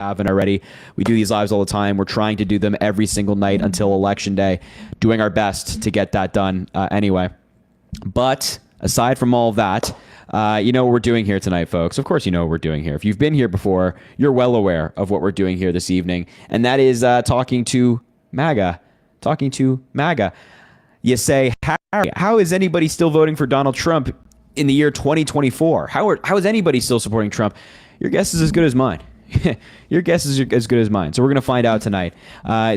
haven't already, we do these lives all the time. We're trying to do them every single night until election day, doing our best to get that done anyway. But aside from all of that, you know what we're doing here tonight, folks. Of course, you know what we're doing here. If you've been here before, you're well aware of what we're doing here this evening, and that is talking to MAGA. Talking to MAGA. You say, how is anybody still voting for Donald Trump in the year 2024? How is anybody still supporting Trump? Your guess is as good as mine. Your guess is as good as mine. So we're going to find out tonight.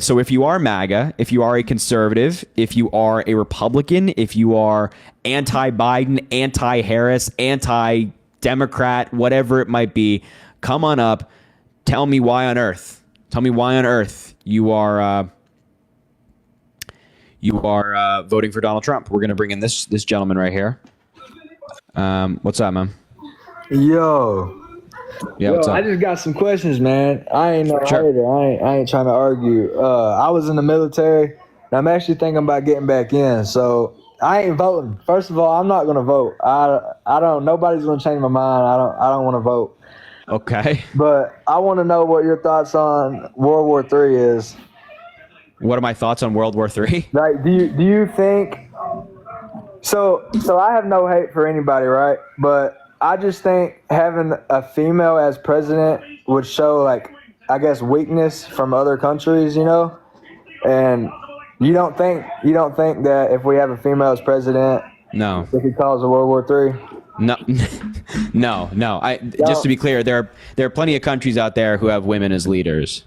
So if you are MAGA, if you are a conservative, if you are a Republican, if you are anti-Biden, anti-Harris, anti-Democrat, whatever it might be, come on up. Tell me why on earth. Tell me why on earth you are voting for Donald Trump. We're going to bring in this gentleman right here. What's up, man? Yo. Yeah, what's up? I just got some questions, man. I ain't no hater. I ain't trying to argue. I was in the military, and I'm actually thinking about getting back in. So I ain't voting. First of all, I'm not gonna vote. I don't. Nobody's gonna change my mind. I don't want to vote. Okay. But I want to know what your thoughts on World War III is. What are my thoughts on World War III? Like, do you think? So I have no hate for anybody, right? But I just think having a female as president would show, like, I guess, weakness from other countries, you know? And you don't think that if we have a female as president, no, it could cause a World War III? No, no. Just to be clear, there are plenty of countries out there who have women as leaders.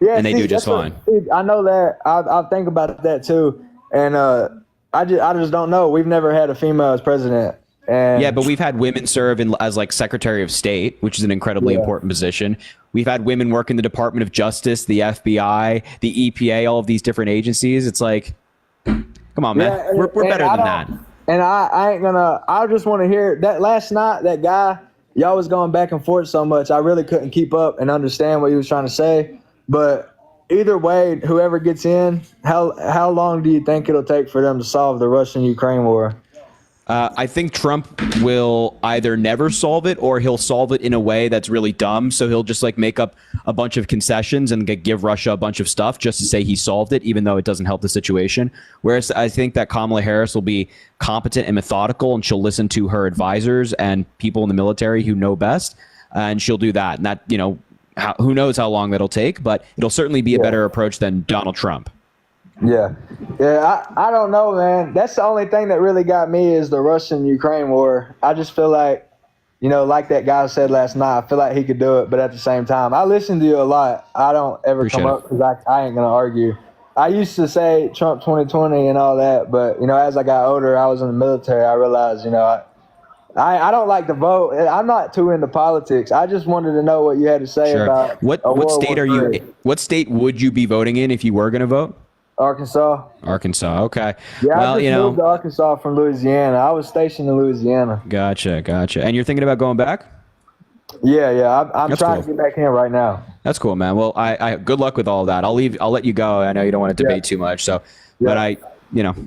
Yeah, and they do just fine. I know that. I think about that too, and I just don't know. We've never had a female as president. And yeah, but we've had women serve as like Secretary of State, which is an incredibly important position. We've had women work in the Department of Justice, the FBI, the EPA, all of these different agencies. It's like, come on, man. Yeah, we're better than that. And I ain't gonna. I just want to hear that. Last night, that guy, y'all was going back and forth so much. I really couldn't keep up and understand what he was trying to say. But either way, whoever gets in, how long do you think it'll take for them to solve the Russian-Ukraine war? I think Trump will either never solve it or he'll solve it in a way that's really dumb. So he'll just like make up a bunch of concessions and give Russia a bunch of stuff just to say he solved it, even though it doesn't help the situation. Whereas I think that Kamala Harris will be competent and methodical, and she'll listen to her advisors and people in the military who know best. And she'll do that. And that, you know, who knows how long that'll take, but it'll certainly be a better approach than Donald Trump. Yeah. I don't know, man. That's the only thing that really got me is the Russian-Ukraine war. I just feel like, you know, like that guy said last night, I feel like he could do it, but at the same time, I listen to you a lot. I don't ever come up because I ain't going to argue. I used to say Trump 2020 and all that, but, you know, as I got older, I was in the military, I realized, you know, I don't like to vote. I'm not too into politics. I just wanted to know what you had to say about what state are you? What state would you be voting in if you were going to vote? Arkansas. Arkansas. Okay. Yeah, well, I just moved to Arkansas from Louisiana. I was stationed in Louisiana. Gotcha. And you're thinking about going back? Yeah. I'm trying to get back in right now. That's cool, man. Well, I good luck with all of that. I'll let you go. I know you don't want to debate too much, so but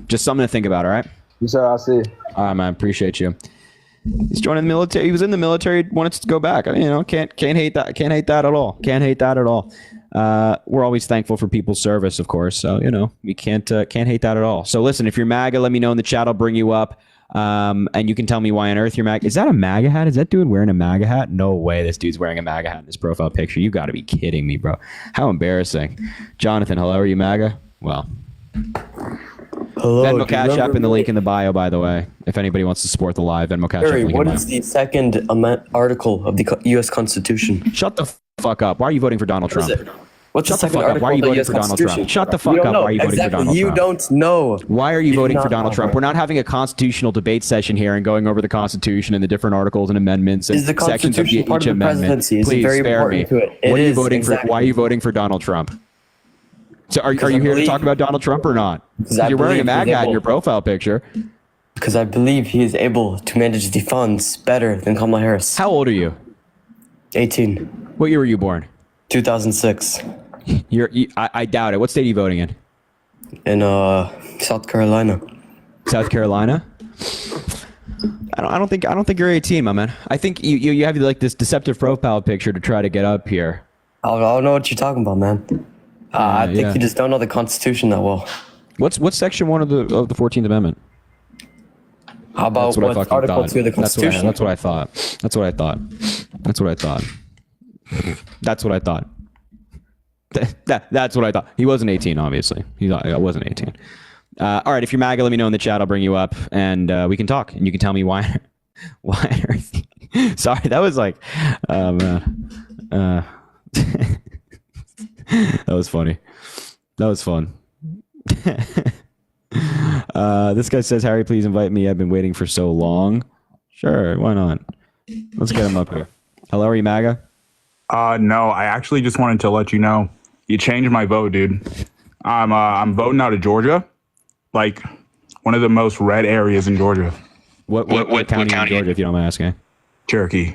just something to think about. All right. Yes, sir. I'll see you. All right, man. Appreciate you. He's joining the military. He was in the military. Wanted to go back. I mean, you know, can't hate that. Can't hate that at all. Can't hate that at all. We're always thankful for people's service, of course. So, you know, we can't hate that at all. So listen, if you're MAGA, let me know in the chat. I'll bring you up. And you can tell me why on earth you're MAGA. Is that a MAGA hat? Is that dude wearing a MAGA hat? No way this dude's wearing a MAGA hat in his profile picture. You got to be kidding me, bro. How embarrassing. Jonathan, hello. Are you MAGA? Well, hello. Venmo Cash App in the link in the bio, by the way. If anybody wants to support the live, Venmo Cash App. What is the second article of the U.S. Constitution? Shut the fuck up. Why are you voting for Donald Trump? What's Shut the second article Why are you of the voting U.S. for Donald Constitution? Trump? Shut the fuck up. Why are you voting for Donald Trump? You don't know. Why are you voting for Donald Trump? We're not having a constitutional debate session here and going over the Constitution and the different articles and amendments and Is the sections of Constitution part each of the amendment. presidency? Is it Please very spare me. important to it? What It are you is, voting exactly. for? Why are you voting for Donald Trump? So are you here to talk about Donald Trump or not? I You're wearing a believe he's MAGA hat in able- your profile picture. Because I believe he is able to manage the funds better than Kamala Harris. How old are you? 18. What year were you born? 2006. I doubt it. What state are you voting in? In South Carolina. South Carolina? I don't think you're 18, my man. I think you have like this deceptive profile picture to try to get up here. I don't know what you're talking about, man. I think you just don't know the Constitution that well. What's section 1 of the 14th Amendment? How about what's Article 2 of the Constitution? That's what I thought. That's what I thought. That's what I thought. He wasn't 18, obviously. I wasn't 18. All right, if you're MAGA, let me know in the chat. I'll bring you up, and we can talk, and you can tell me why. Sorry, that was like, that was funny. That was fun. This guy says, Harry, please invite me. I've been waiting for so long. Sure, why not? Let's get him up here. Hello, are you MAGA? No, I actually just wanted to let you know you changed my vote, dude. I'm voting out of Georgia, like one of the most red areas in Georgia. What county in Georgia, if you don't mind asking? Cherokee.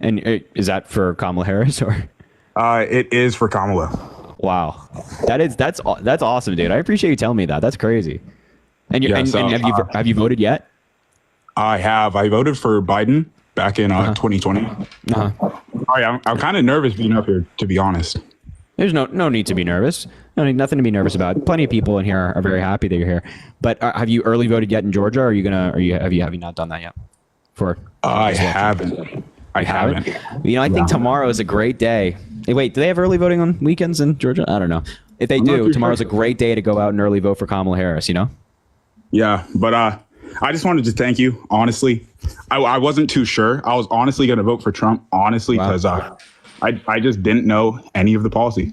And is that for Kamala Harris or? It is for Kamala. Wow, that's awesome, dude. I appreciate you telling me that. That's crazy. And have you voted yet? I have. I voted for Biden back in 2020. I'm kind of nervous being up here, to be honest. There's no need to be nervous. Nothing to be nervous about. Plenty of people in here are very happy that you're here. But have you early voted yet in Georgia? Or have you not done that yet? I haven't. I haven't. I think tomorrow is a great day. Hey, wait, do they have early voting on weekends in Georgia? I don't know. If they do, tomorrow's a great day to go out and early vote for Kamala Harris. Yeah, but I just wanted to thank you. Honestly, I wasn't too sure. I was honestly going to vote for Trump. Honestly, because I just didn't know any of the policy.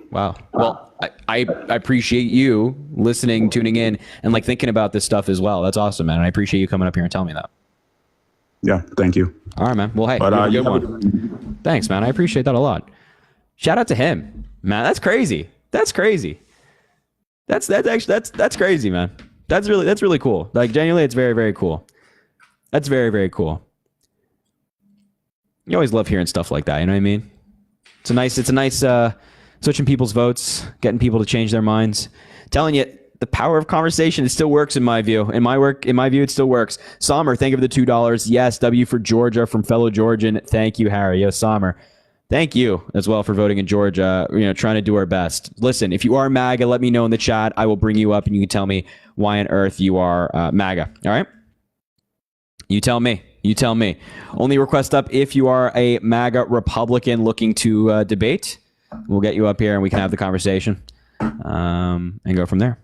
Wow. Well, I appreciate you listening, tuning in, and thinking about this stuff as well. That's awesome, man. And I appreciate you coming up here and telling me that. Yeah, thank you. All right, man. Well, hey, you have a good one. Thanks, man. I appreciate that a lot. Shout out to him, man. That's crazy. That's crazy, man. That's really cool. Genuinely, it's very, very cool. That's very, very cool. You always love hearing stuff like that. You know what I mean? It's a nice switching people's votes, getting people to change their minds. Telling you, the power of conversation, it still works in my view. In my view, it still works. Sommer, thank you for the $2. Yes, W for Georgia from fellow Georgian. Thank you, Harry. Yes, Sommer. Thank you as well for voting in Georgia. Trying to do our best. Listen, if you are MAGA, let me know in the chat. I will bring you up and you can tell me why on earth you are MAGA. All right? You tell me. Only request up if you are a MAGA Republican looking to debate. We'll get you up here and we can have the conversation and go from there.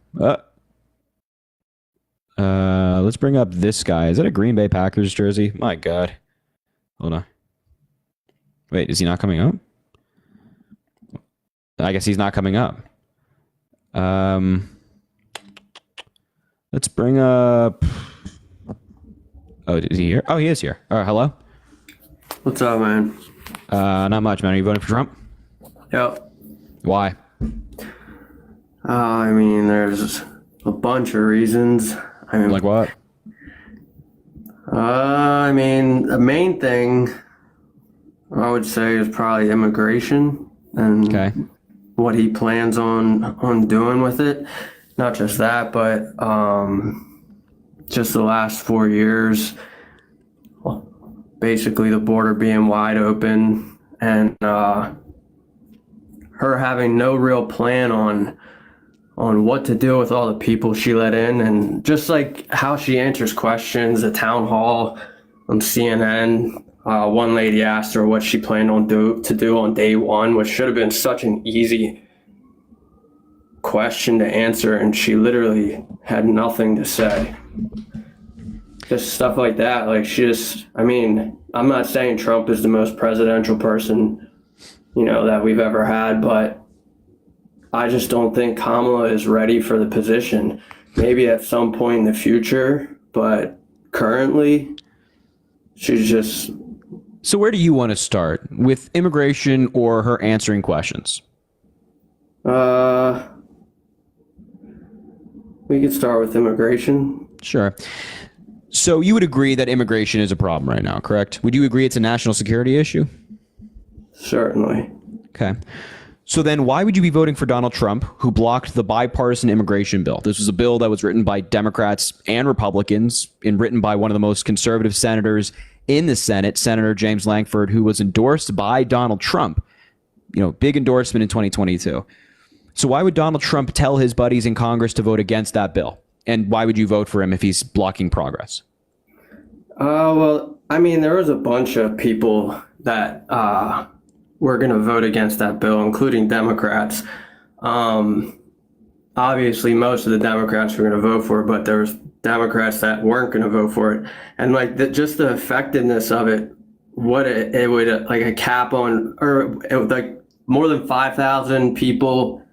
Let's bring up this guy. Is that a Green Bay Packers jersey? My God. Hold on. Wait, is he not coming up? I guess he's not coming up. Let's bring up... Oh, is he here? Oh, he is here. All right, hello? What's up, man? Not much, man. Are you voting for Trump? Yep. Why? There's a bunch of reasons. Like what? The main thing I would say is probably immigration and what he plans on doing with it. Not just that, but just the last 4 years, basically the border being wide open and her having no real plan on what to do with all the people she let in, and just how she answers questions at town hall on CNN. One lady asked her what she planned on to do on day one, which should have been such an easy question to answer, and she literally had nothing to say. Just stuff like that. I'm not saying Trump is the most presidential person, that we've ever had, but I just don't think Kamala is ready for the position. Maybe at some point in the future, but currently, she's just... So where do you want to start? With immigration or her answering questions? We could start with immigration. Sure. So you would agree that immigration is a problem right now, correct? Would you agree it's a national security issue? Certainly. Okay. So then why would you be voting for Donald Trump, who blocked the bipartisan immigration bill? This was a bill that was written by Democrats and Republicans and written by one of the most conservative senators in the Senate, Senator James Lankford, who was endorsed by Donald Trump. big endorsement in 2022. So why would Donald Trump tell his buddies in Congress to vote against that bill? And why would you vote for him if he's blocking progress? Well, I mean, there was a bunch of people that were going to vote against that bill, including Democrats. Obviously, most of the Democrats were going to vote for it, but there was Democrats that weren't going to vote for it. And like just the effectiveness of it, what it would like a cap on, or it would, like more than 5,000 people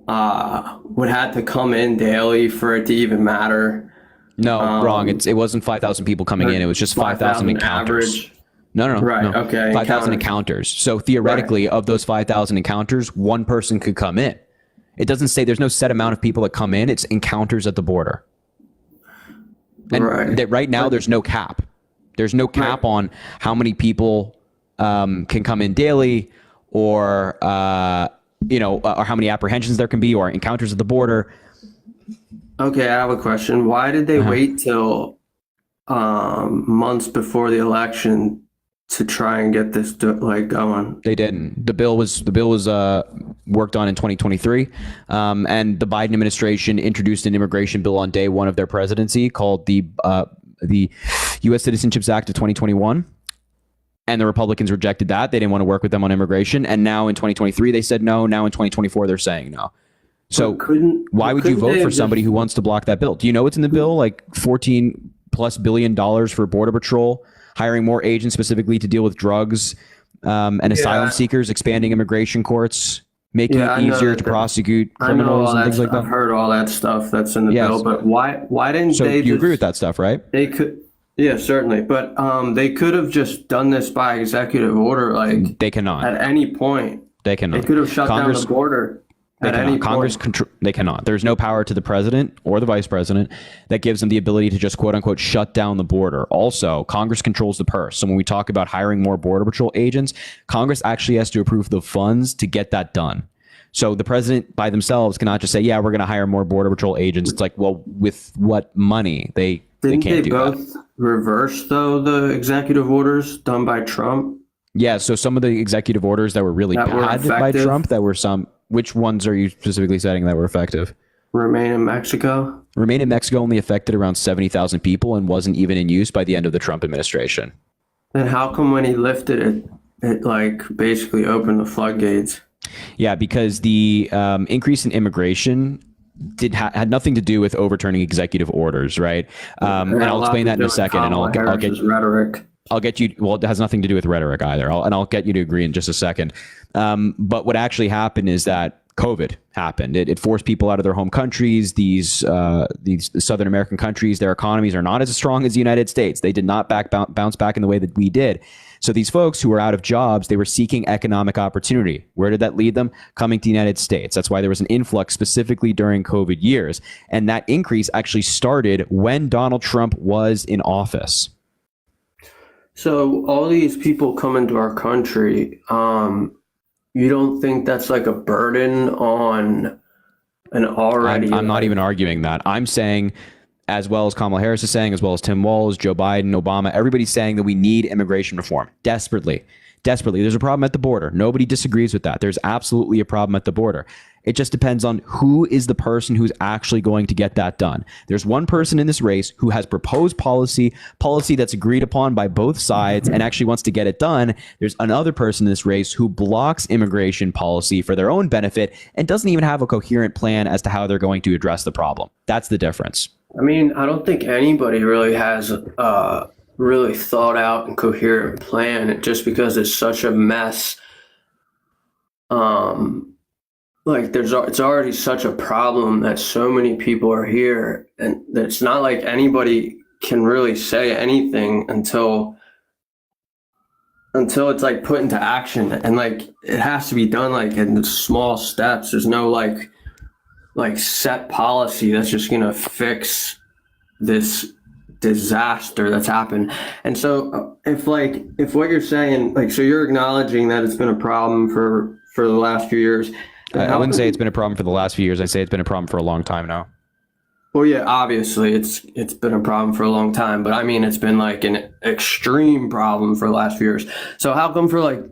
would have to come in daily for it to even matter. No, wrong. It wasn't 5,000 people coming in. It was just 5,000 encounters. Average. No. Right. No. Okay. 5,000 encounters. So theoretically, of those 5,000 encounters, one person could come in. It doesn't say there's no set amount of people that come in. It's encounters at the border. And right now, there's no cap. There's no cap on how many people can come in daily, or or how many apprehensions there can be, or encounters at the border. Okay, I have a question. Why did they wait till months before the election to try and get this going? They didn't. The bill was worked on in 2023, and the Biden administration introduced an immigration bill on day one of their presidency called the U.S. Citizenships Act of 2021. And the Republicans rejected that. They didn't want to work with them on immigration. And now in 2023, they said no. Now in 2024, they're saying no. So why would you vote for somebody who wants to block that bill? Do you know what's in the bill? Like $14+ billion for Border Patrol, hiring more agents specifically to deal with drugs and asylum seekers, expanding immigration courts, making it easier to prosecute criminals and things like that. I've heard all that stuff that's in the bill, but why didn't they? So you agree with that stuff, right? They could. Yeah, certainly. But they could have just done this by executive order. Like they cannot at any point. They cannot. They could have shut down the border. They cannot. There's no power to the president or the vice president that gives them the ability to just quote unquote shut down the border. Also, Congress controls the purse. So when we talk about hiring more Border Patrol agents, Congress actually has to approve the funds to get that done. So the president by themselves cannot just say, yeah, we're going to hire more Border Patrol agents. It's like, well, with what money? They can't do that. Didn't they both reverse, though, the executive orders done by Trump? Yeah, so some of the executive orders that were really bad by Trump, that were some... Which ones are you specifically citing that were effective? Remain in Mexico. Remain in Mexico only affected around 70,000 people and wasn't even in use by the end of the Trump administration. Then how come when he lifted it, it like basically opened the floodgates? Yeah, because the increase in immigration had nothing to do with overturning executive orders, right? And I'll explain that in a second, and I'll get rhetoric. I'll get you. Well, it has nothing to do with rhetoric either. I'll get you to agree in just a second. But what actually happened is that COVID happened. It forced people out of their home countries. These Southern American countries, their economies are not as strong as the United States. They did not bounce back in the way that we did. So these folks who were out of jobs, they were seeking economic opportunity. Where did that lead them? Coming to the United States. That's why there was an influx specifically during COVID years. And that increase actually started when Donald Trump was in office. So all these people come into our country, you don't think that's like a burden on an already... I'm not even arguing that. I'm saying, as well as Kamala Harris is saying, as well as Tim Walz, Joe Biden, Obama, everybody's saying that we need immigration reform desperately. Desperately. There's a problem at the border. Nobody disagrees with that. There's absolutely a problem at the border. It just depends on who is the person who's actually going to get that done. There's one person in this race who has proposed policy that's agreed upon by both sides and actually wants to get it done. There's another person in this race who blocks immigration policy for their own benefit and doesn't even have a coherent plan as to how they're going to address the problem. That's the difference. I mean, I don't think anybody really has really thought out and coherent plan, just because it's such a mess. Like it's already such a problem that so many people are here, and it's not like anybody can really say anything until it's like put into action, and like it has to be done like in small steps. There's no like set policy that's just gonna fix this disaster that's happened. And so if what you're saying, like, so you're acknowledging that it's been a problem for the last few years. I wouldn't say it's been a problem for the last few years. I'd say it's been a problem for a long time now. Well, yeah, obviously it's been a problem for a long time, but I mean, it's been like an extreme problem for the last few years. So how come for like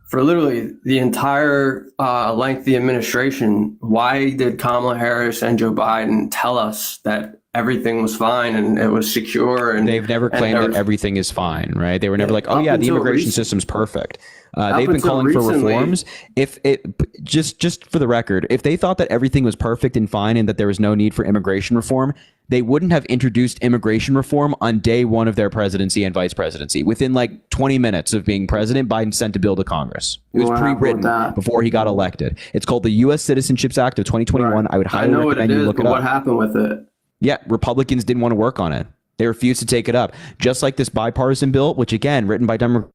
for literally the entire length of the administration, why did Kamala Harris and Joe Biden tell us that everything was fine and it was secure? And they've never claimed that everything is fine, right? They were never like, oh yeah, the immigration system's perfect. They've been calling for reforms. If it just for the record, if they thought that everything was perfect and fine and that there was no need for immigration reform, they wouldn't have introduced immigration reform on day one of their presidency and vice presidency. Within like 20 minutes of being president, Biden sent a bill to Congress. It was pre-written before he got elected. It's called the U.S. Citizenships Act of 2021. Right. I would highly recommend you look it up. What happened with it? Yeah, Republicans didn't want to work on it. They refused to take it up. Just like this bipartisan bill, which again, written by Democrats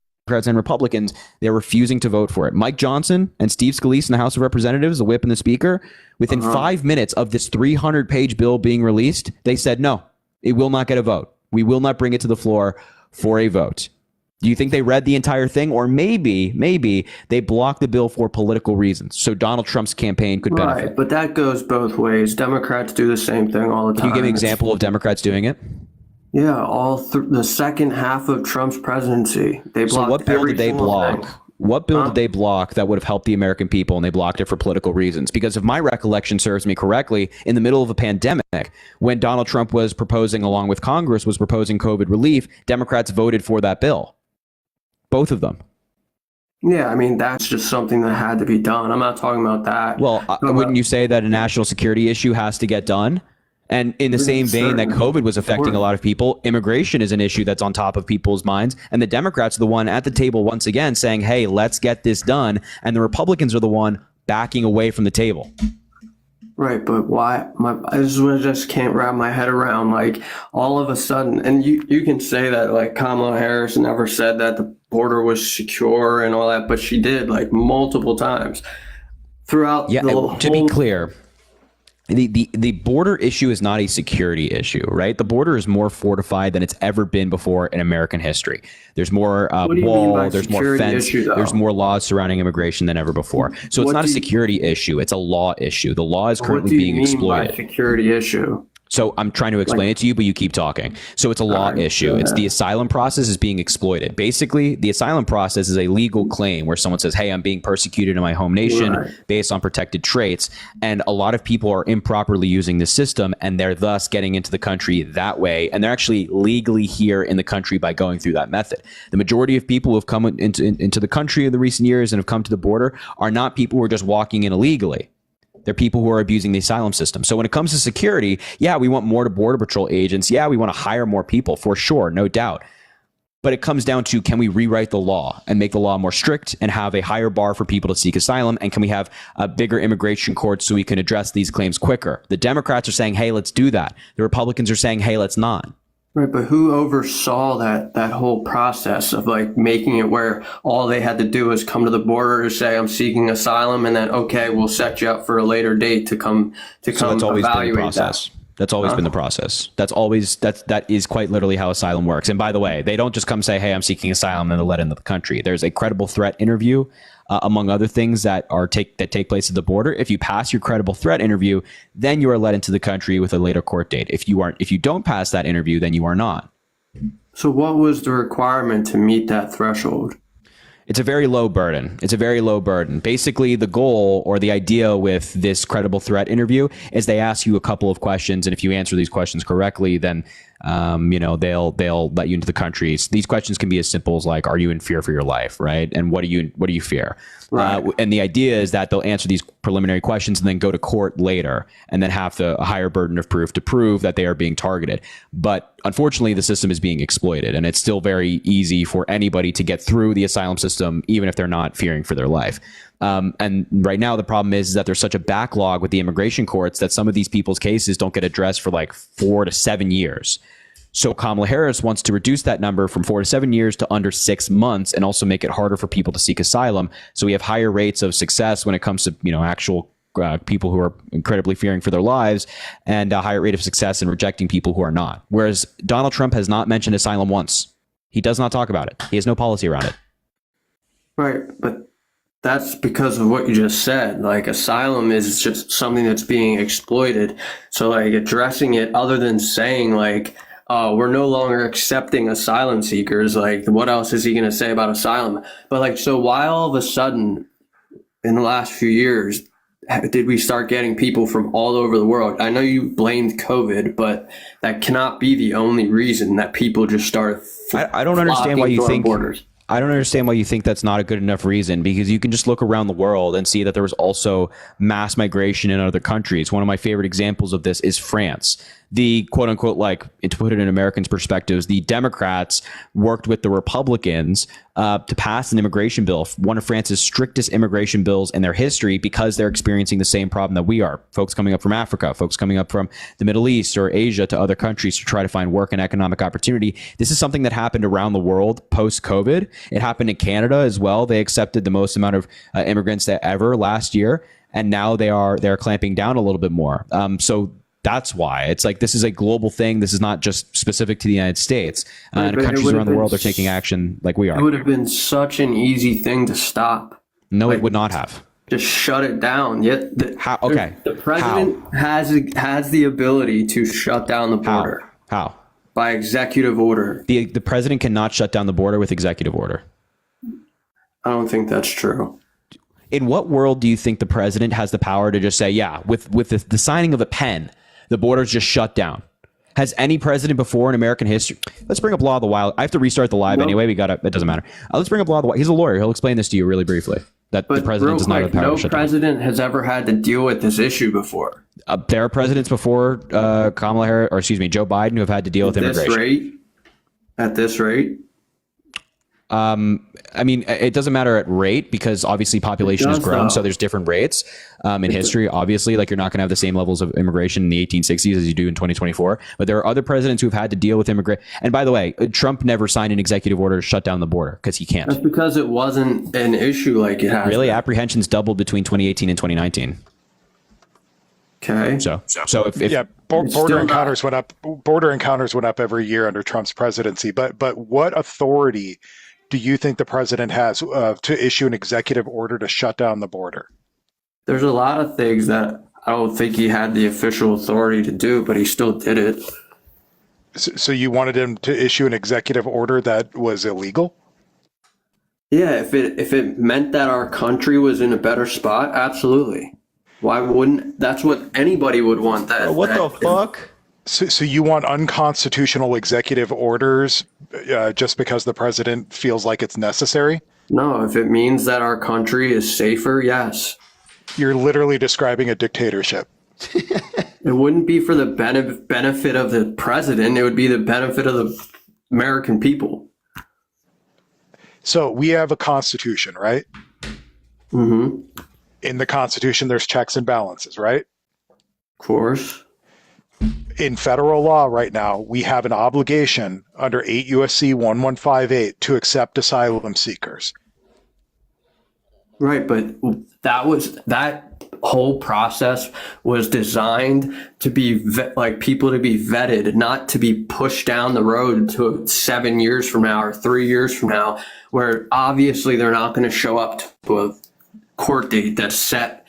and Republicans, they're refusing to vote for it. Mike Johnson and Steve Scalise in the House of Representatives, the whip and the speaker, within 5 minutes of this 300-page bill being released, they said, no, it will not get a vote. We will not bring it to the floor for a vote. Do you think they read the entire thing? Or maybe they blocked the bill for political reasons so Donald Trump's campaign could benefit? Right, but that goes both ways. Democrats do the same thing all the time. Can you give me an example of Democrats doing it? Yeah, the second half of Trump's presidency, they blocked. So what bill did they block? What bill did they block that would have helped the American people, and they blocked it for political reasons? Because if my recollection serves me correctly, in the middle of a pandemic, when Donald Trump was proposing, along with Congress, was proposing COVID relief, Democrats voted for that bill. Both of them. Yeah, I mean, that's just something that had to be done. I'm not talking about that. Well, wouldn't you say that a national security issue has to get done? And in the same vein that COVID was affecting a lot of people, immigration is an issue that's on top of people's minds. And the Democrats are the one at the table once again saying, hey, let's get this done. And the Republicans are the one backing away from the table. Right, but why? I just can't wrap my head around, like, all of a sudden, and you can say that, like, Kamala Harris never said that the border was secure and all that, but she did, like, multiple times throughout the whole... To be clear, the border issue is not a security issue, right? The border is more fortified than it's ever been before in American history. There's more wall, there's more fence, there's more laws surrounding immigration than ever before. So it's not a security issue, it's a law issue. The law is currently being exploited. What do you mean by security issue? So I'm trying to explain it to you, but you keep talking. So it's a law issue. It's the asylum process is being exploited. Basically, the asylum process is a legal claim where someone says, hey, I'm being persecuted in my home nation based on protected traits. And a lot of people are improperly using the system, and they're thus getting into the country that way. And they're actually legally here in the country by going through that method. The majority of people who have come into the country in the recent years and have come to the border are not people who are just walking in illegally. They're people who are abusing the asylum system. So when it comes to security, yeah, we want more Border Patrol agents. Yeah, we want to hire more people for sure, no doubt. But it comes down to, can we rewrite the law and make the law more strict and have a higher bar for people to seek asylum? And can we have a bigger immigration court so we can address these claims quicker? The Democrats are saying, hey, let's do that. The Republicans are saying, hey, let's not. Right, but who oversaw that whole process of, like, making it where all they had to do was come to the border to say, I'm seeking asylum, and then, okay, we'll set you up for a later date to come evaluate that. That's always been the process. That is quite literally how asylum works. And by the way, they don't just come say, hey, I'm seeking asylum, and they're let into the country. There's a credible threat interview, among other things that take place at the border. If you pass your credible threat interview, then you are let into the country with a later court date. If you don't pass that interview, then you are not. So what was the requirement to meet that threshold? It's a very low burden. Basically, the goal or the idea with this credible threat interview is they ask you a couple of questions, and if you answer these questions correctly, then they'll let you into the country. So these questions can be as simple as, like, are you in fear for your life, right? And what do you fear? Right. And the idea is that they'll answer these preliminary questions and then go to court later and then have a higher burden of proof to prove that they are being targeted. But unfortunately, the system is being exploited, and it's still very easy for anybody to get through the asylum system, even if they're not fearing for their life. And right now, the problem is that there's such a backlog with the immigration courts that some of these people's cases don't get addressed for like 4 to 7 years. So Kamala Harris wants to reduce that number from 4 to 7 years to under 6 months, and also make it harder for people to seek asylum. So we have higher rates of success when it comes to, actual people who are incredibly fearing for their lives, and a higher rate of success in rejecting people who are not. Whereas Donald Trump has not mentioned asylum once. He does not talk about it. He has no policy around it. Right, but that's because of what you just said. Like, asylum is just something that's being exploited. So, like, addressing it, other than saying, like, we're no longer accepting asylum seekers. Like, what else is he going to say about asylum? But like, so why all of a sudden in the last few years did we start getting people from all over the world? I know you blamed COVID, but that cannot be the only reason that people just started. I don't understand why you think borders. I don't understand why you think that's not a good enough reason, because you can just look around the world and see that there was also mass migration in other countries. One of my favorite examples of this is France. The quote unquote, like, to put it in Americans' perspectives, the Democrats worked with the Republicans to pass an immigration bill, one of France's strictest immigration bills in their history, because they're experiencing the same problem that we are. Folks coming up from Africa, folks coming up from the Middle East or Asia to other countries to try to find work and economic opportunity. This is something that happened around the world post-COVID. It happened in Canada as well. They accepted the most amount of immigrants ever last year, and now they're clamping down a little bit more. So that's why it's like, this is a global thing. This is not just specific to the United States. And countries around the world are taking action like we are. It would have been such an easy thing to stop. No, it would not have. Just shut it down. Yet How? Okay. The president has the ability to shut down the border. How? By executive order. The president cannot shut down the border with executive order. I don't think that's true. In what world do you think the president has the power to just say, yeah, with the signing of a pen, the border's just shut down? Has any president before in American history? Let's bring up law of the wild. I have to restart the live anyway. It doesn't matter. Let's bring up law of the wild. He's a lawyer. He'll explain this to you really briefly. That the president does not have the power to shut down. No president has ever had to deal with this issue before. There are presidents before Joe Biden, who have had to deal with immigration. At this rate? I mean, it doesn't matter at rate, because obviously population has grown, so there's different rates in history. Obviously, like, you're not going to have the same levels of immigration in the 1860s as you do in 2024. But there are other presidents who've had to deal with immigration. And by the way, Trump never signed an executive order to shut down the border, because he can't. That's because it wasn't an issue like it has. Really, apprehensions doubled between 2018 and 2019. Okay. So if border encounters went up. Border encounters went up every year under Trump's presidency. But what authority do you think the president has to issue an executive order to shut down the border? There's a lot of things that I don't think he had the official authority to do, but he still did it. So you wanted him to issue an executive order that was illegal? Yeah, if it meant that our country was in a better spot, absolutely. Why wouldn't? That's what anybody would want. That. What the fuck? So you want unconstitutional executive orders just because the president feels like it's necessary? No, if it means that our country is safer, yes. You're literally describing a dictatorship. It wouldn't be for the benefit of the president. It would be the benefit of the American people. So we have a constitution, right? Mm-hmm. In the constitution, there's checks and balances, right? Of course. In federal law right now, we have an obligation under 8 U.S.C. 1158 to accept asylum seekers. Right, but that whole process was designed to be people to be vetted, not to be pushed down the road to 7 years from now or 3 years from now, where obviously they're not going to show up to a court date that's set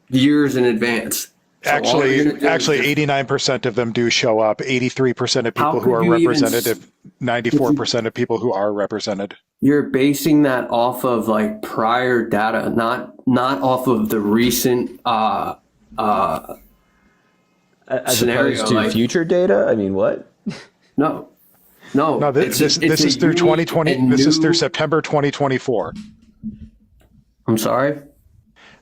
years in advance. So actually, 89% of them do show up. 83% of people who are representative, 94% of people who are represented. You're basing that off of like prior data, not off of the recent as scenario. Opposed to future data? I mean, what? No. This is through 2020. This is through September 2024. I'm sorry.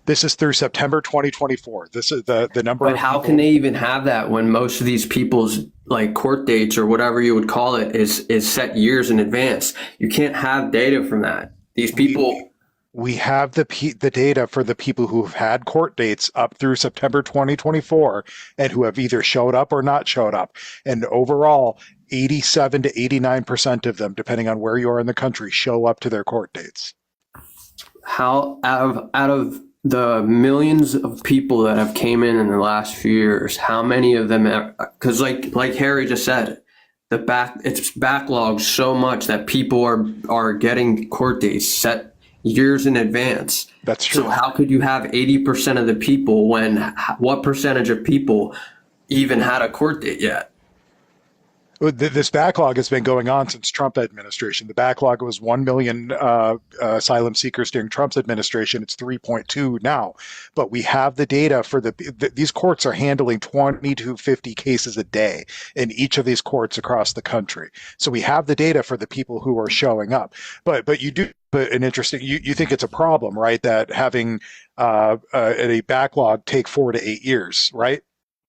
This is through September 2024. This is the number. But how can they even have that when most of these people's like court dates or whatever you would call it is set years in advance? You can't have data from that. These people. We have the data for the people who have had court dates up through September 2024 and who have either showed up or not showed up. And overall, 87 to 89% of them, depending on where you are in the country, show up to their court dates. How out of the millions of people that have came in the last few years, how many of them? Because like Harry just said, it's backlogged so much that people are getting court dates set years in advance. That's true. So how could you have 80% of the people when what percentage of people even had a court date yet? This backlog has been going on since Trump administration. The backlog was 1 million asylum seekers during Trump's administration. It's 3.2 now. But we have the data for these courts are handling 20 to 50 cases a day in each of these courts across the country. So we have the data for the people who are showing up. But you do put an interesting, you think it's a problem, right? That having a backlog take 4 to 8 years, right?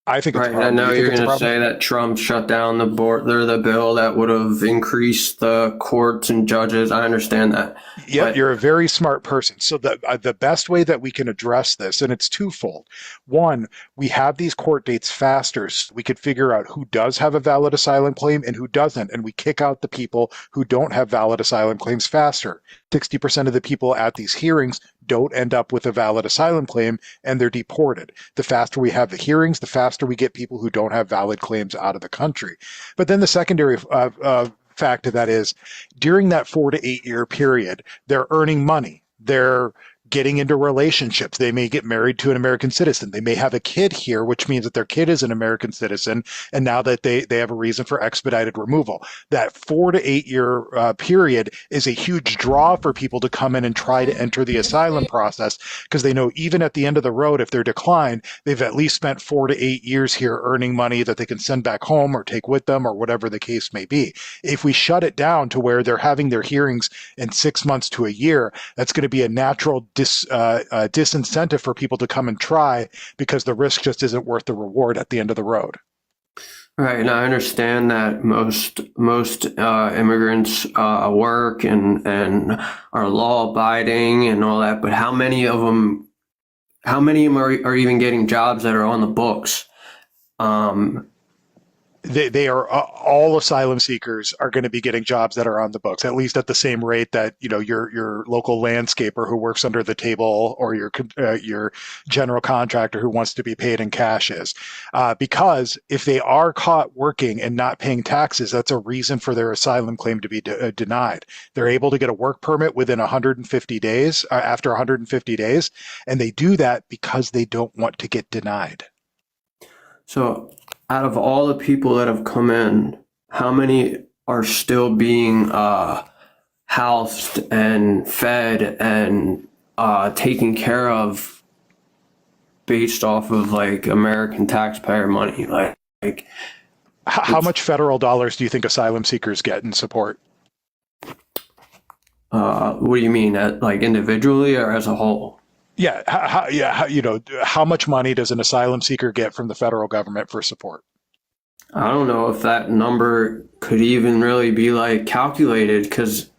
I think it's a Right, problem. I know You think you're it's a going to problem? say that Trump shut down the bill that would have increased the courts and judges. I understand that. Yeah, But you're a very smart person. So the best way that we can address this, and it's twofold. One, we have these court dates faster, so we could figure out who does have a valid asylum claim and who doesn't, and we kick out the people who don't have valid asylum claims faster. 60% of the people at these hearings don't end up with a valid asylum claim, and they're deported. The faster we have the hearings, the faster we get people who don't have valid claims out of the country. But then the secondary fact of that is during that 4 to 8 year period, they're earning money. They're getting into relationships. They may get married to an American citizen. They may have a kid here, which means that their kid is an American citizen. And now that they have a reason for expedited removal. That 4 to 8 year period is a huge draw for people to come in and try to enter the asylum process because they know even at the end of the road, if they're declined, they've at least spent 4 to 8 years here earning money that they can send back home or take with them or whatever the case may be. If we shut it down to where they're having their hearings in 6 months to a year, that's going to be a natural disincentive for people to come and try because the risk just isn't worth the reward at the end of the road. right, and I understand that most immigrants work and are law abiding and all that, but how many of them are even getting jobs that are on the books? They are all asylum seekers are going to be getting jobs that are on the books, at least at the same rate that your local landscaper who works under the table or your general contractor who wants to be paid in cash is, because if they are caught working and not paying taxes, that's a reason for their asylum claim to be denied. They're able to get a work permit within 150 days, after 150 days, and they do that because they don't want to get denied. So out of all the people that have come in, how many are still being housed and fed and taken care of based off of like American taxpayer money? Like How much federal dollars do you think asylum seekers get in support? what do you mean, like individually or as a whole? Yeah, how much money does an asylum seeker get from the federal government for support? I don't know if that number could even really be like calculated because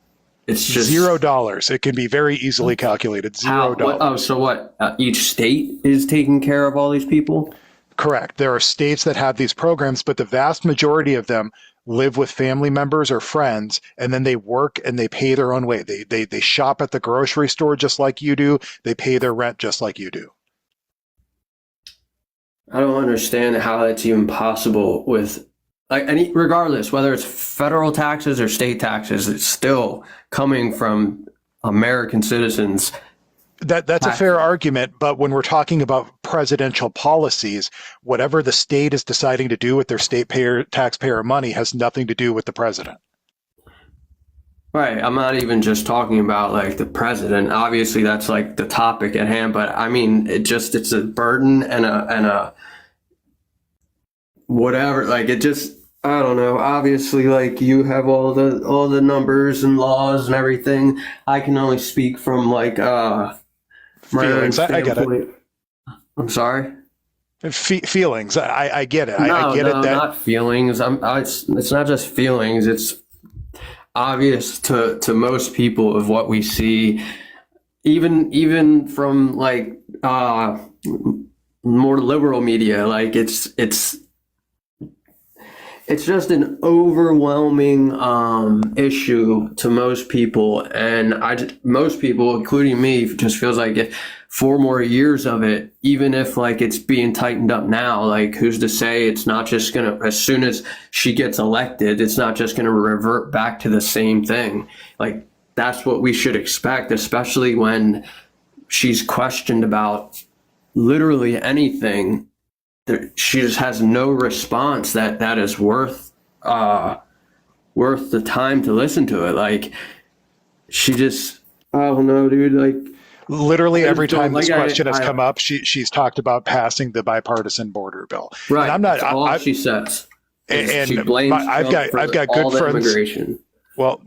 it's just $0. It can be very easily calculated. $0. So what? Each state is taking care of all these people? Correct. There are states that have these programs, but the vast majority of them live with family members or friends, and then they work and they pay their own way. They shop at the grocery store just like you do. They pay their rent just like you do. I don't understand how that's even possible with regardless, whether it's federal taxes or state taxes, it's still coming from American citizens. That's a fair argument, but when we're talking about presidential policies, whatever the state is deciding to do with their taxpayer money has nothing to do with the president. Right. I'm not even just talking about like the president. Obviously, that's like the topic at hand, but I mean, it's a burden and a whatever. Like I don't know. Obviously, like you have all the numbers and laws and everything. I can only speak from like my feelings. own I get it. I'm sorry. Feelings. I get it. No, I get it. That not feelings. It's not just feelings. It's obvious to most people of what we see, even from like more liberal media. Like it's just an overwhelming issue to most people, and most people, including me, just feels like if 4 more years of it, even if like it's being tightened up now, like who's to say it's not just gonna, as soon as she gets elected, it's not just gonna revert back to the same thing. Like that's what we should expect, especially when she's questioned about literally anything. She just has no response that is worth worth the time to listen to it. Like, she just, I don't know, dude. Like, Literally every don't- time this like, question has I- come up, she's talked about passing the bipartisan border bill. right. And I'm not. That's all I, she says. and She blames I've Trump got for good all the friends. immigration. Well,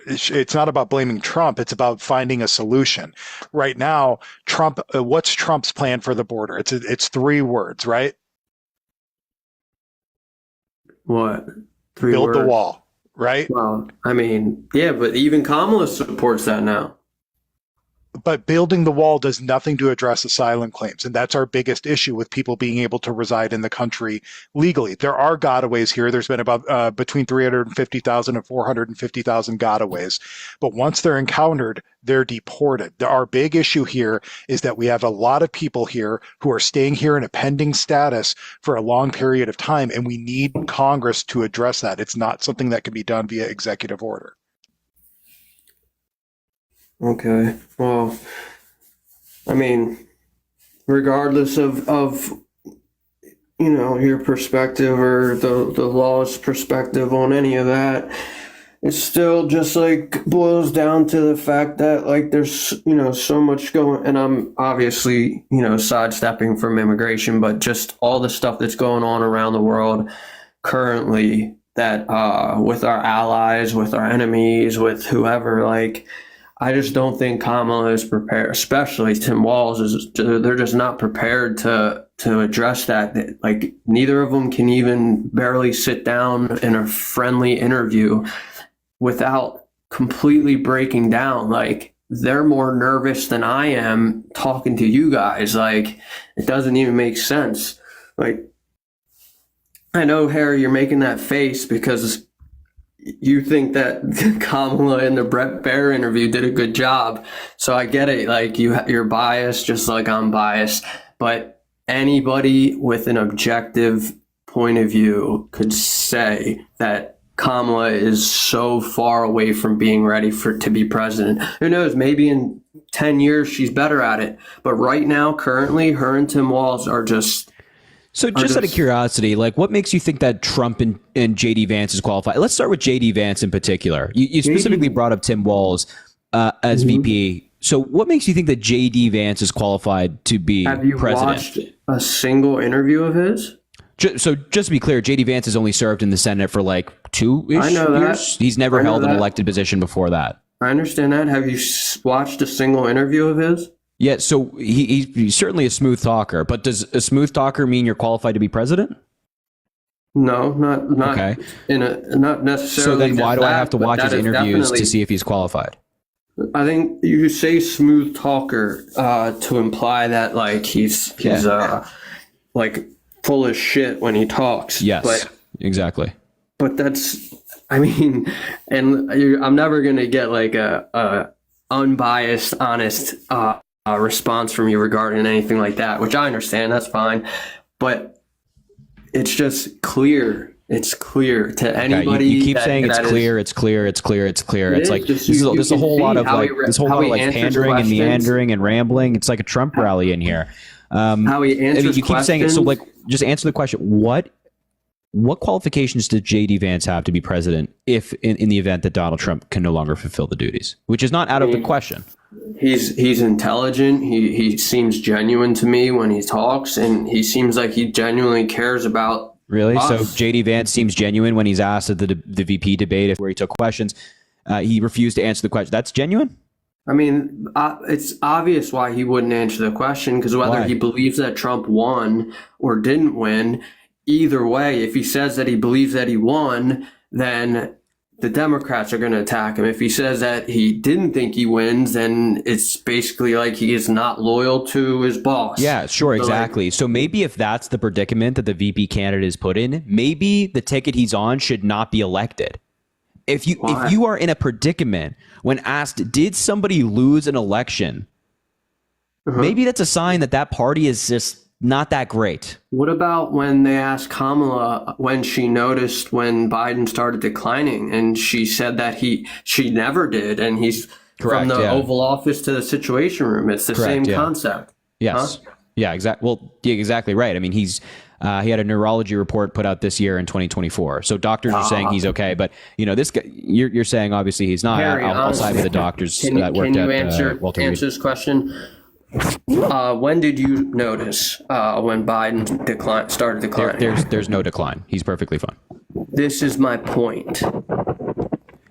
it's not about blaming Trump. It's about finding a solution. Right now, Trump. What's Trump's plan for the border? It's 3 words, right? What? 3 Build words? the wall, right? Well, I mean, yeah, but even Kamala supports that now. But building the wall does nothing to address asylum claims. And that's our biggest issue with people being able to reside in the country legally. There are gotaways here. There's been about between 350,000 and 450,000 gotaways. But once they're encountered, they're deported. Our big issue here is that we have a lot of people here who are staying here in a pending status for a long period of time. And we need Congress to address that. It's not something that can be done via executive order. Okay. Well, I mean, regardless of your perspective or the law's perspective on any of that, it still just like boils down to the fact that like there's so much going, and I'm obviously sidestepping from immigration, but just all the stuff that's going on around the world currently that with our allies, with our enemies, with whoever, like, I just don't think Kamala is prepared, especially Tim Walz they're just not prepared to address that. Like, neither of them can even barely sit down in a friendly interview without completely breaking down. Like, they're more nervous than I am talking to you guys. Like, it doesn't even make sense. Like, I know, Harry, you're making that face because you think that Kamala in the Brett Baer interview did a good job. So I get it. Like, you're biased just like I'm biased. But anybody with an objective point of view could say that Kamala is so far away from being ready to be president. Who knows? Maybe in 10 years she's better at it. But right now, currently, her and Tim Walz are just... So just out of curiosity, like, what makes you think that Trump and JD Vance is qualified? Let's start with JD Vance in particular. You specifically brought up Tim Walz as VP. So what makes you think that JD Vance is qualified to be president? Have you watched a single interview of his? So just to be clear, JD Vance has only served in the Senate for like 2-ish I know that. years. He's never held an elected position before that. I understand that. Have you watched a single interview of his? Yeah, so he's certainly a smooth talker, but does a smooth talker mean you're qualified to be president? No, not Okay. not necessarily. So then why do I have to watch his that is interviews definitely- to see if he's qualified? I think you say smooth talker to imply that like he's like full of shit when he talks. Yes, exactly. But that's, I mean, and I'm never gonna get like a unbiased, honest response from you regarding anything like that, which I understand. That's fine, but it's just clear. It's clear to anybody. You keep saying it's clear. It's clear. It's clear. It's clear. It's like Just there's a whole lot of like answers pandering and questions. meandering and rambling. It's like a Trump rally in here. How he answers you keep saying it. So questions. like, just answer the question. What qualifications does JD Vance have to be president if in the event that Donald Trump can no longer fulfill the duties, which is not out of the question? He's intelligent. He seems genuine to me when he talks, and he seems like he genuinely cares about. Really? us. So JD Vance seems genuine when he's asked at the VP debate where he took questions. He refused to answer the question. That's genuine? I mean, it's obvious why he wouldn't answer the question, because whether Why? he believes that Trump won or didn't win, either way, if he says that he believes that he won, then the Democrats are going to attack him. If he says that he didn't think he wins, then it's basically like he is not loyal to his boss. Yeah, sure, So, exactly. So maybe if that's the predicament that the VP candidate is put in, maybe the ticket he's on should not be elected. If you are in a predicament when asked, did somebody lose an election? Maybe that's a sign that party is just not that great. What about when they asked Kamala when she noticed when Biden started declining, and she said that she never did, and he's Correct, from the yeah. Oval Office to the Situation Room. It's the Correct, same yeah. concept. Yes. Huh? Yeah, exactly. Well, yeah, exactly right. I mean, he had a neurology report put out this year in 2024. So doctors are saying he's okay, but this guy, you're saying obviously he's not. Harry, I'll side with the doctors that worked can you at Walter Reed. answer this question? When did you notice when Biden started declining? There's no decline. He's perfectly fine. This is my point.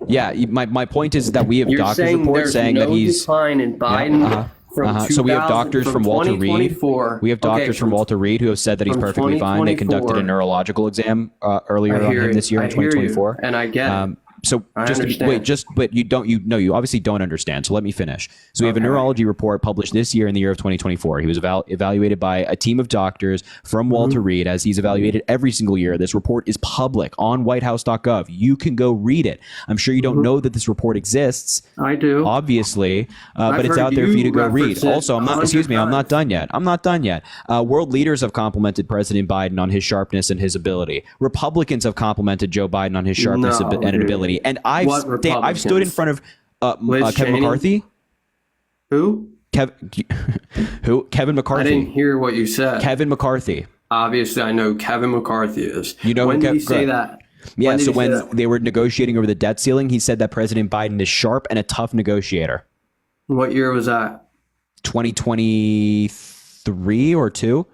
Yeah, my point is that we have You're doctors saying reports there's saying no that he's decline in Biden from So we have doctors from Walter Reed. 2024. We have doctors from Walter Reed who have said that he's from perfectly fine. They conducted a 2024. neurological exam earlier on him this year in 2024. And I get it. So I just understand. but you obviously don't understand. So let me finish. So we have a neurology report published this year in the year of 2024. He was evaluated by a team of doctors from Walter Reed, as he's evaluated every single year. This report is public on whitehouse.gov. You can go read it. I'm sure you don't know that this report exists. I do. Obviously, but it's heard out there for you to go reference read. it Also, I'm 100 not done yet. I'm not done yet. World leaders have complimented President Biden on his sharpness and his ability. Republicans have complimented Joe Biden on his sharpness No, and dude. ability. And I've stood in front of Liz Kevin Cheney? McCarthy. Who? Who? Kevin I McCarthy. didn't hear what you said. Kevin McCarthy. Obviously, I know Kevin McCarthy is. You know when who did he Kev- say good. that? Yeah, did so he say when that? they were negotiating over the debt ceiling, he said that President Biden is sharp and a tough negotiator. What year was that? 2023 or 2?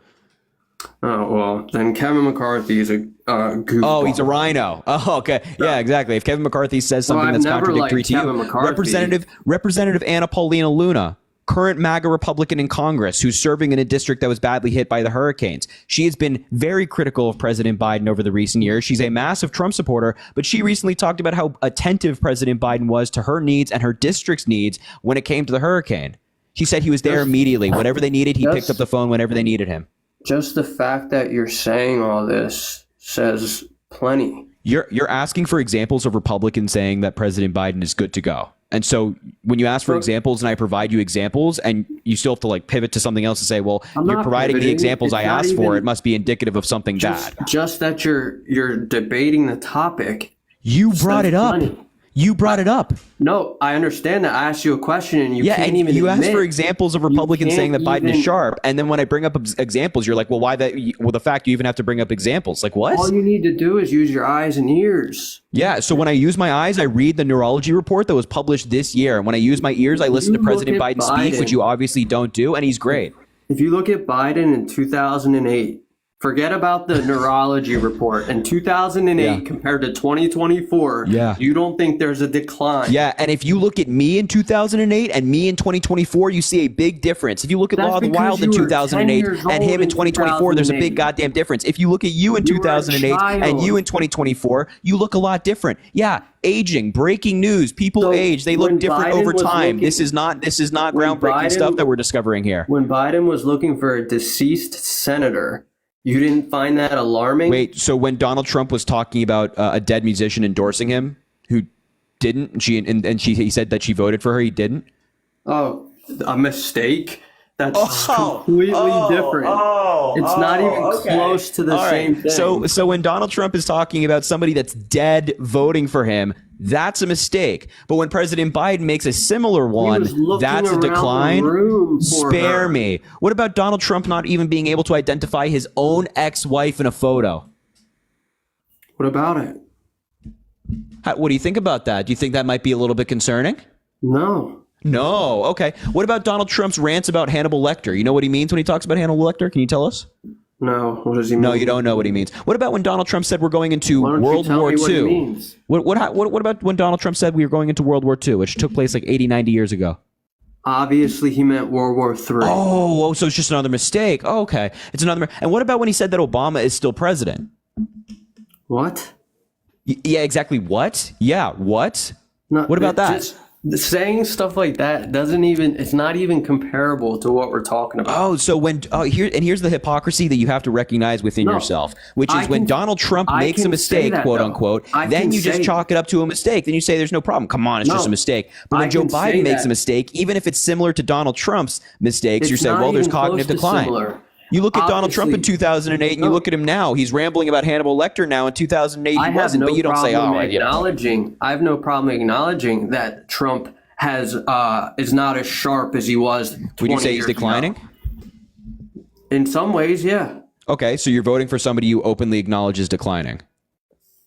Oh, well, then Kevin McCarthy is a goofball. Oh, he's a rhino. Oh, okay. Yeah, exactly. If Kevin McCarthy says something I've that's never contradictory liked to Kevin you, McCarthy. Representative Anna Paulina Luna, current MAGA Republican in Congress, who's serving in a district that was badly hit by the hurricanes. She has been very critical of President Biden over the recent years. She's a massive Trump supporter, but she recently talked about how attentive President Biden was to her needs and her district's needs when it came to the hurricane. She said he was there immediately. Whatever they needed, he picked up the phone whenever they needed him. Just the fact that you're saying all this says plenty. You're asking for examples of Republicans saying that President Biden is good to go. And so when you ask for examples and I provide you examples and you still have to pivot to something else and say, well, I'm you're not providing the pivoting. examples It's I not asked for. even- It must be indicative of something bad. Just that you're debating the topic. You brought it up. plenty. You brought it up. No, I understand that. I asked you a question and you Yeah, can't and even you asked admit. for examples of Republicans saying that can't Biden is even- sharp. And then when I bring up examples, you're like, well, why that? Well, the fact you even have to bring up examples. Like, what? All you need to do is use your eyes and ears. Yeah, so when I use my eyes, I read the neurology report that was published this year. And when I use my ears, I listen to You President look at Biden speak, Biden. which you obviously don't do, and he's great. If you look at Biden in 2008, forget about the neurology report. In 2008 Yeah. compared to 2024, Yeah. you don't think there's a decline. Yeah, and if you look at me in 2008 and me in 2024, you see a big difference. If you look at That's Law of the because Wild in you were 2008 10 years and him old in in 2024, there's a big 2008. goddamn difference. If you look at you in You were a 2008 and child. you in 2024, you look a lot different. Yeah, aging, breaking news, people So age, they look when different Biden over was time. looking- This is not when groundbreaking Biden- stuff that we're discovering here. When Biden was looking for a deceased senator, you didn't find that alarming? Wait, so when Donald Trump was talking about a dead musician endorsing him who didn't, he said that she voted for her, he didn't? Oh, a mistake? That's completely different. It's not even close to the same thing. So when Donald Trump is talking about somebody that's dead voting for him, that's a mistake. But when President Biden makes a similar one, was looking that's a around the decline. room for Spare her. me. What about Donald Trump not even being able to identify his own ex-wife in a photo? What about it? What do you think about that? Do you think that might be a little bit concerning? No. No. Okay. What about Donald Trump's rants about Hannibal Lecter? You know what he means when he talks about Hannibal Lecter? Can you tell us? No. What does he mean? No, you don't know what he means. What about when Donald Trump said we're going into Why don't you World tell War me what he II? means? What about when Donald Trump said we were going into World War II, which took place like 80, 90 years ago? Obviously, he meant World War III. Oh, so it's just another mistake. Oh, okay. It's another. And what about when he said that Obama is still president? What? Yeah, exactly. What? Yeah, what? No, What about that? just saying stuff like that doesn't even, it's not even comparable to what we're talking about. Oh, so here's the hypocrisy that you have to recognize within No, yourself, which I is when can- Donald Trump I makes a can say mistake, that, quote though. unquote, I then can you just say- chalk it up to a mistake. Then you say there's no problem. Come on, it's No, just a mistake. But when I Joe can say Biden makes that. a mistake, even if it's similar to Donald Trump's mistakes, you It's say, not well, there's even close cognitive to decline. similar. You look at Donald Trump in Obviously- 2008 and you No. look at him now. He's rambling about Hannibal Lecter now. In 2008, I he have wasn't, no but you don't say, problem oh, you know. acknowledging. I have no problem acknowledging that Trump is not as sharp as he was. 20 Would you say he's years declining? ago. In some ways, yeah. Okay, so you're voting for somebody you openly acknowledge is declining.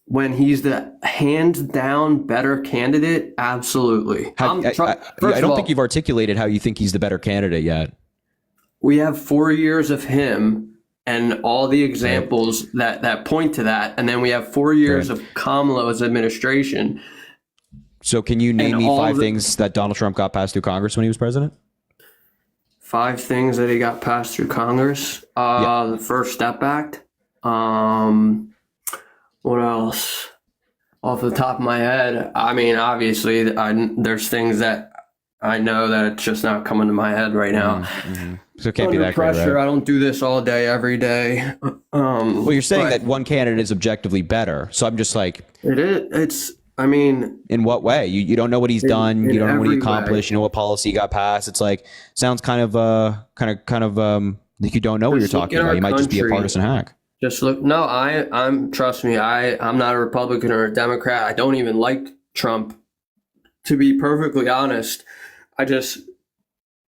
When he's the hands down better candidate, absolutely. I don't think you've articulated how you think he's the better candidate yet. We have 4 years of him and all the examples that point to that. And then we have 4 years of Kamala's administration. So can you name me 5 things that Donald Trump got passed through Congress when he was president? 5 things that he got passed through Congress. The First Step Act. What else? Off the top of my head, I mean, obviously, there's things that I know that it's just not coming to my head right now. Mm-hmm. So it can't Under be that pressure, great, right? I don't do this all day, every day. Well, you're saying that one candidate is objectively better. So I'm just like, it is. It's. I mean, in what way? You don't know what he's done. You don't know what he every accomplished. You know what policy got passed. It's like sounds kind of like you don't know what you're talking about. You might just be a partisan hack. Just look. No, I'm. Trust me. I'm not a Republican or a Democrat. I don't even like Trump. To be perfectly honest, I just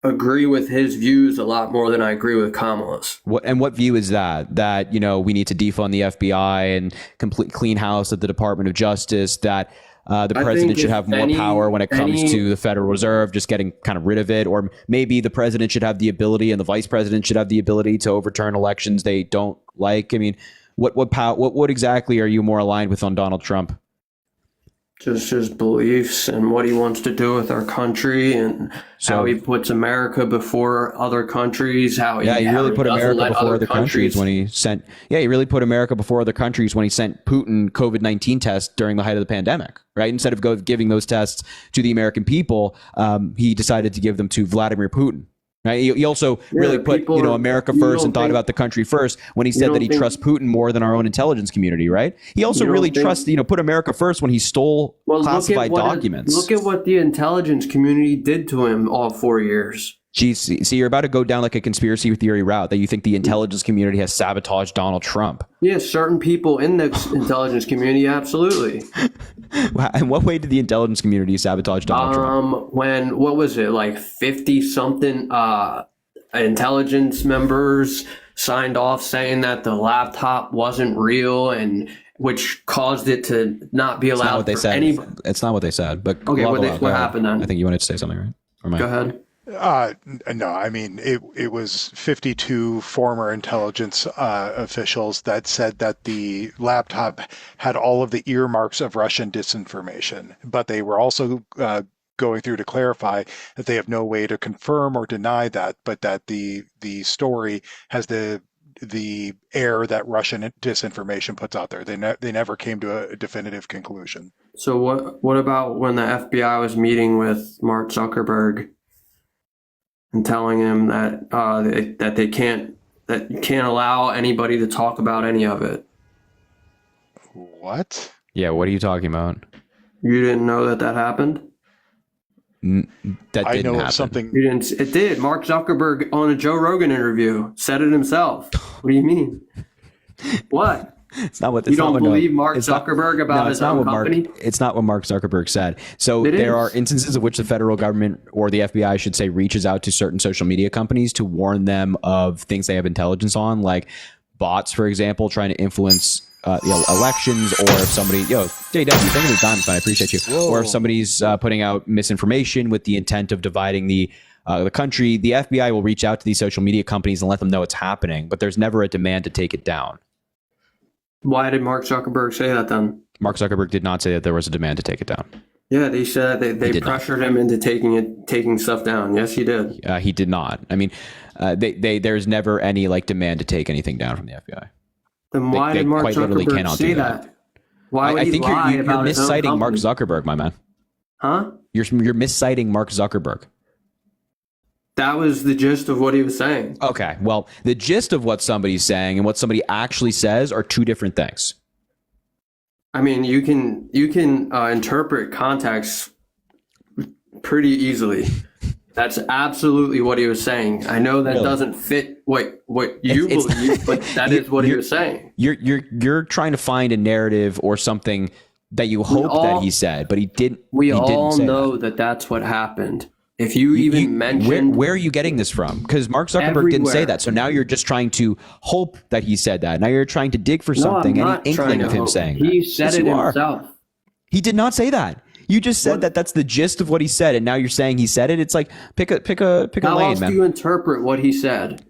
agree with his views a lot more than I agree with Kamala's. What view is that? That, you know, we need to defund the FBI and complete clean house at the Department of Justice, that the president should have more power when it comes to the Federal Reserve, just getting kind of rid of it, or maybe the president should have the ability and the vice president should have the ability to overturn elections they don't like. I mean, what exactly are you more aligned with on Donald Trump? Just his beliefs and what he wants to do with our country, and how he puts America before other countries. He really put America before other countries when he sent. Yeah, he really put America before other countries when he sent Putin COVID-19 tests during the height of the pandemic. Right, instead of giving those tests to the American people, he decided to give them to Vladimir Putin. Right. He also really put, America first and thought about the country first when he said that he trusts Putin more than our own intelligence community. Right. He also really put America first when he stole classified documents. Look at what the intelligence community did to him all 4 years. Geez, see, you're about to go down like a conspiracy theory route that you think the intelligence community has sabotaged Donald Trump. Yeah, certain people in the intelligence community, absolutely. In what way did the intelligence community sabotage Donald Trump? When, what was it, like 50-something intelligence members signed off saying that the laptop wasn't real, and which caused it to not be allowed for anybody. It's not what they said, but okay, what happened then? I think you wanted to say something, right? Go ahead. No, I mean, it was 52 former intelligence officials that said that the laptop had all of the earmarks of Russian disinformation, but they were also going through to clarify that they have no way to confirm or deny that, but that the story has the air that Russian disinformation puts out there. They never came to a definitive conclusion. So what about when the FBI was meeting with Mark Zuckerberg and telling him that that you can't allow anybody to talk about any of it? What? Yeah, what are you talking about? You didn't know that happened? That didn't happen. Something. You didn't. It did. Mark Zuckerberg on a Joe Rogan interview said it himself. What do you mean? What? It's not what you don't believe Mark Zuckerberg about his own company. It's not what Mark Zuckerberg said. So there are instances of which the federal government, or the FBI, I should say, reaches out to certain social media companies to warn them of things they have intelligence on, like bots, for example, trying to influence elections, or if somebody, JW, thank you for the time, I appreciate you. Whoa. Or if somebody's putting out misinformation with the intent of dividing the country, the FBI will reach out to these social media companies and let them know it's happening, but there's never a demand to take it down. Why did Mark Zuckerberg say that then? Mark Zuckerberg did not say that there was a demand to take it down. Yeah, they said they pressured him into taking stuff down. Yes, he did. He did not. I mean, there's never any demand to take anything down from the FBI. Then why did Mark Zuckerberg say that? Why would he lie about his own company? You're misciting Mark Zuckerberg, my man. Huh? You're misciting Mark Zuckerberg. That was the gist of what he was saying. Okay, well, the gist of what somebody's saying and what somebody actually says are two different things. I mean, you can interpret context pretty easily. That's absolutely what he was saying. I know that doesn't fit what you believe, but that is what he was saying. You're trying to find a narrative or something that you hope that he said, but he didn't. We all know that that's what happened. If you even mentioned where are you getting this from? Because Mark Zuckerberg didn't say everywhere. that. So now you're just trying to hope that he said that. Now you're trying to dig for No, I'm something, any not trying inkling to of him hope. saying He that. said Yes, it you are. himself. He did not say that. You just said What? that that's the gist of what he said, and now you're saying he said it. It's like pick a How lane, else man. do you interpret what he said?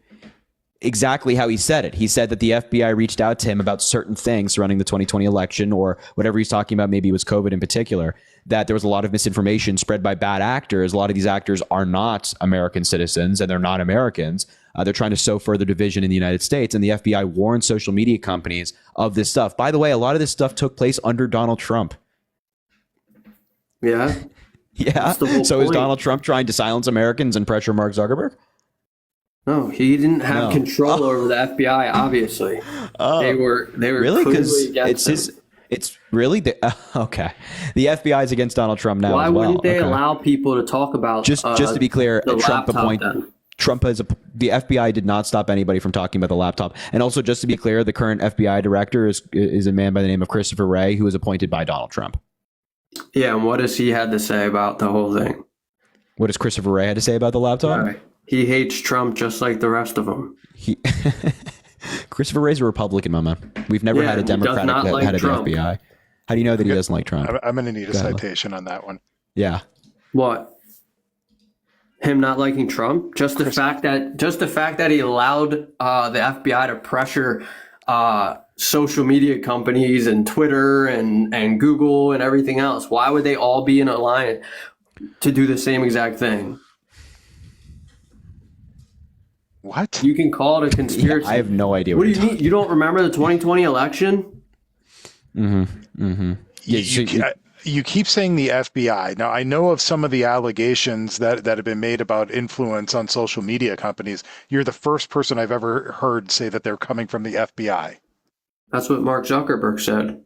Exactly how he said it. He said that the FBI reached out to him about certain things surrounding the 2020 election or whatever he's talking about. Maybe it was COVID in particular, that there was a lot of misinformation spread by bad actors. A lot of these actors are not American citizens and they're not Americans. They're trying to sow further division in the United States. And the FBI warned social media companies of this stuff. By the way, a lot of this stuff took place under Donald Trump. Yeah. Yeah. That's the whole So is point. Donald Trump trying to silence Americans and pressure Mark Zuckerberg? No, he didn't have No. control over the FBI. Obviously, they were Really? clearly Because against it's him. it's really okay. The FBI is against Donald Trump now Why as well. wouldn't they Okay. allow people to talk about Just to be clear, the Trump laptop then? the FBI did not stop anybody from talking about the laptop. And also, just to be clear, the current FBI director is a man by the name of Christopher Wray, who was appointed by Donald Trump. Yeah, and what does he had to say about the whole thing? What does Christopher Wray had to say about the laptop? Right. He hates Trump just like the rest of them. He Christopher Wray's a Republican, my man. We've never Yeah, had a he does Democratic not like head of the Trump. FBI. How do you know that he doesn't like Trump? I'm going to need a Go ahead. citation on that one. Yeah. What? Him not liking Trump? Just the fact that he allowed the FBI to pressure social media companies and Twitter and Google and everything else. Why would they all be in alliance to do the same exact thing? What? You can call it a conspiracy. I have no idea What do you're you mean? You don't remember the 2020 election? Yeah, You keep saying the FBI. Now, I know of some of the allegations that have been made about influence on social media companies. You're the first person I've ever heard say that they're coming from the FBI. That's what Mark Zuckerberg said.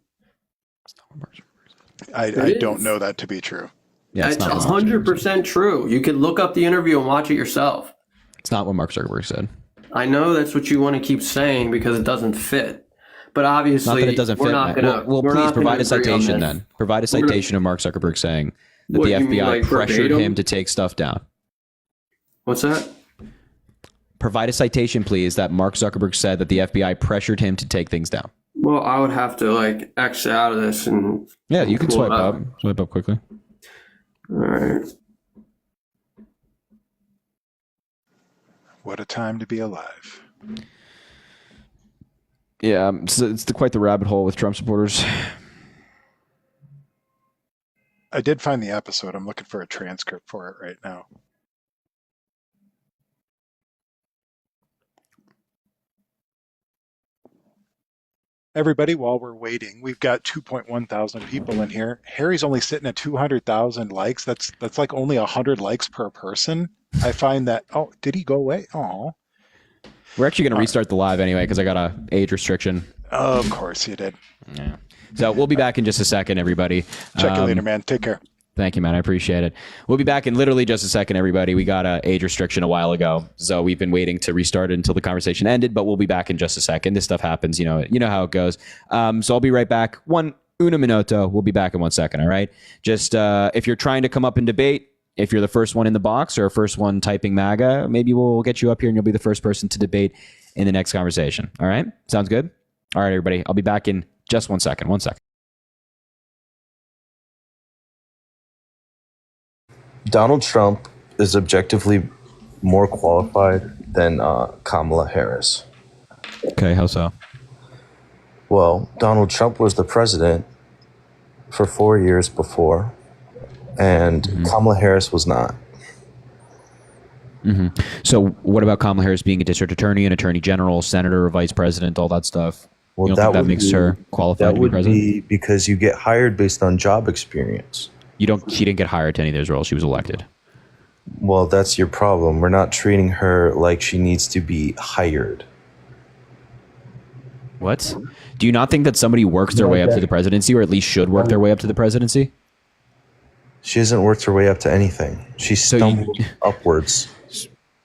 I It don't is. know that to be true. yeah, It's not what Mark Zuckerberg said. 100% true. You could look up the interview and watch it yourself. It's not what Mark Zuckerberg said. I know that's what you want to keep saying because it doesn't fit. But obviously, Not that it doesn't we're fit. not man. gonna. Well, we're please not provide gonna a agree on citation this. then. Provide a We're gonna- citation of Mark Zuckerberg saying that What, the you mean, FBI like, pressured verbatim? him to take stuff down. What's that? Provide a citation, please, that Mark Zuckerberg said that the FBI pressured him to take things down. Well, I would have to like exit out of this and. Yeah, you can pull it swipe up. Swipe up quickly. All right. What a time to be alive. Yeah, it's quite the rabbit hole with Trump supporters. I did find the episode. I'm looking for a transcript for it right now. Everybody, while we're waiting, we've got 2.1 thousand people in here. Harry's only sitting at 200,000 likes. That's like only 100 likes per person. I find that. Oh, did he go away? Oh, We're actually going to restart the live anyway because I got a age restriction. of course you did. Yeah. So we'll be back in just a second, everybody. Check you later, man. Take care. Thank you, man. I appreciate it. We'll be back in literally just a second, everybody. We got an age restriction a while ago, so we've been waiting to restart it until the conversation ended, but we'll be back in just a second. This stuff happens, you know how it goes. So I'll be right back. Uno minuto. We'll be back in 1 second, all right? Just if you're trying to come up and debate, if you're the first one in the box or first one typing MAGA, maybe we'll get you up here and you'll be the first person to debate in the next conversation. All right? Sounds good? All right, everybody. I'll be back in just 1 second. 1 second. Donald Trump is objectively more qualified than Kamala Harris. Okay, how so? Well, Donald Trump was the president for 4 years before, and Kamala Harris was not. So what about Kamala Harris being a district attorney, an attorney general, senator, vice president, all that stuff? Well, You don't think that would makes be- her qualified That to be would president? be because you get hired based on job experience. She didn't get hired to any of those roles. She was elected. Well, that's your problem. We're not treating her like she needs to be hired. What? Do you not think that somebody works their way up to the presidency, or at least should work their way up to the presidency? She hasn't worked her way up to anything. She's So stumbled upwards.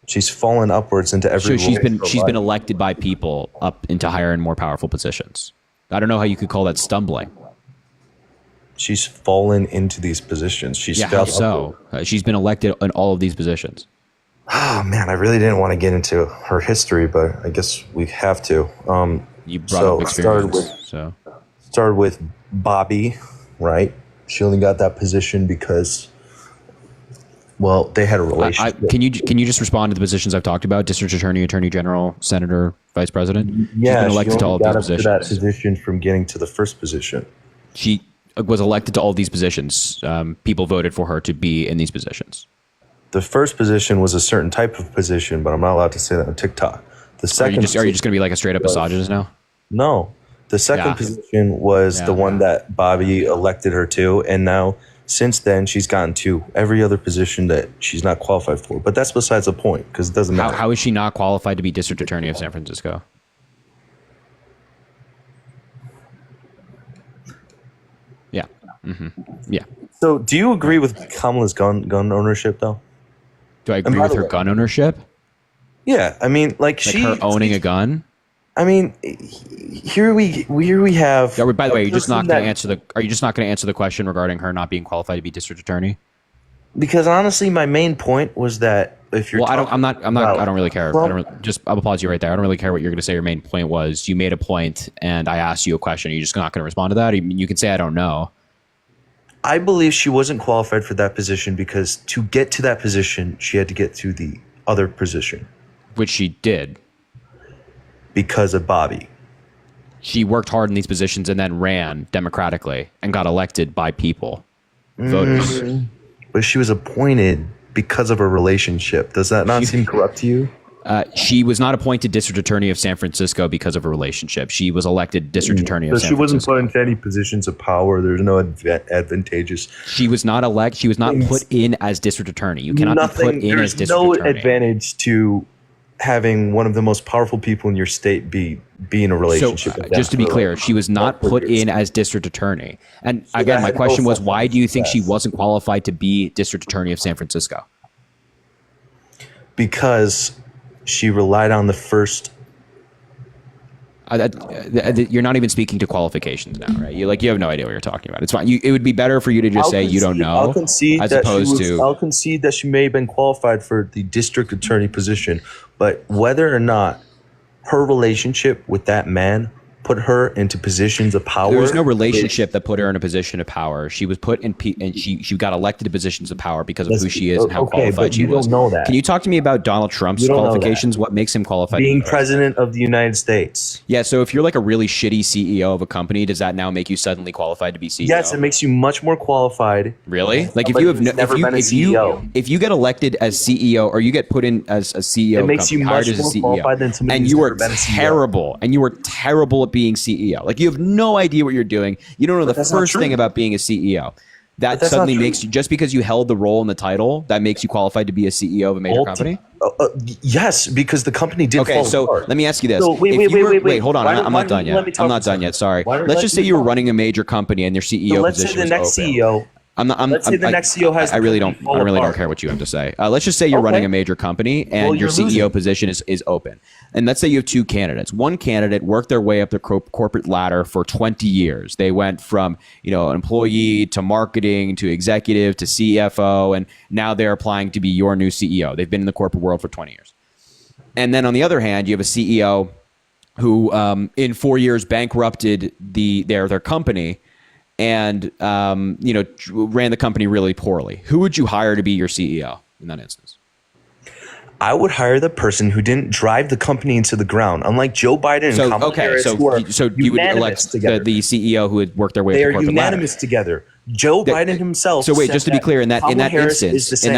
She's fallen upwards into every. So she's role in her been life. elected by people up into higher and more powerful positions. I don't know how you could call that stumbling. she's fallen into these positions. She's Yeah, how felt so? She's been elected in all of these positions. Oh man, I really didn't want to get into her history, but I guess we have to. You brought up experience, started with Bobby, right? She only got that position because, well, they had a relationship. Can you just respond to the positions I've talked about? District attorney, attorney general, senator, vice president. Yeah, she's been elected to all of these positions. That position from getting to the first position. She was elected to all these positions. People voted for her to be in these positions. The first position was a certain type of position, but I'm not allowed to say that on TikTok. The second, are you just going to be like a straight up misogynist now? No, the second position was the one that Bobby elected her to, and now since then she's gotten to every other position that she's not qualified for. But that's besides the point because it doesn't matter. How is she not qualified to be district attorney of San Francisco? Yeah. Yeah. So, do you agree with Kamala's gun ownership, though? Do I agree with her gun ownership? Yeah, I mean, like her owning a gun. I mean, here we have. By the way, are you just not going to answer the question regarding her not being qualified to be district attorney? Because honestly, my main point was that if you're, I don't really care. I'll pause you right there. I don't really care what you're going to say. Your main point was you made a point, and I asked you a question. Are you just not going to respond to that? You can say I don't know. I believe she wasn't qualified for that position because to get to that position, she had to get to the other position. Which she did. Because of Bobby. She worked hard in these positions and then ran democratically and got elected by people, voters. But she was appointed because of a relationship. Does that not seem corrupt to you? She was not appointed district attorney of San Francisco because of a relationship. She was elected district attorney of San Francisco. So she wasn't put into any positions of power. There's no advantageous. She was not She was not put in as district attorney. You cannot be put in as district attorney. There's no advantage to having one of the most powerful people in your state be in a relationship. So, just to be clear, she was not put in as district attorney. And again, my question was, why do you think she wasn't qualified to be district attorney of San Francisco? Because she relied on the first. You're not even speaking to qualifications now, right? You have no idea what you're talking about. It's fine. It would be better for you to just say you don't know. I'll concede that she may have been qualified for the district attorney position, but whether or not her relationship with that man put her into positions of power. There was no relationship that put her in a position of power. She was put in, and she got elected to positions of power because of who she is and how qualified she was. You don't know that. Can you talk to me about Donald Trump's qualifications? What makes him qualified? Being president of the United States. Yeah. So if you're like a really shitty CEO of a company, does that now make you suddenly qualified to be CEO? Yes, it makes you much more qualified. Really? Like if you get elected as CEO or you get put in as a CEO, it makes you much more qualified than somebody and who's you never are been a CEO. terrible, and you were terrible at being CEO. Like you have no idea what you're doing. You don't know the first thing about being a CEO. That suddenly makes you, just because you held the role in the title, that makes you qualified to be a CEO of a major company? Yes, because the company did fall apart. Let me ask you this. So, wait, hold on. I'm not done yet. I'm not done yet. Sorry. Let's just say you were running a major company and your CEO position was open. Let's say the next CEO has. I really don't care what you have to say. Let's just say you're running a major company and your CEO position is open. And let's say you have two candidates. One candidate worked their way up the corporate ladder for 20 years. They went from an employee to marketing to executive to CFO, and now they're applying to be your new CEO. They've been in the corporate world for 20 years. And then on the other hand, you have a CEO who in 4 years bankrupted their company. And ran the company really poorly. Who would you hire to be your CEO in that instance? I would hire the person who didn't drive the company into the ground, unlike Joe Biden and Kamala Harris, who are you would elect the CEO who had worked their way up the corporate ladder. They are unanimous together. Joe Biden himself. So wait, just to be clear, in that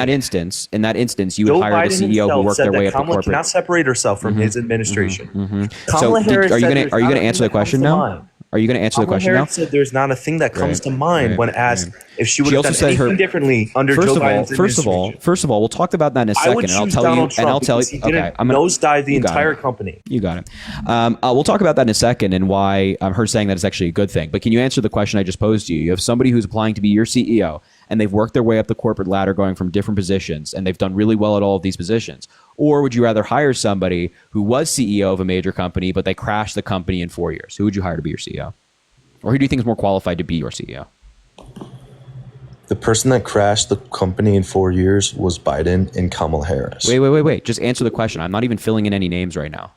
instance, you would hire the CEO who worked their way up the corporate. Cannot separate herself from his administration. So are you going to answer the question now? Are you going to answer the question now? Said there's not a thing that comes to mind when asked if she would have done anything differently under Joe Biden's administration. First of all, we'll talk about that in a second, and I'll tell you. Okay, I'm going to nosedive the entire company. You got it. We'll talk about that in a second and why her saying that is actually a good thing. But can you answer the question I just posed to you? You have somebody who's applying to be your CEO, and they've worked their way up the corporate ladder going from different positions, and they've done really well at all of these positions. Or would you rather hire somebody who was CEO of a major company, but they crashed the company in 4 years? Who would you hire to be your CEO? Or who do you think is more qualified to be your CEO? The person that crashed the company in 4 years was Biden and Kamala Harris. Wait. Just answer the question. I'm not even filling in any names right now.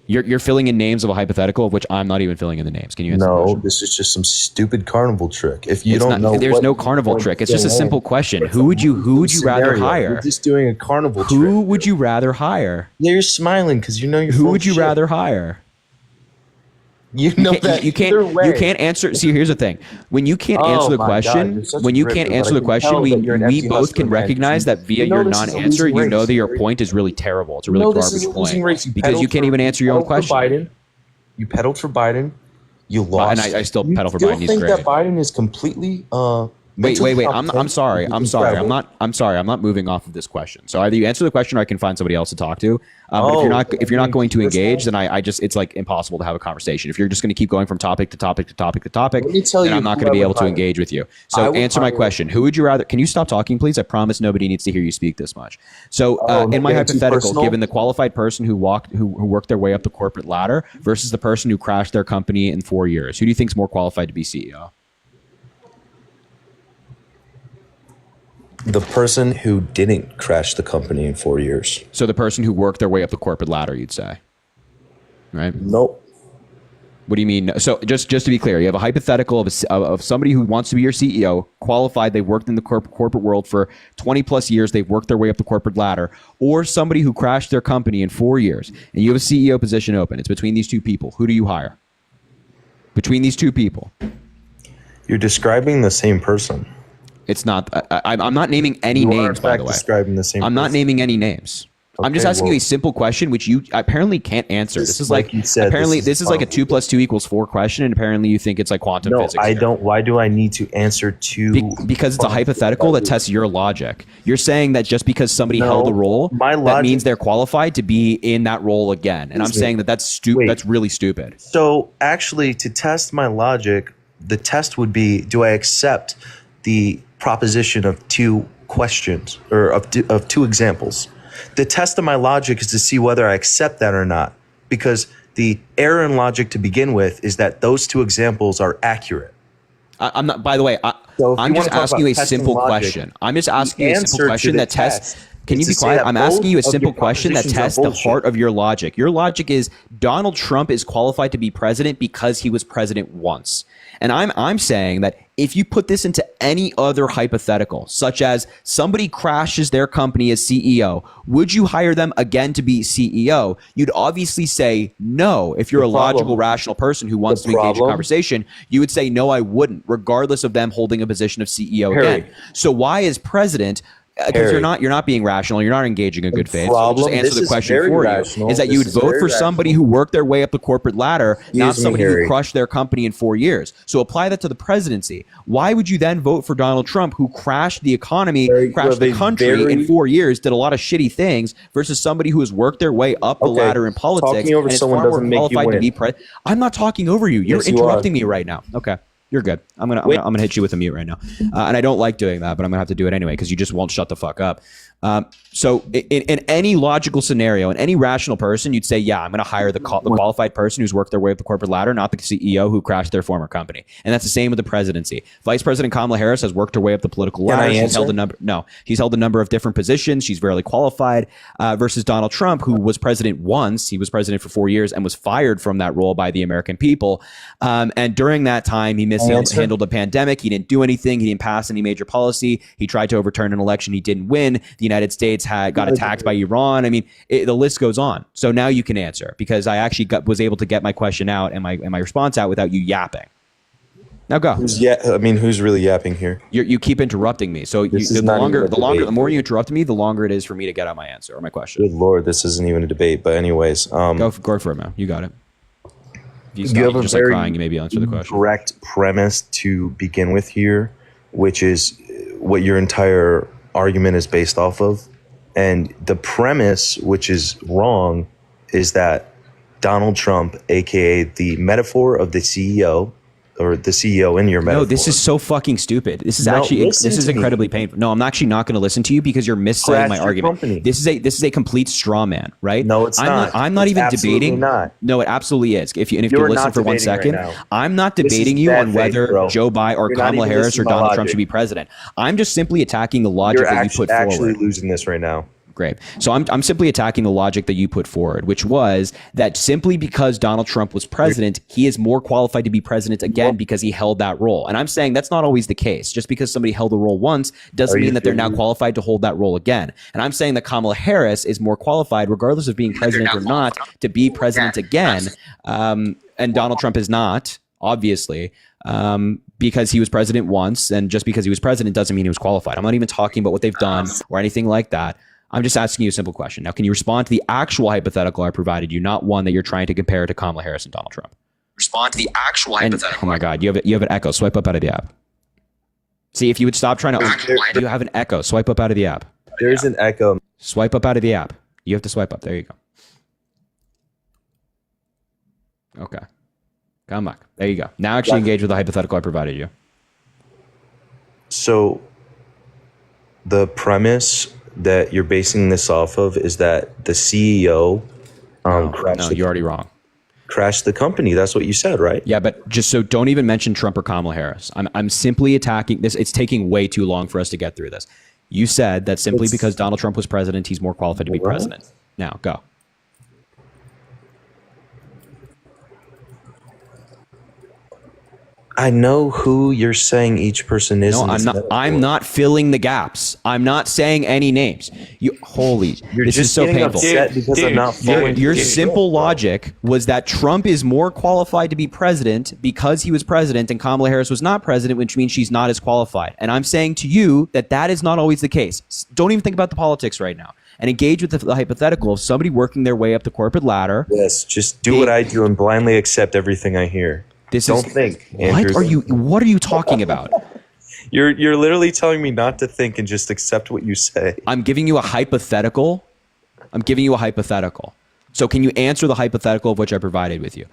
You're filling in names of a hypothetical of which I'm not even filling in the names. Can you answer the question? No, this is just some stupid carnival trick. If you don't know, there's no carnival trick. It's just a simple question. Who would you rather hire? You're just doing a carnival trick. Who would you rather hire? Yeah, you're smiling because you know you're. Who would you rather hire? You know that you can't answer. See, here's the thing: when you can't answer the question, we both can recognize that via your non-answer, you know that your point is really terrible. It's a really garbage point because you can't even answer your own question. You pedaled for Biden. You lost. And I still pedal for Biden. He's think great. that Biden is completely. Wait. I'm sorry. I'm sorry. I'm not moving off of this question. So either you answer the question or I can find somebody else to talk to. But if you're not going to engage, then I just, it's like impossible to have a conversation. If you're just going to keep going from topic to topic to topic to topic, then I'm not going to be able to engage with you. So answer my question. Who would you rather? Can you stop talking, please? I promise nobody needs to hear you speak this much. So in my hypothetical, given the qualified person who worked their way up the corporate ladder versus the person who crashed their company in 4 years, who do you think is more qualified to be CEO? The person who didn't crash the company in 4 years. So the person who worked their way up the corporate ladder, you'd say, right? Nope. What do you mean? So just to be clear, you have a hypothetical of somebody who wants to be your CEO, qualified, they worked in the corporate world for 20 plus years, they've worked their way up the corporate ladder, or somebody who crashed their company in 4 years, and you have a CEO position open. It's between these two people. Who do you hire? Between these two people. You're describing the same person. It's not. I'm not naming any names, by the way. Describing the same. I'm not naming any names. Okay, I'm just asking you a simple question, which you apparently can't answer. This is like you said, apparently this is like a 2 + 2 = 4 question, and apparently you think it's like quantum physics. No, I don't. Why do I need to answer two? Because it's a hypothetical that tests your logic. You're saying that just because somebody held a role, that means they're qualified to be in that role again. And I'm saying that that's stupid. That's really stupid. So actually, to test my logic, the test would be: do I accept the proposition of two questions or of two examples? The test of my logic is to see whether I accept that or not, because the error in logic to begin with is that those two examples are accurate. I'm not, by the way, I'm just asking you a simple question. I'm just asking you a simple question that tests. Can you be quiet? I'm asking you a simple question that tests the heart of your logic. Your logic is Donald Trump is qualified to be president because he was president once. And I'm saying that if you put this into any other hypothetical, such as somebody crashes their company as CEO, would you hire them again to be CEO? You'd obviously say no. If you're a logical, rational person who wants to engage in conversation, you would say no, I wouldn't, regardless of them holding a position of CEO again. So why is president? Because you're not being rational. You're not engaging in good faith. So just answer the question for you. Is that you would vote for somebody who worked their way up the corporate ladder, not somebody who crushed their company in 4 years. So apply that to the presidency. Why would you then vote for Donald Trump, who crashed the economy, crashed the country in 4 years, did a lot of shitty things, versus somebody who has worked their way up the ladder in politics talking over and is someone far more doesn't make you qualified to win. be president? I'm not talking over you. You're interrupting me right now. Okay. You're good. I'm gonna hit you with a mute right now, and I don't like doing that, but I'm gonna have to do it anyway because you just won't shut the fuck up. So in any logical scenario, in any rational person, you'd say, yeah, I'm going to hire the qualified person who's worked their way up the corporate ladder, not the CEO who crashed their former company. And that's the same with the presidency. Vice President Kamala Harris has worked her way up the political ladder. She's held a number of different positions. She's very qualified, versus Donald Trump, who was president once. He was president for 4 years and was fired from that role by the American people. And during that time, he mishandled a pandemic. He didn't do anything. He didn't pass any major policy. He tried to overturn an election. He didn't win. The United States got attacked by Iran. I mean, the list goes on. So now you can answer, because I actually was able to get my question out and my response out without you yapping. Now go. Who's really yapping here? You keep interrupting me. So the more you interrupt me, the longer it is for me to get out my answer or my question. Good Lord, this isn't even a debate. But anyways, go for it, man. You got it. You have a just very crying, you maybe answer the question. Correct premise to begin with here, which is what your entire argument is based off of. And the premise, which is wrong, is that Donald Trump, aka the metaphor of the CEO, or the CEO in your metaphor. No, this is so fucking stupid. This is incredibly painful. No, I'm actually not going to listen to you because you're missaying my argument. Company. This is a complete straw man, right? No, it's not. I'm not It's even absolutely debating. not. No, it absolutely is. If you You're listen not for 1 debating right second, now. I'm not This is debating you bad on faith, whether bro. Joe Biden or You're not Kamala even Harris or listening to my Donald Trump logic. should be president. I'm just simply attacking the logic You're that you put actually forward. losing this right now. Great. So I'm simply attacking the logic that you put forward, which was that simply because Donald Trump was president, he is more qualified to be president again because he held that role. And I'm saying that's not always the case. Just because somebody held a role once doesn't mean that they're now qualified to hold that role again. And I'm saying that Kamala Harris is more qualified, regardless of being president or not, to be president again. And Donald Trump is not, obviously. Because he was president once, and just because he was president doesn't mean he was qualified. I'm not even talking about what they've done or anything like that. I'm just asking you a simple question. Now, can you respond to the actual hypothetical I provided you, not one that you're trying to compare to Kamala Harris and Donald Trump? Respond to the actual hypothetical. Oh my God, you have an echo. Swipe up out of the app. See, if you would stop trying to... You have an echo. Swipe up out of the app. There's an echo. Swipe up out of the app. You have to swipe up. There you go. Okay. Come back. There you go. Now actually engage with the hypothetical I provided you. So the premise that you're basing this off of is that the CEO you're already wrong. Crashed the company. That's what you said, right? Yeah, but just so don't even mention Trump or Kamala Harris. I'm simply attacking this. It's taking way too long for us to get through this. You said that simply because Donald Trump was president, he's more qualified to be president. Now, go. I know who you're saying each person is. No, I'm not filling the gaps. I'm not saying any names. This is so painful. I'm not following Your simple logic was that Trump is more qualified to be president because he was president and Kamala Harris was not president, which means she's not as qualified. And I'm saying to you that is not always the case. Don't even think about the politics right now and engage with the hypothetical of somebody working their way up the corporate ladder. Yes, just do what I do and blindly accept everything I hear. Don't think. Andrew. What are you talking about? You're literally telling me not to think and just accept what you say. I'm giving you a hypothetical. So can you answer the hypothetical of which I provided with you?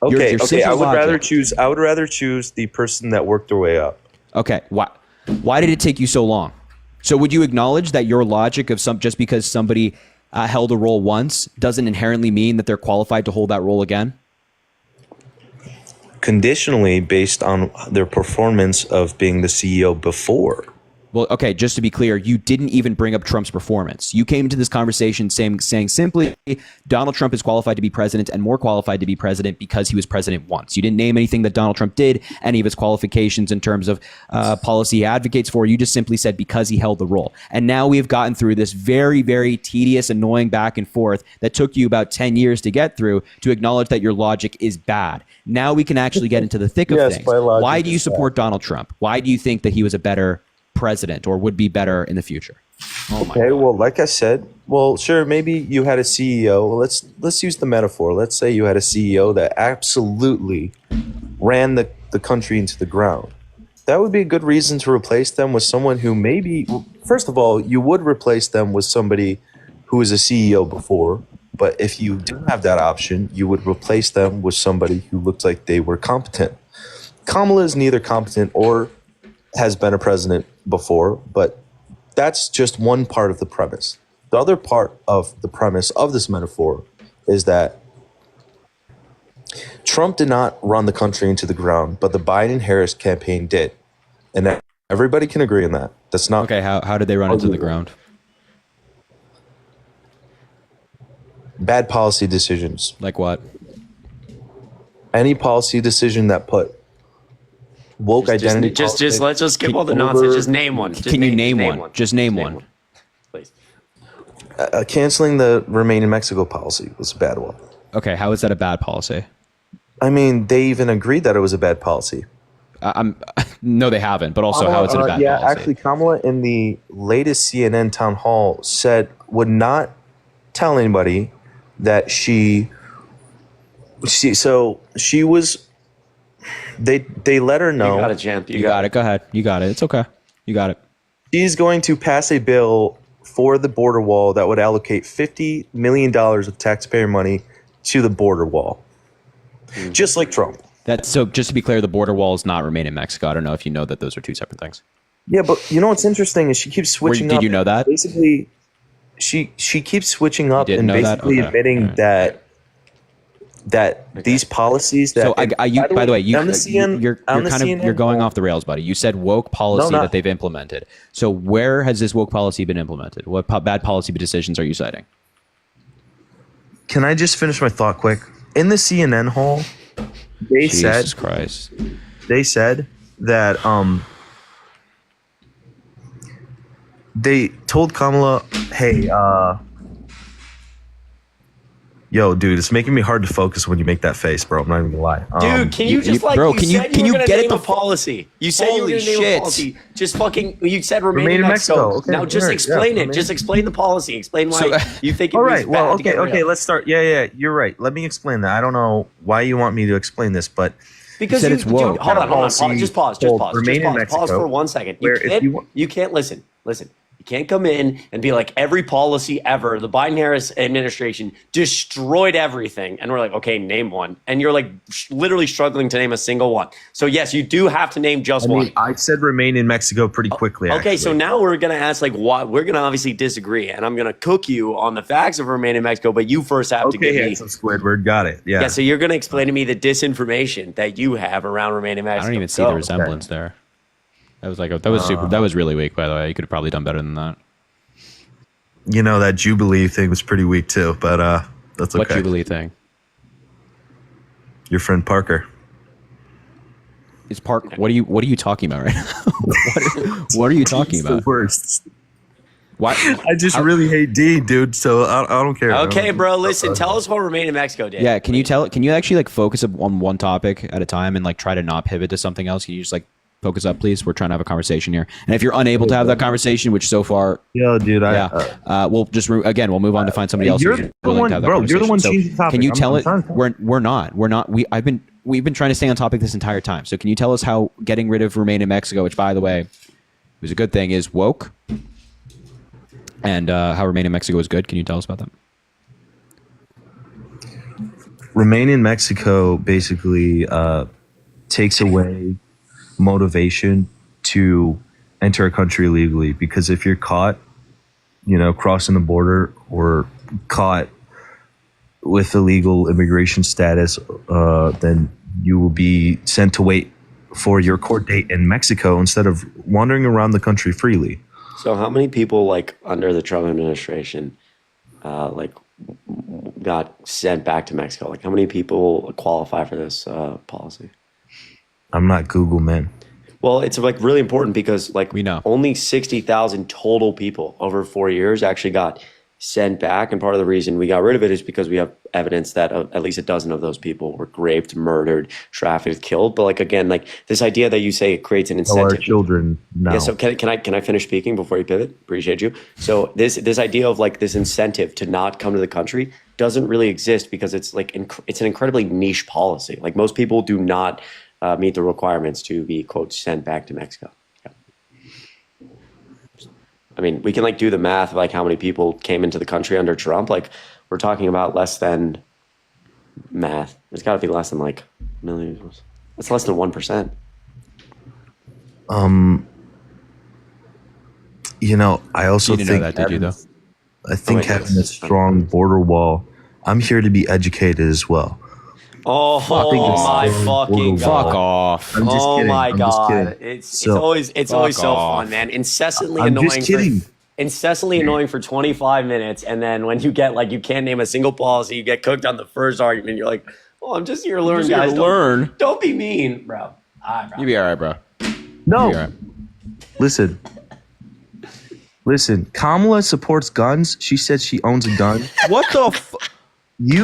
Okay. I would rather choose the person that worked their way up. Okay. Why did it take you so long? So would you acknowledge that your logic of just because somebody held a role once doesn't inherently mean that they're qualified to hold that role again? Conditionally based on their performance of being the CEO before. Well, okay, just to be clear, you didn't even bring up Trump's performance. You came to this conversation saying simply Donald Trump is qualified to be president and more qualified to be president because he was president once. You didn't name anything that Donald Trump did, any of his qualifications in terms of policy he advocates for. You just simply said because he held the role. And now we've gotten through this very, very tedious, annoying back and forth that took you about 10 years to get through to acknowledge that your logic is bad. Now we can actually get into the thick of things. Why do you support Donald Trump? Why do you think that he was a better president or would be better in the future? Well, like I said, sure, maybe you had a CEO. Well, let's use the metaphor. Let's say you had a CEO that absolutely ran the country into the ground. That would be a good reason to replace them with someone who first of all, you would replace them with somebody who was a CEO before. But if you didn't have that option, you would replace them with somebody who looked like they were competent. Kamala is neither competent or has been a president before, but that's just one part of the premise. The other part of the premise of this metaphor is that Trump did not run the country into the ground, but the Biden-Harris campaign did. And that everybody can agree on that. That's not... Okay, how did they run into the ground? Bad policy decisions. Like what? Any policy decision that put woke identity. Let's just skip all the nonsense. Just name one. Can you name one? Just name one. Please. Canceling the Remain in Mexico policy was a bad one. Okay, how is that a bad policy? I mean, they even agreed that it was a bad policy. No, they haven't. But also, how is it a bad policy? Actually, Kamala in the latest CNN town hall would not tell anybody that she was. They let her know. You got it, champ. You got it. Go ahead. You got it. It's okay. You got it. She's going to pass a bill for the border wall that would allocate $50 million of taxpayer money to the border wall. Just like Trump. That's so. Just to be clear, the border wall is not remain in Mexico. I don't know if you know that those are two separate things. Yeah, but you know what's interesting is she keeps switching up. Did you know that? Basically, she keeps switching up didn't and know that? basically Okay. admitting All right. that these policies that. So by the way, on the CN, you're on the kind of CNN you're going off the rails, buddy. You said woke policy No, that they've implemented. So where has this woke policy been implemented? What bad policy decisions are you citing? Can I just finish my thought quick? In the CNN hall, they Jesus Christ. said that they told Kamala, "Hey, yo, dude, it's making me hard to focus when you make that face, bro. I'm not even gonna lie." Dude, can you just like, bro, you can you- said can you you were get gonna it name the a policy? You said you were Holy gonna name shit. a policy. Just fucking, you said remain, Remain in in Mexico. Mexico. Okay, now just right, explain yeah, it. Just explain the policy. Explain why So, you think it All was right, bad well, to get rid okay, of. let's start. Yeah, you're right. Let me explain that. I don't know why you want me to explain this, but Because said you, it's woke. dude, hold on, Policy just pause, called Remain in pause Mexico, for 1 second. where if you want- You can't listen. You can't come in and be like, every policy ever, the Biden-Harris administration destroyed everything. And we're like, okay, name one. And you're like literally struggling to name a single one. So yes, you do have to name just one. I said remain in Mexico pretty quickly. Okay, so actually. now we're going to ask like why we're going to obviously disagree. And I'm going to cook you on the facts of remain in Mexico, but you first have to give me. handsome Squidward, got it. Yeah. Yeah, so you're going to explain to me the disinformation that you have around remain in Mexico. I don't even see the resemblance there. That was that was super. That was really weak, by the way. You could have probably done better than that. You know, that Jubilee thing was pretty weak too, but that's okay. What Jubilee thing? Your friend Parker. Is Park? What are you talking about right now? what are you talking He's the about? worst. Why? I just really hate D, dude. So I don't care. Okay, bro, listen, tell us what remain in Mexico did. Yeah, can you actually like focus on one topic at a time and like try to not pivot to something else? Can you just like focus up, please? We're trying to have a conversation here. And if you're unable to have that conversation, which so far, Yo, dude, we'll just again we'll move on to find somebody else. You're who's the willing one, to have that bro. You're the one conversation. changing the topic. Can you tell I'm it? trying to- We're not. We've been trying to stay on topic this entire time. So can you tell us how getting rid of remain in Mexico, which by the way was a good thing, is woke, and how remain in Mexico is good? Can you tell us about that? Remain in Mexico basically takes away motivation to enter a country illegally, because if you're caught, crossing the border or caught with illegal immigration status, then you will be sent to wait for your court date in Mexico instead of wandering around the country freely. So how many people like under the Trump administration got sent back to Mexico? Like how many people qualify for this policy? I'm not Google, man. Well, it's like really important because like we know only 60,000 total people over 4 years actually got sent back. And part of the reason we got rid of it is because we have evidence that at least a dozen of those people were raped, murdered, trafficked, killed. But like, again, like this idea that you say it creates an incentive. Our children now. Yeah, so can I finish speaking before you pivot? Appreciate you. So this idea of like this incentive to not come to the country doesn't really exist because it's like it's an incredibly niche policy. Like most people do not meet the requirements to be, quote, sent back to Mexico. Yeah. I mean, we can like do the math of like how many people came into the country under Trump. Like we're talking about less than math. It's got to be less than like millions. It's less than 1%. I also you didn't think know that, did you though? I think having a strong border wall. I'm here to be educated as well. Oh my fucking god! Fuck off! I'm just Oh kidding. my I'm just god! kidding. It's always so fun, man. Incessantly I'm annoying. just kidding. Incessantly annoying for 25 minutes, and then when you get like you can't name a single policy, you get cooked on the first argument. You're like, "Oh, I'm just here to learn, guys. Don't be mean, bro." All right, bro. You be all right, bro. No, You're right. listen. Kamala supports guns. She said she owns a gun. What the?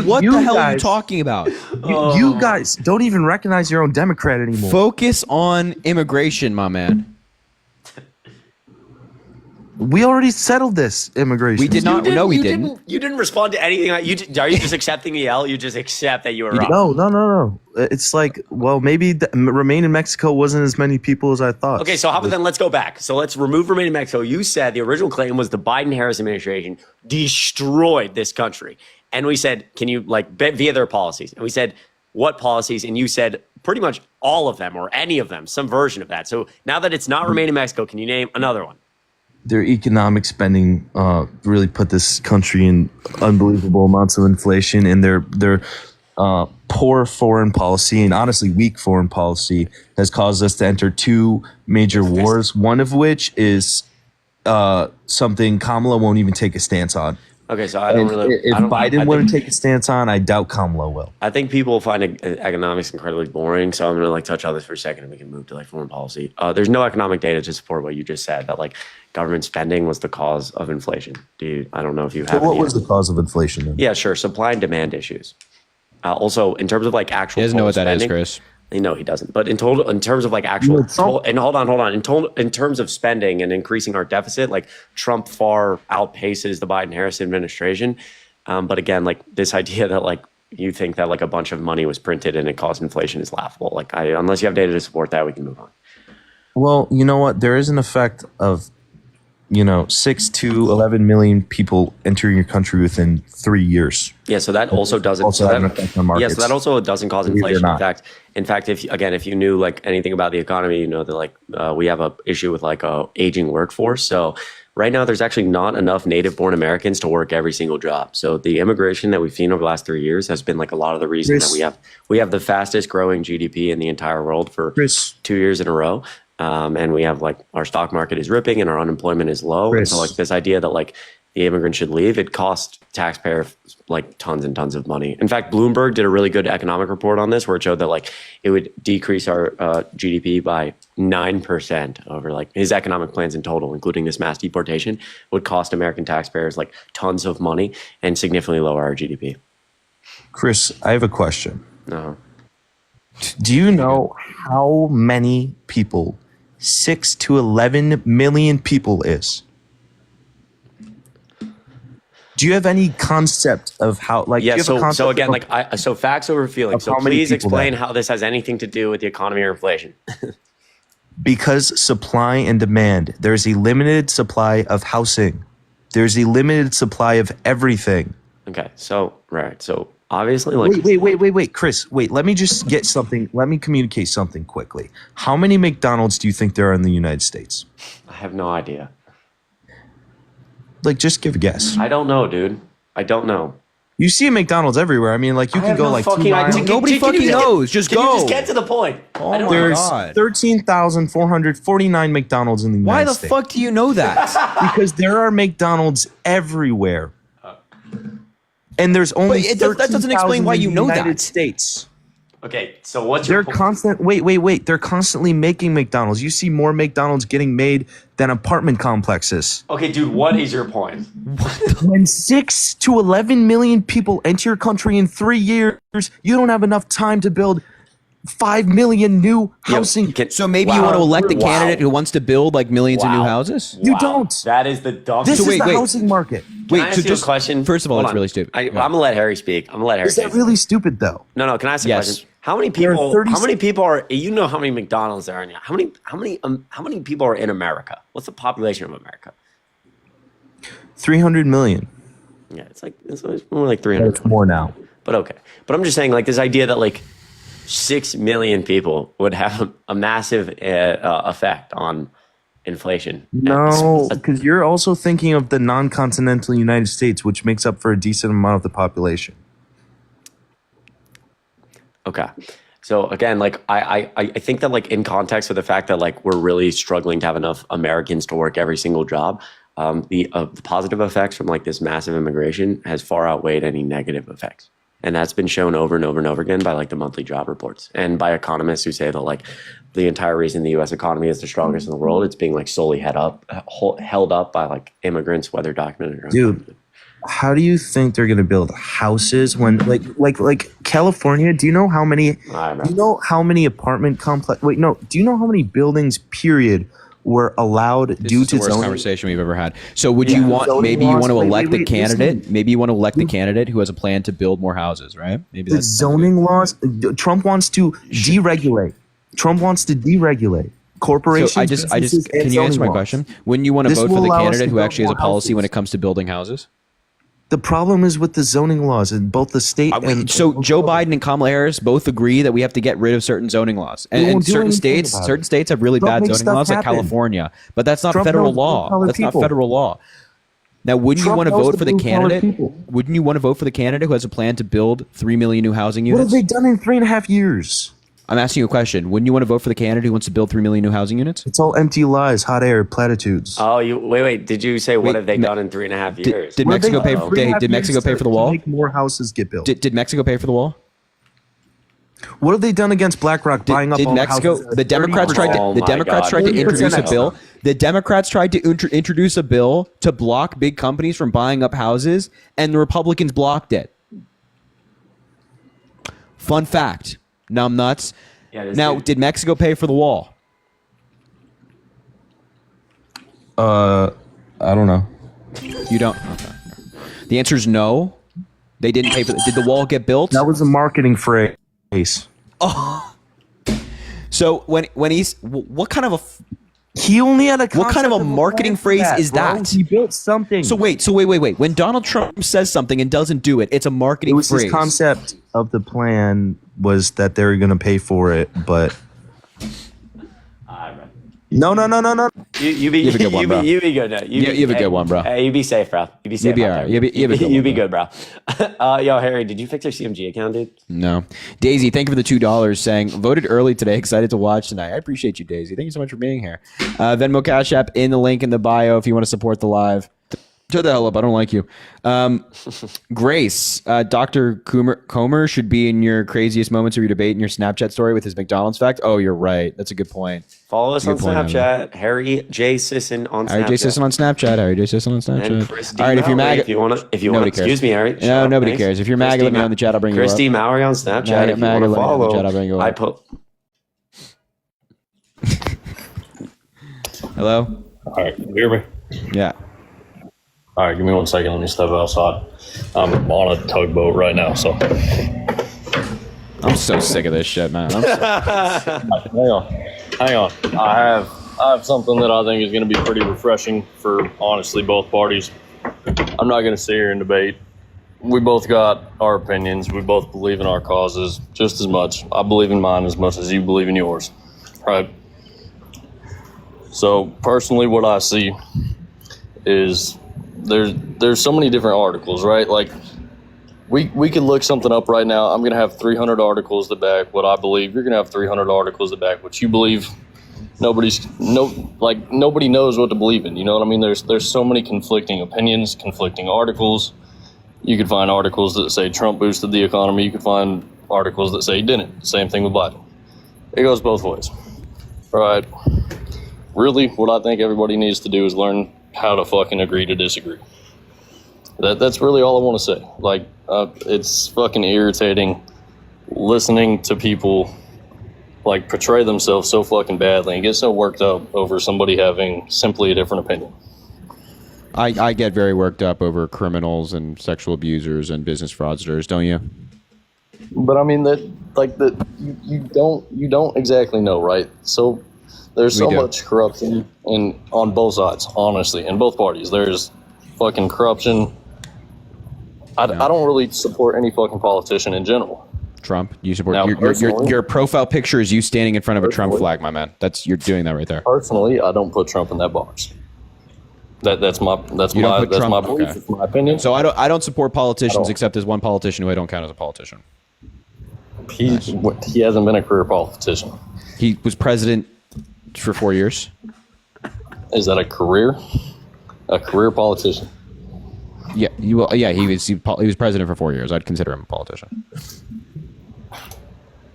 What you the hell are you guys- talking about? You guys don't even recognize your own Democrat anymore. Focus on immigration, my man. We already settled this immigration. We did not. No, we didn't. You didn't respond to anything. Are you just accepting the L? You just accept that you were wrong. No. It's like, well, maybe remain in Mexico wasn't as many people as I thought. Okay, so how about then let's go back. So let's remove remain in Mexico. You said the original claim was the Biden-Harris administration destroyed this country. And we said, can you, like, via their policies. And we said, what policies, and you said pretty much all of them or any of them, some version of that. So now that it's not remain in Mexico, can you name another one? Their economic spending really put this country in unbelievable amounts of inflation, and their poor foreign policy and honestly weak foreign policy has caused us to enter two major wars, one of which is something Kamala won't even take a stance on. Okay, so I don't really. If Biden wouldn't take a stance on, I doubt Kamala will. I think people find economics incredibly boring, so I'm going to like touch on this for a second, and we can move to like foreign policy. There's no economic data to support what you just said, that like government spending was the cause of inflation. I don't know if you have. So what was the cause of inflation then? Yeah, sure. Supply and demand issues. Also, in terms of like actual, He doesn't know what spending, that is, Chris. No, he doesn't. But in terms of like actual, and hold on. In terms of spending and increasing our deficit, like Trump far outpaces the Biden-Harris administration. But again, like this idea that like you think that like a bunch of money was printed and it caused inflation is laughable. Like unless you have data to support that, we can move on. Well, you know what? There is an effect of 6 to 11 million people entering your country within 3 years. Yeah, so that also doesn't. Also have an effect on markets. Yeah, so that also doesn't cause inflation. In fact, if you knew like anything about the economy, you know that like we have a issue with like a aging workforce. So right now, there's actually not enough native-born Americans to work every single job. So the immigration that we've seen over the last 3 years has been like a lot of the reason that we have the fastest growing GDP in the entire world for 2 years in a row. And we have like our stock market is ripping and our unemployment is low. And so like this idea that like the immigrant should leave, it costs taxpayers like tons and tons of money. In fact, Bloomberg did a really good economic report on this where it showed that like it would decrease our GDP by 9% over like his economic plans in total, including this mass deportation, would cost American taxpayers like tons of money and significantly lower our GDP. Chris, I have a question. Uh-huh. Do you know how many people 6 to 11 million people is? Do you have any concept of how, like, yeah, do you have a concept so again, of, so facts over feelings. So please explain how this has anything to do with the economy or inflation. Because supply and demand, there's a limited supply of housing. There's a limited supply of everything. Okay, so, right. So obviously, like, wait, Chris, wait, let me just get something. Let me communicate something quickly. How many McDonald's do you think there are in the United States? I have no idea. Like, just give a guess. I don't know, dude. I don't know. You see a McDonald's everywhere. I mean, like, you can go like 2 miles. Nobody fucking knows. Just go. Can you just get to the point? There's 13,449 McDonald's in the United States. Why the fuck do you know that? Because there are McDonald's everywhere. And there's only that doesn't explain why you know that. United States. Okay, so what's your point? Wait. They're constantly making McDonald's. You see more McDonald's getting made than apartment complexes. Okay, dude, what is your point? When 6 to 11 million people enter your country in 3 years, you don't have enough time to build 5 million new housing. So maybe you want to elect a candidate who wants to build like millions of new houses? You don't. That is the dumbest. This is the housing market. Can I ask you a question? First of all, that's really stupid. I'm gonna let Harry speak. Is that really stupid though? No. Can I ask a question? How many people? How many people are? You know how many McDonald's there are? How many people are in America? What's the population of America? 300 million. Yeah, it's more like 300. It's more now. But okay. But I'm just saying, like, this idea that like 6 million people would have a massive effect on inflation. No, because you're also thinking of the non-continental United States, which makes up for a decent amount of the population. Okay. So again, like I think that like in context of the fact that like we're really struggling to have enough Americans to work every single job, the positive effects from like this massive immigration has far outweighed any negative effects. And that's been shown over and over and over again by like the monthly job reports and by economists who say that like the entire reason the U.S. economy is the strongest in the world, it's being like solely held up by like immigrants, whether documented or undocumented. Dude, how do you think they're going to build houses when like California? Do you know how many? Do you know how many apartment complex? Wait, no. Do you know how many buildings? Period. Were allowed due to the worst conversation we've ever had. So would you want maybe you want to elect a candidate? Maybe you want to elect a candidate who has a plan to build more houses, right? Maybe the zoning laws. Trump wants to deregulate. Corporations. So can you answer my question? Wouldn't you want to vote for the candidate who actually has a policy when it comes to building houses? The problem is with the zoning laws in both the state and So Joe Biden and Kamala Harris both agree that we have to get rid of certain zoning laws, and certain states have really bad zoning laws, like California. But that's not federal law. That's not federal law. Now, wouldn't you want to vote for the candidate? Wouldn't you want to vote for the candidate who has a plan to build 3 million new housing units? What have they done in 3.5 years? I'm asking you a question. Wouldn't you want to vote for the candidate who wants to build 3 million new housing units? It's all empty lies, hot air, platitudes. Oh, wait. Did you say what have they done in 3.5 years? Did Mexico pay? Did Mexico pay for the wall? Make more houses get built. Did Mexico pay for the wall? What have they done against BlackRock buying up Did all Mexico? houses? The Democrats tried to. The Democrats tried to introduce a bill. The Democrats tried to introduce a bill to block big companies from buying up houses, and the Republicans blocked it. Fun fact. Numbnuts. Yeah, now, did Mexico pay for the wall? I don't know. You don't. Okay. The answer is no. They didn't pay for. Did the wall get built? That was a marketing phrase. Oh. So when he's what kind of a he only had a what kind of a marketing phrase is that? He built something. So wait. When Donald Trump says something and doesn't do it, it's a marketing phrase. His concept of the plan was that they were going to pay for it, but no. You be have a good one, bro. You be good. You have a good one, bro. Hey, you be safe, bro. You be safe. You be all right. You be good, bro. Yo, Harry, did you fix your CMG account, dude? No. Daisy, thank you for the $2 saying, voted early today, excited to watch tonight. I appreciate you, Daisy. Thank you so much for being here. Venmo Cash App in the link in the bio if you want to support the live. Shut the hell up. I don't like you. Grace, Dr. Comer should be in your craziest moments of your debate in your Snapchat story with his McDonald's fact. Oh, you're right. That's a good point. Follow us on Snapchat. Harry J. Sisson on Snapchat. Harry J. Sisson on Snapchat. Harry J. Sisson on Snapchat. And Chris D. All right, if you're MAGA. If you want to, excuse me, Harry. No, nobody cares. If you're MAGA, let me know in the chat. I'll bring you up. Chris D. Mowry on Snapchat. If you want to follow, I'll bring you up. Hello? All right, can you hear me? Yeah. All right, give me 1 second. Let me step outside. I'm on a tugboat right now, so. I'm so sick of this shit, man. Hang on. I have something that I think is going to be pretty refreshing for, honestly, both parties. I'm not going to sit here and debate. We both got our opinions. We both believe in our causes just as much. I believe in mine as much as you believe in yours, right? So, personally, what I see is there's so many different articles, right? Like we could look something up right now. I'm gonna have 300 articles that back what I believe. You're gonna have 300 articles that back what you believe. Nobody knows what to believe in. You know what I mean? There's so many conflicting opinions, conflicting articles. You could find articles that say Trump boosted the economy. You could find articles that say he didn't. Same thing with Biden. It goes both ways, right? Really, what I think everybody needs to do is learn how to fucking agree to disagree. That's really all I want to say. Like, it's fucking irritating listening to people like portray themselves so fucking badly and get so worked up over somebody having simply a different opinion. I get very worked up over criminals and sexual abusers and business fraudsters, don't you? But I mean you don't exactly know, right? So there's so much corruption on both sides, honestly, in both parties. There's fucking corruption. I don't really support any fucking politician in general. Trump, you support your profile picture is you standing in front of a Trump flag, my man. You're doing that right there. Personally, I don't put Trump in that box. That's my belief. Okay. It's my opinion. So I don't support politicians except there's one politician who I don't count as a politician. He hasn't been a career politician. He was president for 4 years. Is that a career? A career politician? Yeah, he was president for 4 years. I'd consider him a politician.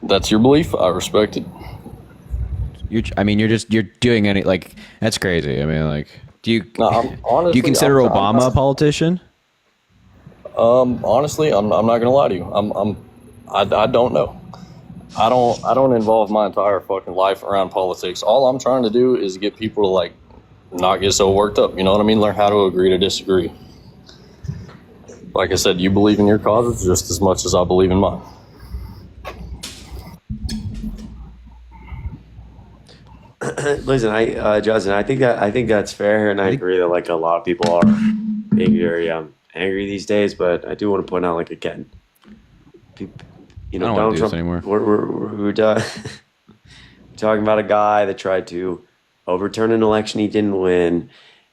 That's your belief. I respect it. You're doing any like that's crazy. I mean, like, do you consider Obama a politician? Honestly, I'm not gonna lie to you. I don't know. I don't involve my entire fucking life around politics. All I'm trying to do is get people to like not get so worked up. You know what I mean? Learn how to agree to disagree. Like I said, you believe in your causes just as much as I believe in mine. Listen, Justin, I think that's fair, and I agree that like a lot of people are being very angry these days, but I do want to point out, like, again, you know, I don't want Donald to do this Trump. anymore. We're done. We're talking about a guy that tried to overturn an election he didn't win.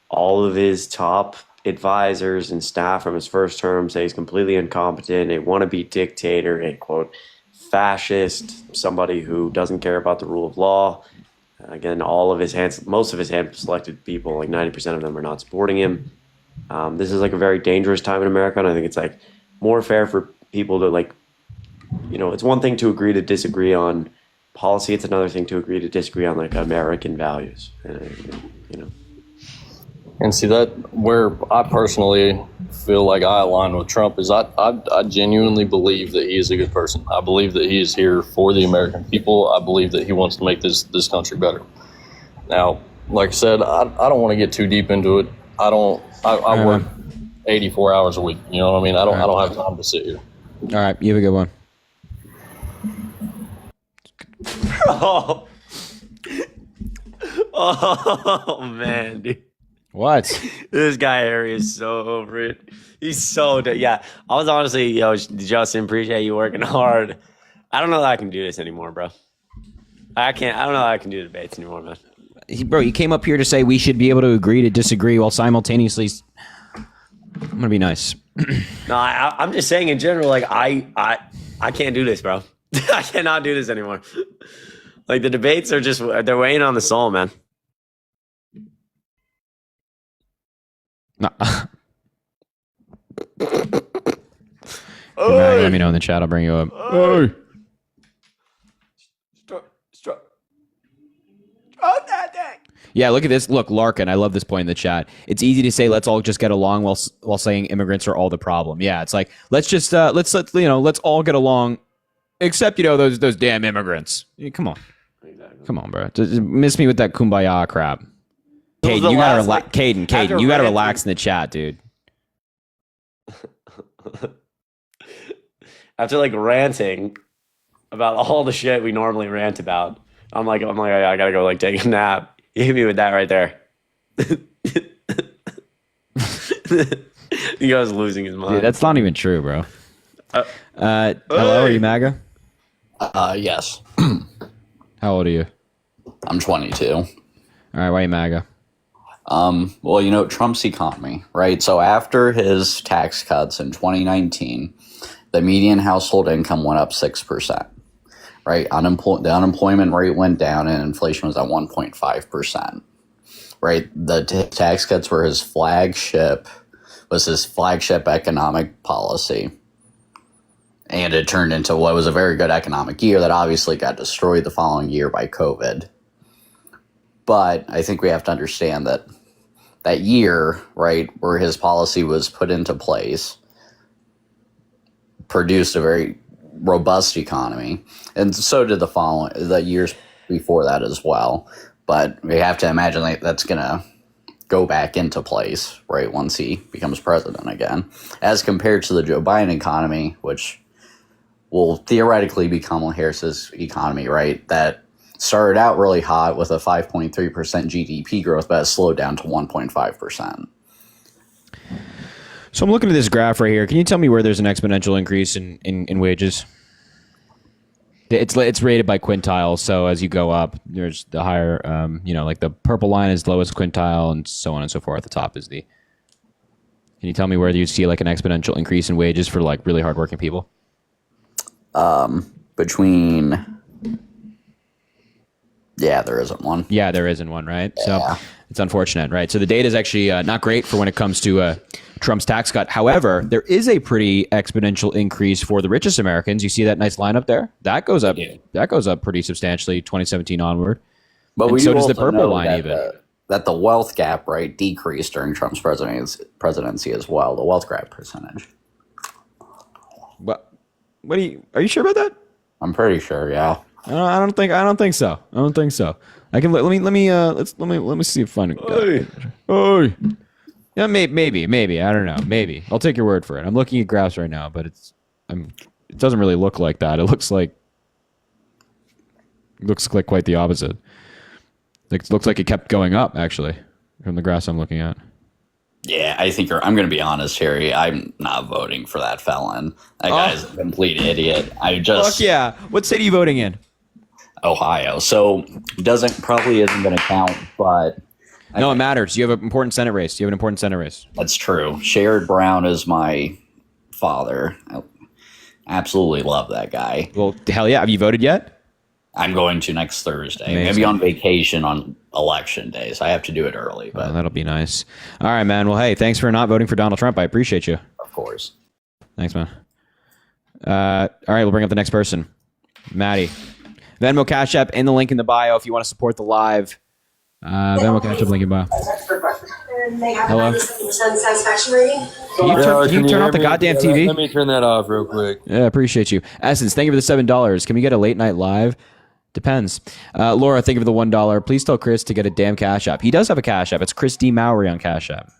All of his top advisors and staff from his first term say he's completely incompetent, a wannabe dictator, a quote fascist, somebody who doesn't care about the rule of law. Again, most of his hand-selected people, like 90% of them, are not supporting him. This is like a very dangerous time in America, and I think it's like more fair for people to, like, you know, it's one thing to agree to disagree on policy. It's another thing to agree to disagree on, like, American values. You know. And see, that where I personally feel like I align with Trump is I genuinely believe that he is a good person. I believe that he is here for the American people. I believe that he wants to make this country better. Now, like I said, I don't want to get too deep into it. I work 84 hours a week. You know what I mean? I don't have time to sit here. All right, you have a good one. Oh man, dude. What? This guy Harry is so over it. He's so yeah. I was honestly, Justin, appreciate you working hard. I don't know that I can do this anymore, bro. I don't know that I can do debates anymore, man. Bro, you came up here to say we should be able to agree to disagree while simultaneously. I'm gonna be nice. No, I'm just saying in general. Like I can't do this, bro. I cannot do this anymore. Like the debates are they're weighing on the soul, man. No. Let me know in the chat. I'll bring you up. Hey. Yeah, look at this. Look, Larkin, I love this point in the chat. It's easy to say let's all just get along while saying immigrants are all the problem. Yeah, it's like let's all get along, except those damn immigrants. Come on, exactly. Come on, bro. Just miss me with that kumbaya crap. Caden, you gotta relax. Caden, you gotta relax in the chat, dude. After like ranting about all the shit we normally rant about, I'm like, I gotta go like take a nap. You hit me with that right there. You guys losing his mind. Dude, that's not even true, bro. Hello, are you MAGA? Yes. How old are you? I'm 22. All right, why are you MAGA? Well, Trump's economy, right? So after his tax cuts in 2019, the median household income went up 6%, right? The unemployment rate went down and inflation was at 1.5%, right? The tax cuts were his flagship economic policy. And it turned into what was a very good economic year that obviously got destroyed the following year by COVID. But I think we have to understand that year, right, where his policy was put into place, produced a very robust economy. And so did the years before that as well. But we have to imagine that's going to go back into place, right, once he becomes president again, as compared to the Joe Biden economy, which will theoretically be Kamala Harris's economy, right, that started out really hot with a 5.3% GDP growth, but has slowed down to 1.5%. So I'm looking at this graph right here. Can you tell me where there's an exponential increase in wages? It's rated by quintile. So as you go up, there's the higher, like the purple line is lowest quintile and so on and so forth. At the top is the. Can you tell me where you see like an exponential increase in wages for like really hardworking people? There isn't one. Yeah, there isn't one, right? Yeah. So it's unfortunate, right? So the data is actually not great for when it comes to Trump's tax cut. However, there is a pretty exponential increase for the richest Americans. You see that nice line up there? That goes up. Yeah. That goes up pretty substantially, 2017 onward. But and we so does the also purple know line even. That the wealth gap, right, decreased during Trump's presidency as well. The wealth gap percentage. Are you sure about that? I'm pretty sure. Yeah. I don't think so. I don't think so. I can let me see if I find it. Oh, yeah, maybe. I don't know. Maybe I'll take your word for it. I'm looking at graphs right now, but it doesn't really look like that. It looks like quite the opposite. It looks like it kept going up actually from the graphs I'm looking at. Yeah, I think I'm going to be honest, Harry. I'm not voting for that felon. That guy's a complete idiot. Fuck yeah. What state are you voting in? Ohio. So probably isn't going to count, but No, it matters. You have an important Senate race. that's true. Sherrod Brown is my father. I absolutely love that guy. Well, hell yeah. Have you voted yet? I'm going to next Thursday. Amazing. Maybe on vacation on election days. I have to do it early, but That'll be nice. All right, man. Well, hey, thanks for not voting for Donald Trump. I appreciate you. of course. Thanks, man. All right, we'll bring up the next person. Maddie. Venmo Cash App in the link in the bio if you want to support the live. Venmo Cash App link in bio. Hello? Can you turn off the goddamn TV? Let me turn that off real quick. Yeah, appreciate you. Essence, thank you for the $7. Can we get a late night live? Depends. Laura, thank you for the $1. Please tell Chris to get a damn Cash App. He does have a Cash App. It's Chris D. Mowry on Cash App.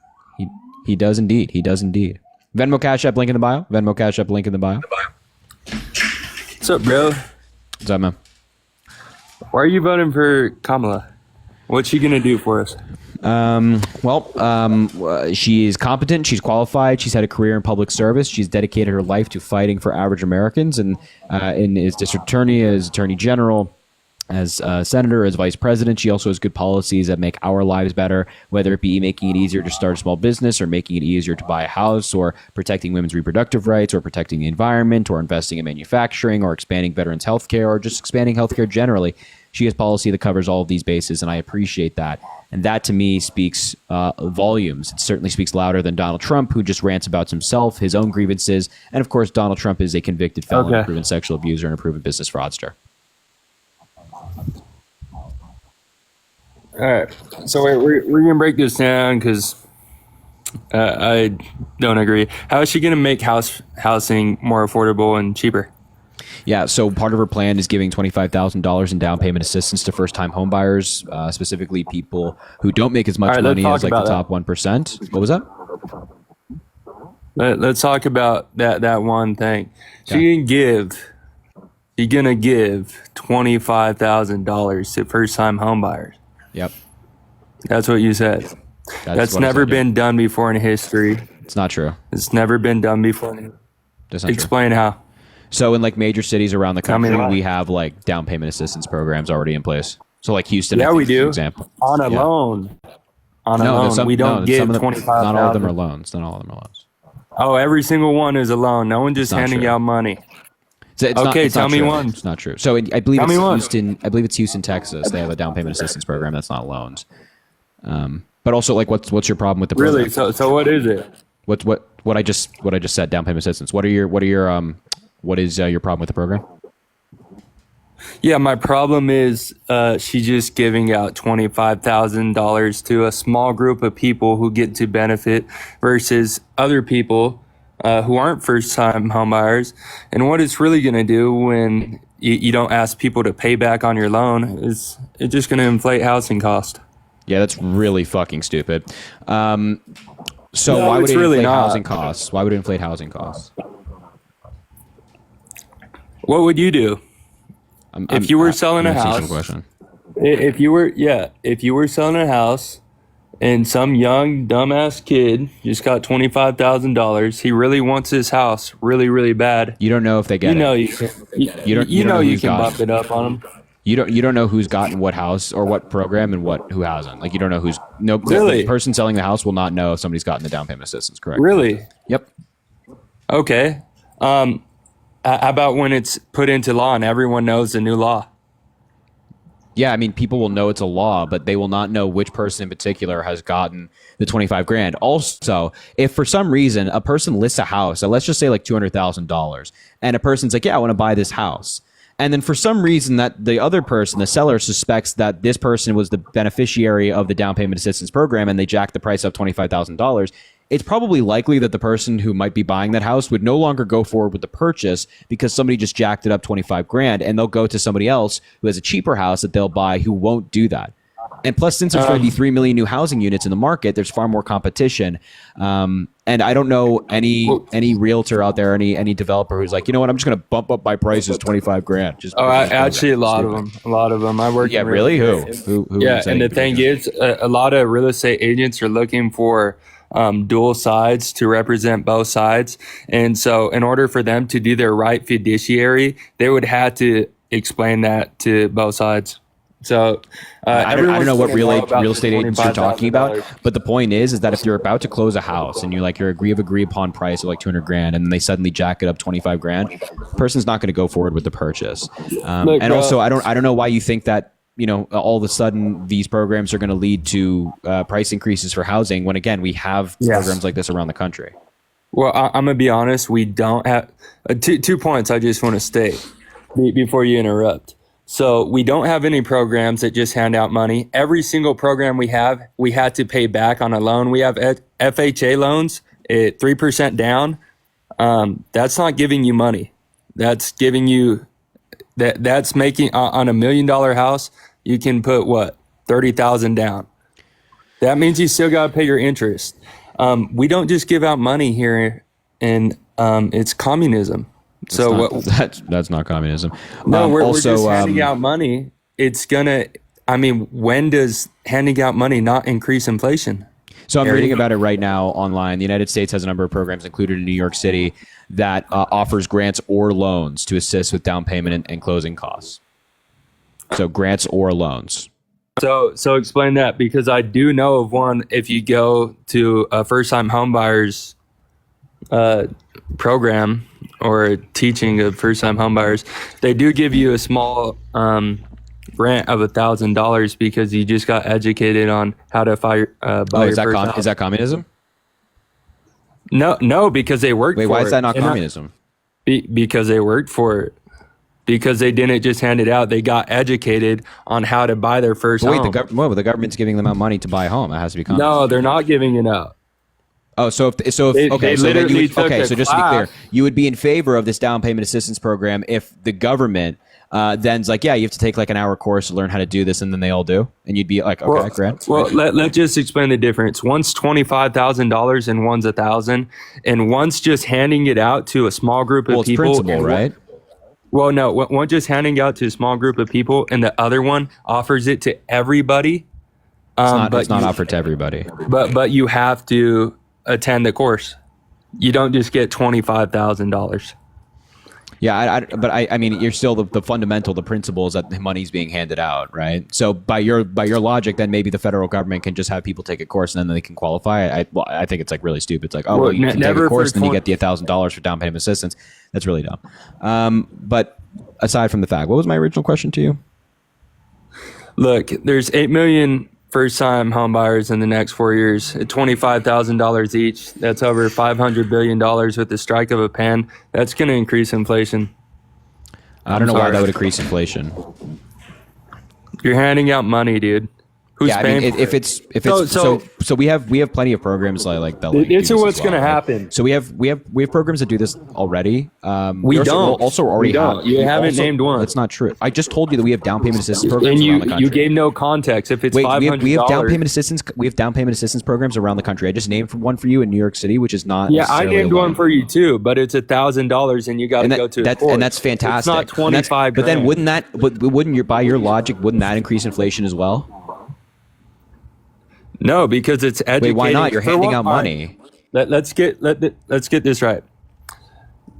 He does indeed. Venmo Cash App link in the bio. What's up, bro? What's up, man? Why are you voting for Kamala? What's she gonna do for us? She's competent. She's qualified. She's had a career in public service. She's dedicated her life to fighting for average Americans. And as district attorney, as attorney general, as senator, as vice president, she also has good policies that make our lives better, whether it be making it easier to start a small business or making it easier to buy a house or protecting women's reproductive rights or protecting the environment or investing in manufacturing or expanding veterans healthcare or just expanding healthcare generally. She has policy that covers all of these bases, and I appreciate that. And that, to me, speaks volumes. It certainly speaks louder than Donald Trump, who just rants about himself, his own grievances. And, of course, Donald Trump is a convicted felon, a proven sexual abuser, and a proven business fraudster. All right, so we're gonna break this down because I don't agree. How is she gonna make housing more affordable and cheaper? Yeah, so part of her plan is giving $25,000 in down payment assistance to first-time homebuyers, specifically people who don't make as much money as like the top 1%. What was that? Let's talk about that one thing. She's gonna give $25,000 to first-time homebuyers. Yep. That's what you said. That's never been done before in history. It's not true. It's never been done before. That's not Explain true. how. So in like major cities around the country, we have like down payment assistance programs already in place. So like Houston, yeah, we do. For example. On a loan. On a loan. We don't give $25,000. Not all of them are loans. Oh, every single one is a loan. No one just handing out money. Tell me one. It's not true. So I believe it's Houston. I believe it's Houston, Texas. They have a down payment assistance program that's not loans. But also, like, what's your problem with the program? Really? So what is it? What I just said? Down payment assistance. What is your problem with the program? Yeah, my problem is she's just giving out $25,000 to a small group of people who get to benefit versus other people who aren't first-time homebuyers. And what it's really going to do when you don't ask people to pay back on your loan is it's just going to inflate housing cost. Yeah, that's really fucking stupid. Why would it inflate housing costs? Why would it inflate housing costs? What would you do if you were selling a house? If you were selling a house and some young dumbass kid just got $25,000, he really wants his house really, really bad. You don't know if they get it. You can bump it up on them. You don't know who's gotten what house or what program and who hasn't. Like you don't know who's really? The person selling the house will not know if somebody's gotten the down payment assistance, correct? Really? Yep. Okay. How about when it's put into law and everyone knows the new law? Yeah, I mean, people will know it's a law, but they will not know which person in particular has gotten the 25 grand. Also, if for some reason a person lists a house, so let's just say like $200,000, and a person's like, yeah, I want to buy this house. And then for some reason that the other person, the seller, suspects that this person was the beneficiary of the down payment assistance program and they jacked the price up $25,000, it's probably likely that the person who might be buying that house would no longer go forward with the purchase because somebody just jacked it up 25 grand, and they'll go to somebody else who has a cheaper house that they'll buy who won't do that. And plus, since there's going to be 3 million new housing units in the market, there's far more competition. And I don't know any realtor out there, any developer who's like, you know what, I'm just going to bump up my prices 25 grand. Actually, a lot of them. I work. Yeah, really? Who? Yeah, and the thing is, a lot of real estate agents are looking for dual sides to represent both sides. And so in order for them to do their right fiduciary, they would have to explain that to both sides. So I don't know what real estate agents you're talking about, $25,000. but the point is that if you're about to close a house and you're agreed upon price of like 200 grand, and then they suddenly jack it up 25 grand, person's not going to go forward with the purchase. And also, I don't know why you think that, all of a sudden these programs are going to lead to price increases for housing when, again, we have programs like this around the country. Well, I'm gonna be honest. We don't have 2 points I just want to state before you interrupt. So we don't have any programs that just hand out money. Every single program we have, we had to pay back on a loan. We have FHA loans at 3% down. That's not giving you money. That's giving you that's making on $1 million house, you can put what, 30,000 down. That means you still got to pay your interest. We don't just give out money here, and it's communism. That's not communism. No, we're also just handing out money. It's gonna. When does handing out money not increase inflation? So I'm reading about it right now online. The United States has a number of programs, included in New York City, that offers grants or loans to assist with down payment and closing costs. So grants or loans. So explain that, because I do know of one. If you go to a first-time homebuyers program or teaching of first-time homebuyers, they do give you a small grant of $1,000 because you just got educated on how to buy your first house. Is that communism? No, because they worked for it. Wait, why is that not communism? Because they worked for it. Because they didn't just hand it out. They got educated on how to buy their first home. But the government's giving them out money to buy a home. That has to be communism. No, they're not giving it out. Oh, so just to be clear, you would be in favor of this down payment assistance program if the government then's like, yeah, you have to take like an hour course to learn how to do this, and then they all do, and you'd be like, okay, great. Well, let's just explain the difference. One's $25,000 and one's $1,000, and one's just handing it out to a small group of people. Well, it's principle, right? Well, no, one just handing out to a small group of people, and the other one offers it to everybody. It's not offered to everybody. But you have to attend the course. You don't just get $25,000. Yeah, but I mean, you're still the fundamental, the principle is that the money's being handed out, right? So by your logic, then maybe the federal government can just have people take a course and then they can qualify. I think it's like really stupid. It's like, you can take a course and then you get the $1,000 for down payment assistance. That's really dumb. But aside from the fact, what was my original question to you? Look, there's 8 million first-time home buyers in the next 4 years at $25,000 each. That's over $500 billion with the strike of a pen. That's going to increase inflation. I don't know why that would increase inflation. You're handing out money, dude. Who's paying? So we have plenty of programs like that. It's what's going to happen. So we have programs that do this already. We don't. You haven't named one. That's not true. I just told you that we have down payment assistance programs around the country. You gave no context. If it's $500, we have down payment assistance. We have down payment assistance programs around the country. I just named one for you in New York City, which is not. Yeah, I named one for you too, but it's $1,000, and you got to go to a course. And that's fantastic. It's not 25. But then wouldn't by your logic, wouldn't that increase inflation as well? No, because it's educating. Wait, why not? You're handing out money. Let's get this right.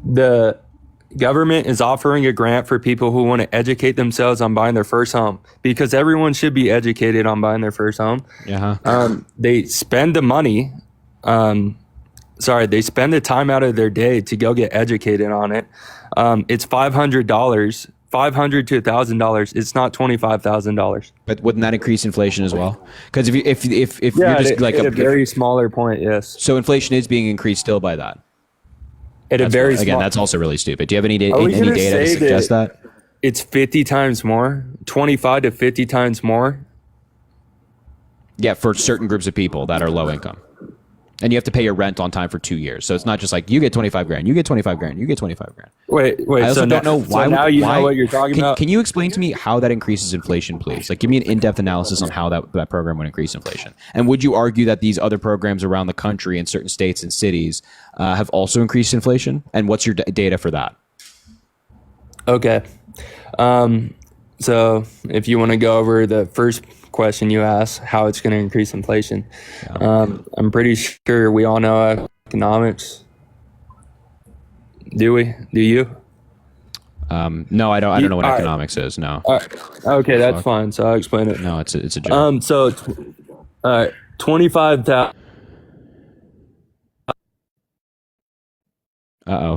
The government is offering a grant for people who want to educate themselves on buying their first home, because everyone should be educated on buying their first home. They spend the money. They spend the time out of their day to go get educated on it. It's $500, $500 to $1,000. It's not $25,000. But wouldn't that increase inflation as well? Because if you're just like a very smaller point, yes. So inflation is being increased still by that. That's also really stupid. Do you have any data to suggest that? It's 50 times more, 25 to 50 times more. Yeah, for certain groups of people that are low income. And you have to pay your rent on time for 2 years. So it's not just like you get 25 grand, you get 25 grand, you get 25 grand. Wait. I also don't know why. So now you know what you're talking about. Can you explain to me how that increases inflation, please? Like, give me an in-depth analysis on how that program would increase inflation. And would you argue that these other programs around the country in certain states and cities have also increased inflation? And what's your data for that? Okay. So if you want to go over the first question you asked, how it's going to increase inflation, I'm pretty sure we all know economics. Do we? Do you? No, I don't. I don't know what economics is. No. Okay, that's fine. So I'll explain it. No, it's a joke. So, 25,000.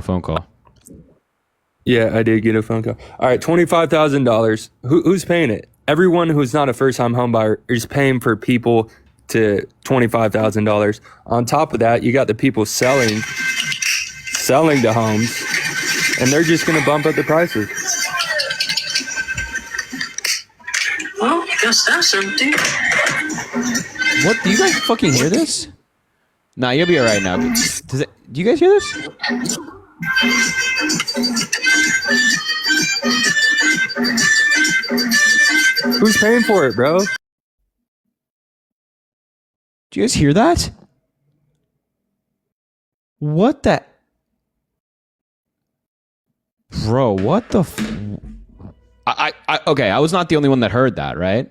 Phone call. Yeah, I did get a phone call. All right, $25,000. Who's paying it? Everyone who's not a first-time home buyer is paying for people to $25,000. On top of that, you got the people selling the homes, and they're just going to bump up the prices. Well, I guess that's empty. What? Do you guys fucking hear this? Nah, you'll be all right now. Do you guys hear this? Who's paying for it, bro? Do you guys hear that? What the? Bro, what the? Okay, I was not the only one that heard that, right?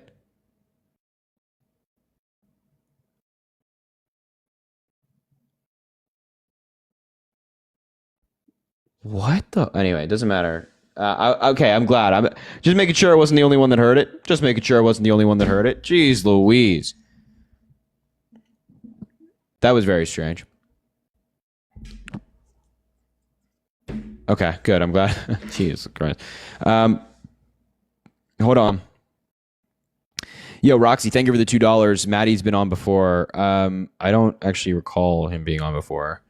What the? Anyway, it doesn't matter. Okay, I'm glad. I'm just making sure I wasn't the only one that heard it. Just making sure I wasn't the only one that heard it. Jeez Louise. That was very strange. Okay, good. I'm glad. Jesus Christ. Hold on. Yo, Roxy, thank you for the $2. Maddie's been on before. I don't actually recall him being on before.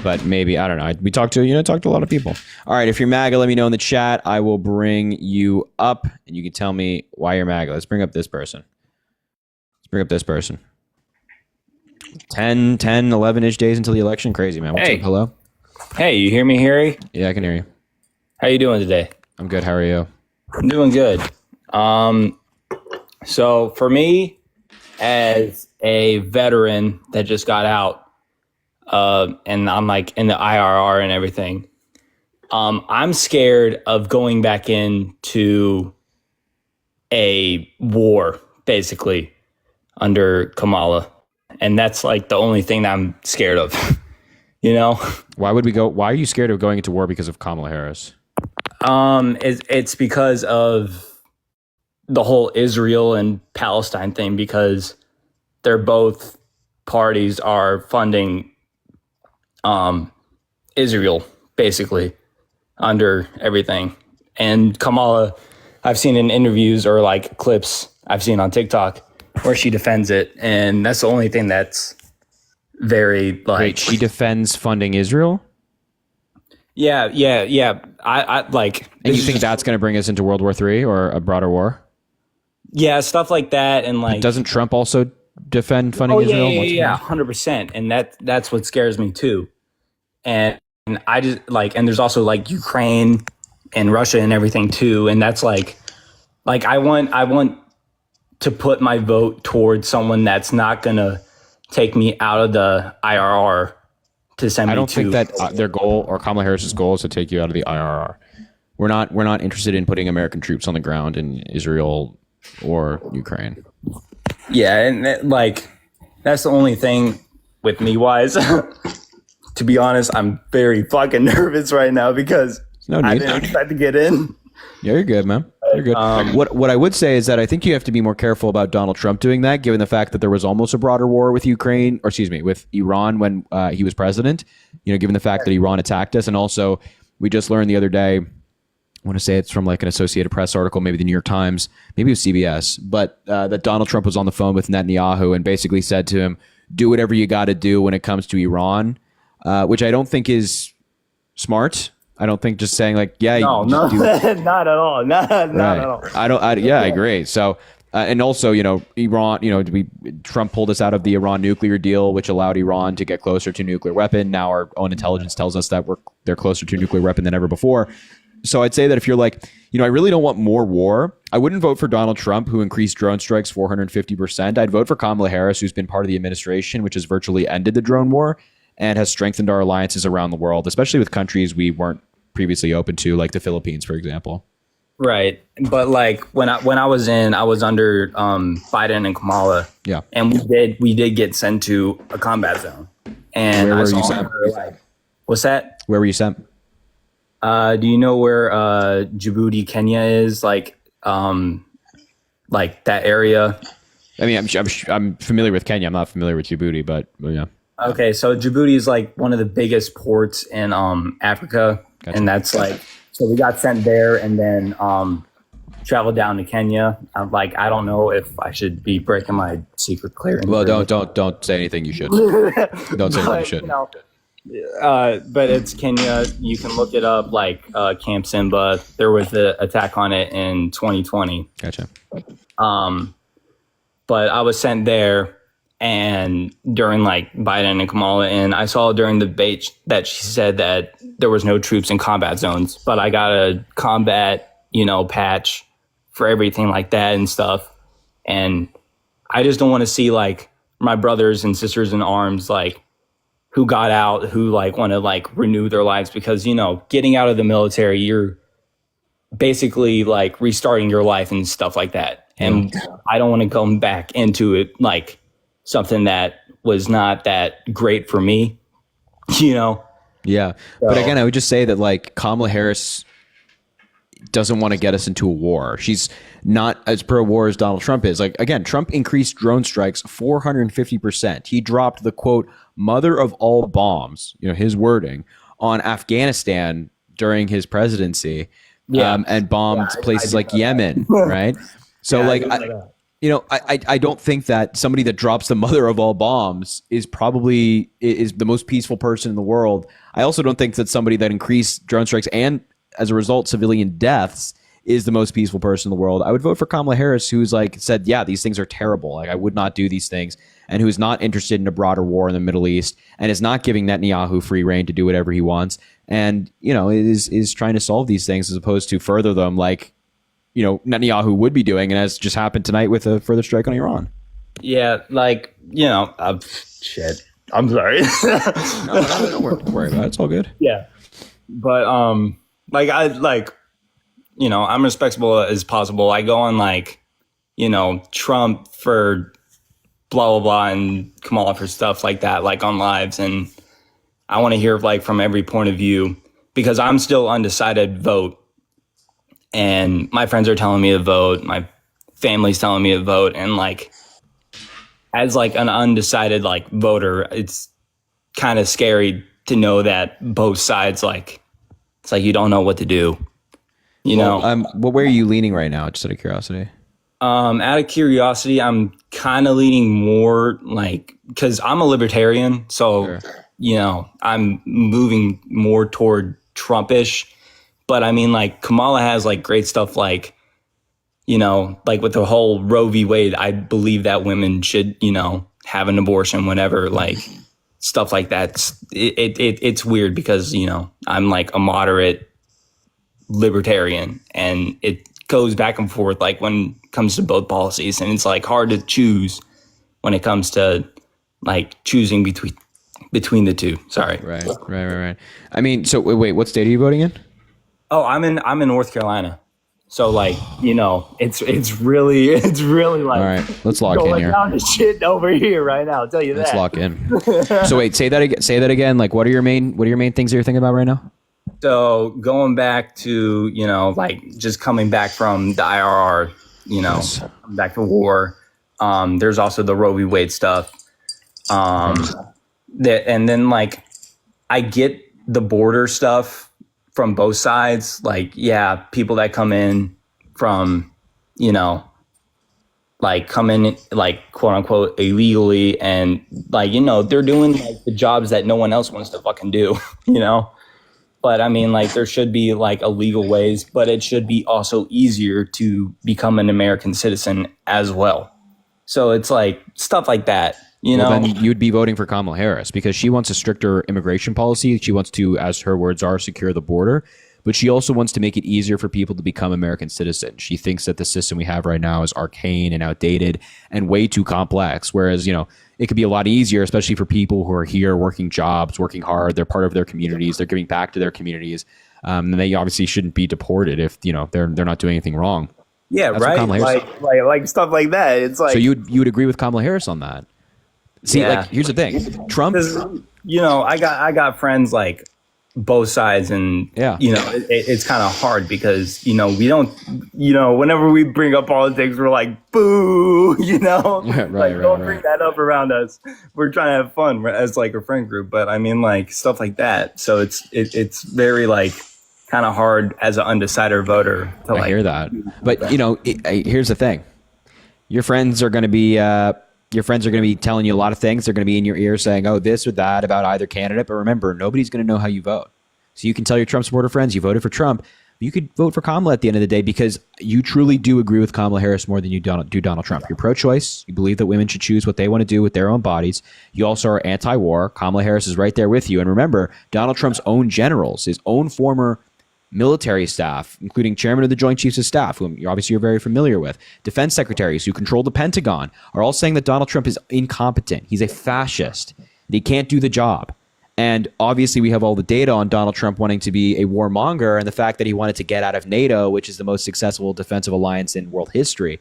But maybe, I don't know. We talked to a lot of people. All right, if you're MAGA, let me know in the chat. I will bring you up, and you can tell me why you're MAGA. Let's bring up this person. 10, 11-ish days until the election. Crazy, man. What's up? Hello? Hey, you hear me, Harry? Yeah, I can hear you. How you doing today? I'm good. How are you? I'm doing good. So for me, as a veteran that just got out, and I'm like in the IRR and everything, I'm scared of going back into a war, basically, under Kamala. And that's like the only thing that I'm scared of, you know? Why are you scared of going into war because of Kamala Harris? It's because of the whole Israel and Palestine thing, because they're both parties are funding Israel, basically, under everything. And Kamala, I've seen in interviews or like clips I've seen on TikTok where she defends it, and that's the only thing that's very like. Wait, she defends funding Israel? Yeah. I like. And you think that's going to bring us into World War III or a broader war? Yeah, stuff like that, and like. But doesn't Trump also defend funding Israel? Yeah, 100%, and that's what scares me too. And I just like, and there's also like Ukraine and Russia and everything too, and that's like I want to put my vote towards someone that's not gonna take me out of the IRR to send me to. I don't think that their goal or Kamala Harris's goal is to take you out of the IRR. We're not interested in putting American troops on the ground in Israel or Ukraine. Yeah, and like that's the only thing with me wise. To be honest, I'm very fucking nervous right now because I didn't expect to get in. Yeah, you're good, man. You're good. What I would say is that I think you have to be more careful about Donald Trump doing that, given the fact that there was almost a broader war with with Iran when he was president. Given the fact that Iran attacked us, and also we just learned the other day. I want to say it's from like an Associated Press article, maybe the New York Times, maybe it was CBS, but that Donald Trump was on the phone with Netanyahu and basically said to him, "Do whatever you got to do when it comes to Iran." Which I don't think is smart. I don't think just saying like, yeah, no, not at all, not at all. I agree. So, and also, Iran, Trump pulled us out of the Iran nuclear deal, which allowed Iran to get closer to a nuclear weapon. Now our own intelligence tells us that they're closer to a nuclear weapon than ever before. So I'd say that if you're like, I really don't want more war, I wouldn't vote for Donald Trump, who increased drone strikes 450%. I'd vote for Kamala Harris, who's been part of the administration, which has virtually ended the drone war and has strengthened our alliances around the world, especially with countries we weren't previously open to, like the Philippines, for example. Right. But like when I was under Biden and Kamala. Yeah. And we did get sent to a combat zone. And Where I were saw you sent? her, like, what's that? Where were you sent? Do you know where Djibouti, Kenya is? Like that area? I mean, I'm familiar with Kenya. I'm not familiar with Djibouti, but yeah. Okay, so Djibouti is like one of the biggest ports in Africa, Gotcha. and that's like, so we got sent there and then traveled down to Kenya. I'm like, I don't know if I should be breaking my secret clearance. Well, don't say anything you should. Don't say anything you should. But it's Kenya. You can look it up, like Camp Simba. There was an attack on it in 2020. Gotcha. But I was sent there, and during like Biden and Kamala, and I saw during the debate that she said that there was no troops in combat zones, but I got a combat, patch for everything like that and stuff. And I just don't want to see like my brothers and sisters in arms, like who got out, who like want to like renew their lives, because, getting out of the military, you're basically like restarting your life and stuff like that. And I don't want to come back into it like something that was not that great for me, Yeah. So, But again, I would just say that like Kamala Harris doesn't want to get us into a war. She's not as pro-war as Donald Trump is. Like, again, Trump increased drone strikes 450%. He dropped the, quote, mother of all bombs, his wording, on Afghanistan during his presidency, and bombed places like Yemen, right? So I don't think that somebody that drops the mother of all bombs is probably is the most peaceful person in the world. I also don't think that somebody that increased drone strikes and as a result civilian deaths is the most peaceful person in the world. I would vote for Kamala Harris, who's like said, yeah, these things are terrible. Like I would not do these things, and who is not interested in a broader war in the Middle East, and is not giving Netanyahu free reign to do whatever he wants, and is trying to solve these things as opposed to further them, like Netanyahu would be doing, and as just happened tonight with a further strike on Iran. Yeah, like shit. I'm sorry. No, don't worry about it. It's all good. Yeah, but I'm respectable as possible. I go on like, Trump for blah blah blah and Kamala for stuff like that, like on lives, and I want to hear like from every point of view, because I'm still undecided vote. And my friends are telling me to vote. My family's telling me to vote. And like, as like an undecided like voter, it's kind of scary to know that both sides, like, it's like you don't know what to do. Where are you leaning right now? Just out of curiosity. Out of curiosity, I'm kind of leaning more like, because I'm a libertarian, so Sure. I'm moving more toward Trumpish. But I mean, like, Kamala has like great stuff, like, like with the whole Roe v. Wade, I believe that women should, have an abortion whenever, like stuff like that. It's weird because, I'm like a moderate libertarian, and it goes back and forth, like when it comes to both policies, and it's like hard to choose when it comes to like choosing between the two. Sorry. Right. I mean, so wait, what state are you voting in? Oh, I'm in North Carolina. So like, it's really like, all right, let's lock in here. Down to shit over here right now. I'll tell you Let's that. lock in. So wait, say that again. Like, what are your main things that you're thinking about right now? So going back to, like just coming back from the IRR, Yes. back to war. There's also the Roe v. Wade stuff. And then like, I get the border stuff from both sides. Like, yeah, people that come in from, like come in like quote unquote illegally, and like, they're doing like the jobs that no one else wants to fucking do, But I mean, like, there should be like illegal ways, but it should be also easier to become an American citizen as well. So it's like stuff like that, Well, then you'd be voting for Kamala Harris because she wants a stricter immigration policy. She wants to, as her words are, secure the border. But she also wants to make it easier for people to become American citizens. She thinks that the system we have right now is arcane and outdated and way too complex. Whereas, it could be a lot easier, especially for people who are here working jobs, working hard. They're part of their communities. They're giving back to their communities. then they obviously shouldn't be deported if they're not doing anything wrong. Yeah, That's what right. Kamala Harris Like stuff like that. It's like so you would agree with Kamala Harris on that? See, like here's the thing, Trump. I got friends like both sides, and it's kind of hard because we don't whenever we bring up politics, we're like boo, don't bring that up around us. We're trying to have fun as like a friend group, but I mean like stuff like that. So it's very like kind of hard as an undecided voter to I hear that, but here's the thing: your friends are going to be telling you a lot of things. They're going to be in your ear saying, "Oh, this or that" about either candidate. But remember, nobody's going to know how you vote. So you can tell your Trump supporter friends you voted for Trump. But you could vote for Kamala at the end of the day because you truly do agree with Kamala Harris more than you do Donald Trump. You're pro-choice. You believe that women should choose what they want to do with their own bodies. You also are anti-war. Kamala Harris is right there with you. And remember, Donald Trump's own generals, his own former military staff, including chairman of the Joint Chiefs of Staff, whom you're very familiar with, defense secretaries who control the Pentagon, are all saying that Donald Trump is incompetent. He's a fascist. And he can't do the job. And obviously we have all the data on Donald Trump wanting to be a warmonger and the fact that he wanted to get out of NATO, which is the most successful defensive alliance in world history.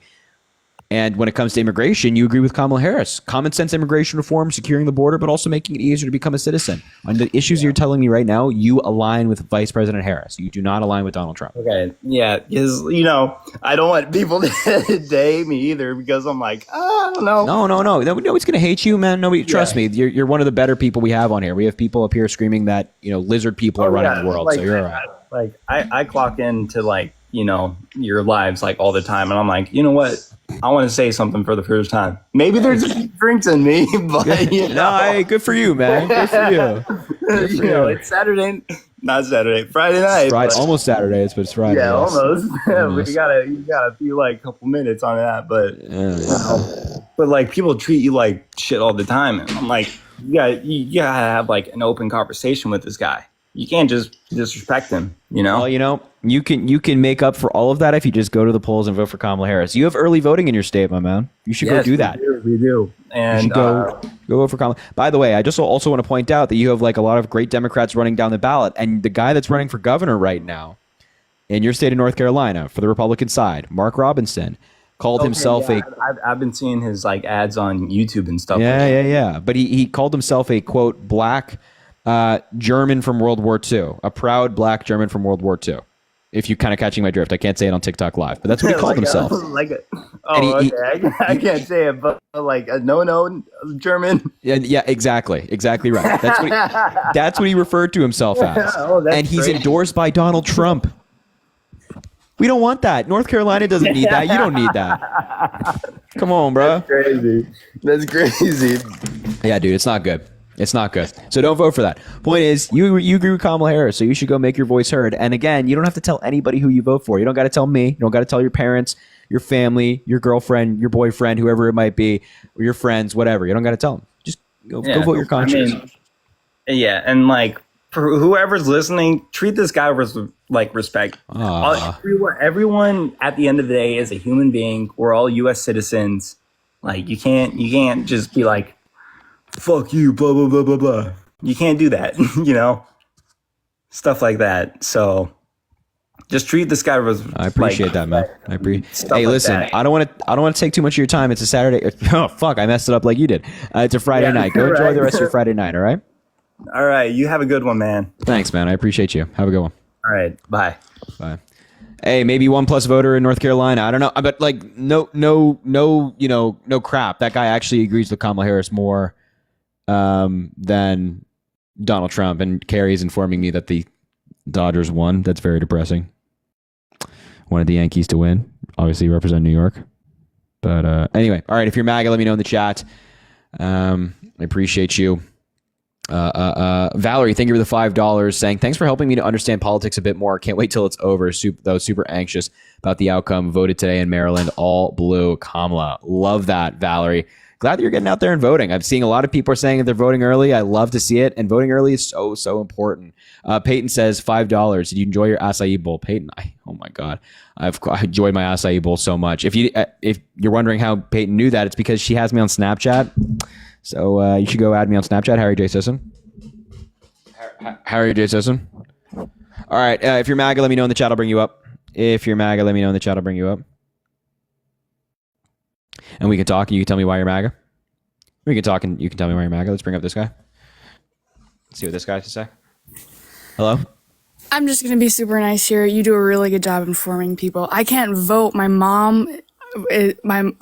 And when it comes to immigration, you agree with Kamala Harris. Common sense immigration reform, securing the border, but also making it easier to become a citizen. On the issues you're telling me right now, you align with Vice President Harris. You do not align with Donald Trump. Okay, yeah, because I don't want people to hate me either because I'm like, I don't know. No. Nobody's gonna hate you, man. Nobody. Trust me. You're one of the better people we have on here. We have people up here screaming that lizard people are running the world. So you're all right. Like I clock into like your lives like all the time, and I'm like, you know what? I want to say something for the first time. Maybe there's drinks in me, but hey, good for you, man. Good for you. It's Friday night. Almost Saturday, but it's Friday. Yeah, almost. But you got a few like couple minutes on that, but but like people treat you like shit all the time, and I'm like, you gotta have like an open conversation with this guy. You can't just disrespect him, Well, you can make up for all of that if you just go to the polls and vote for Kamala Harris. You have early voting in your state, my man. You should go do that. We do. And go vote for Kamala. By the way, I just also want to point out that you have like a lot of great Democrats running down the ballot, and the guy that's running for governor right now in your state of North Carolina for the Republican side, Mark Robinson, called himself I've been seeing his like ads on YouTube and stuff. Yeah. But he called himself a quote black German from World War II, a proud black German from World War II. If you're kind of catching my drift, I can't say it on TikTok Live, but that's what he called himself. I can't say it, but like a no German. Yeah, exactly right. That's what he referred to himself as. And he's endorsed by Donald Trump. We don't want that. North Carolina doesn't need that. You don't need that. Come on, bro. That's crazy. Yeah, dude, it's not good. It's not good. So don't vote for that. Point is, you agree with Kamala Harris, so you should go make your voice heard. And again, you don't have to tell anybody who you vote for. You don't got to tell me. You don't got to tell your parents, your family, your girlfriend, your boyfriend, whoever it might be, or your friends, whatever. You don't got to tell them. Just go vote your conscience. And like for whoever's listening, treat this guy with like respect. Everyone at the end of the day is a human being. We're all U.S. citizens. Like you can't just be like, fuck you, blah, blah, blah, blah, blah. You can't do that, stuff like that. So just treat this guy with I appreciate that, man. Hey, listen, like I don't want to take too much of your time. It's a Saturday. Oh, fuck. I messed it up like you did. It's a Friday night. Go enjoy the rest of your Friday night. All right. All right. You have a good one, man. Thanks, man. I appreciate you. Have a good one. All right. Bye. Hey, maybe 1+ voter in North Carolina. I don't know. But like, no crap. That guy actually agrees with Kamala Harris more than Donald Trump, and Carrie's informing me that the Dodgers won. That's very depressing. Wanted the Yankees to win. Obviously represent New York. But anyway, all right, if you're MAGA, let me know in the chat. I appreciate you. Valerie, thank you for the $5, saying, thanks for helping me to understand politics a bit more. Can't wait till it's over. That was super anxious about the outcome. Voted today in Maryland, all blue. Kamala. Love that, Valerie. Glad that you're getting out there and voting. I'm seeing a lot of people are saying that they're voting early. I love to see it. And voting early is so important. Peyton says $5. Did you enjoy your acai bowl? Peyton, oh my God. I enjoyed my acai bowl so much. If you're wondering how Peyton knew that, it's because she has me on Snapchat. So you should go add me on Snapchat, Harry J. Sisson. Harry J. Sisson. All right. If you're MAGA, let me know in the chat. I'll bring you up. If you're MAGA, let me know in the chat. I'll bring you up. And we can talk, and you can tell me why you're MAGA. We can talk, and you can tell me why you're MAGA. Let's bring up this guy. Let's see what this guy has to say. Hello? I'm just going to be super nice here. You do a really good job informing people. I can't vote. My mom, I'm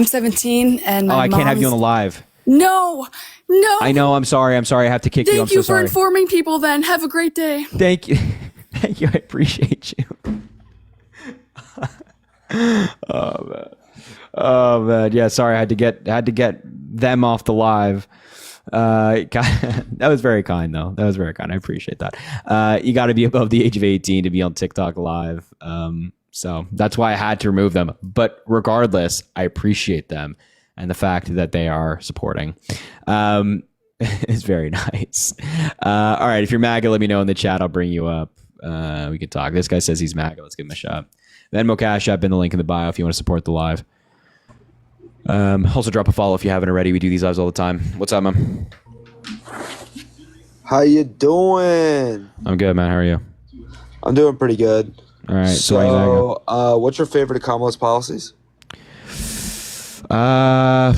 17 and my I can't have you on the live. No. I know. I'm sorry. I have to kick you. I'm Thank you so for sorry. informing people then. Have a great day. Thank you. Thank you. I appreciate you. Oh man. Yeah. Sorry. I had to get them off the live. That was very kind though. That was very kind. I appreciate that. You got to be above the age of 18 to be on TikTok live. So that's why I had to remove them. But regardless, I appreciate them and the fact that they are supporting. It's very nice. All right. If you're MAGA, let me know in the chat. I'll bring you up. We can talk. This guy says he's MAGA. Let's give him a shot. Venmo, Cash App in the link in the bio if you want to support the live. Also drop a follow if you haven't already. We do these lives all the time. What's up, man? How you doing? I'm good, man. How are you? I'm doing pretty good. All right. So, what's your favorite of Kamala's policies? I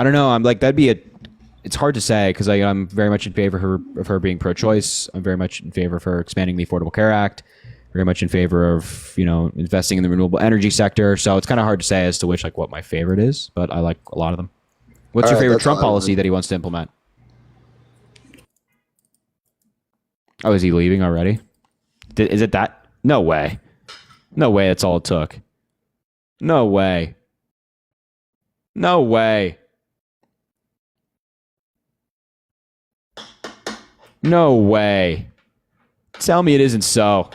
don't know. I'm like it's hard to say because I'm very much in favor of her being pro-choice. I'm very much in favor of her expanding the Affordable Care Act. Very much in favor of investing in the renewable energy sector. So it's kind of hard to say as to which what my favorite is, but I like a lot of them. What's your favorite Trump policy that he wants to implement? Oh, is he leaving already? Is it that? No way. No way. That's all it took. No way. No way. No way. Tell me it isn't so.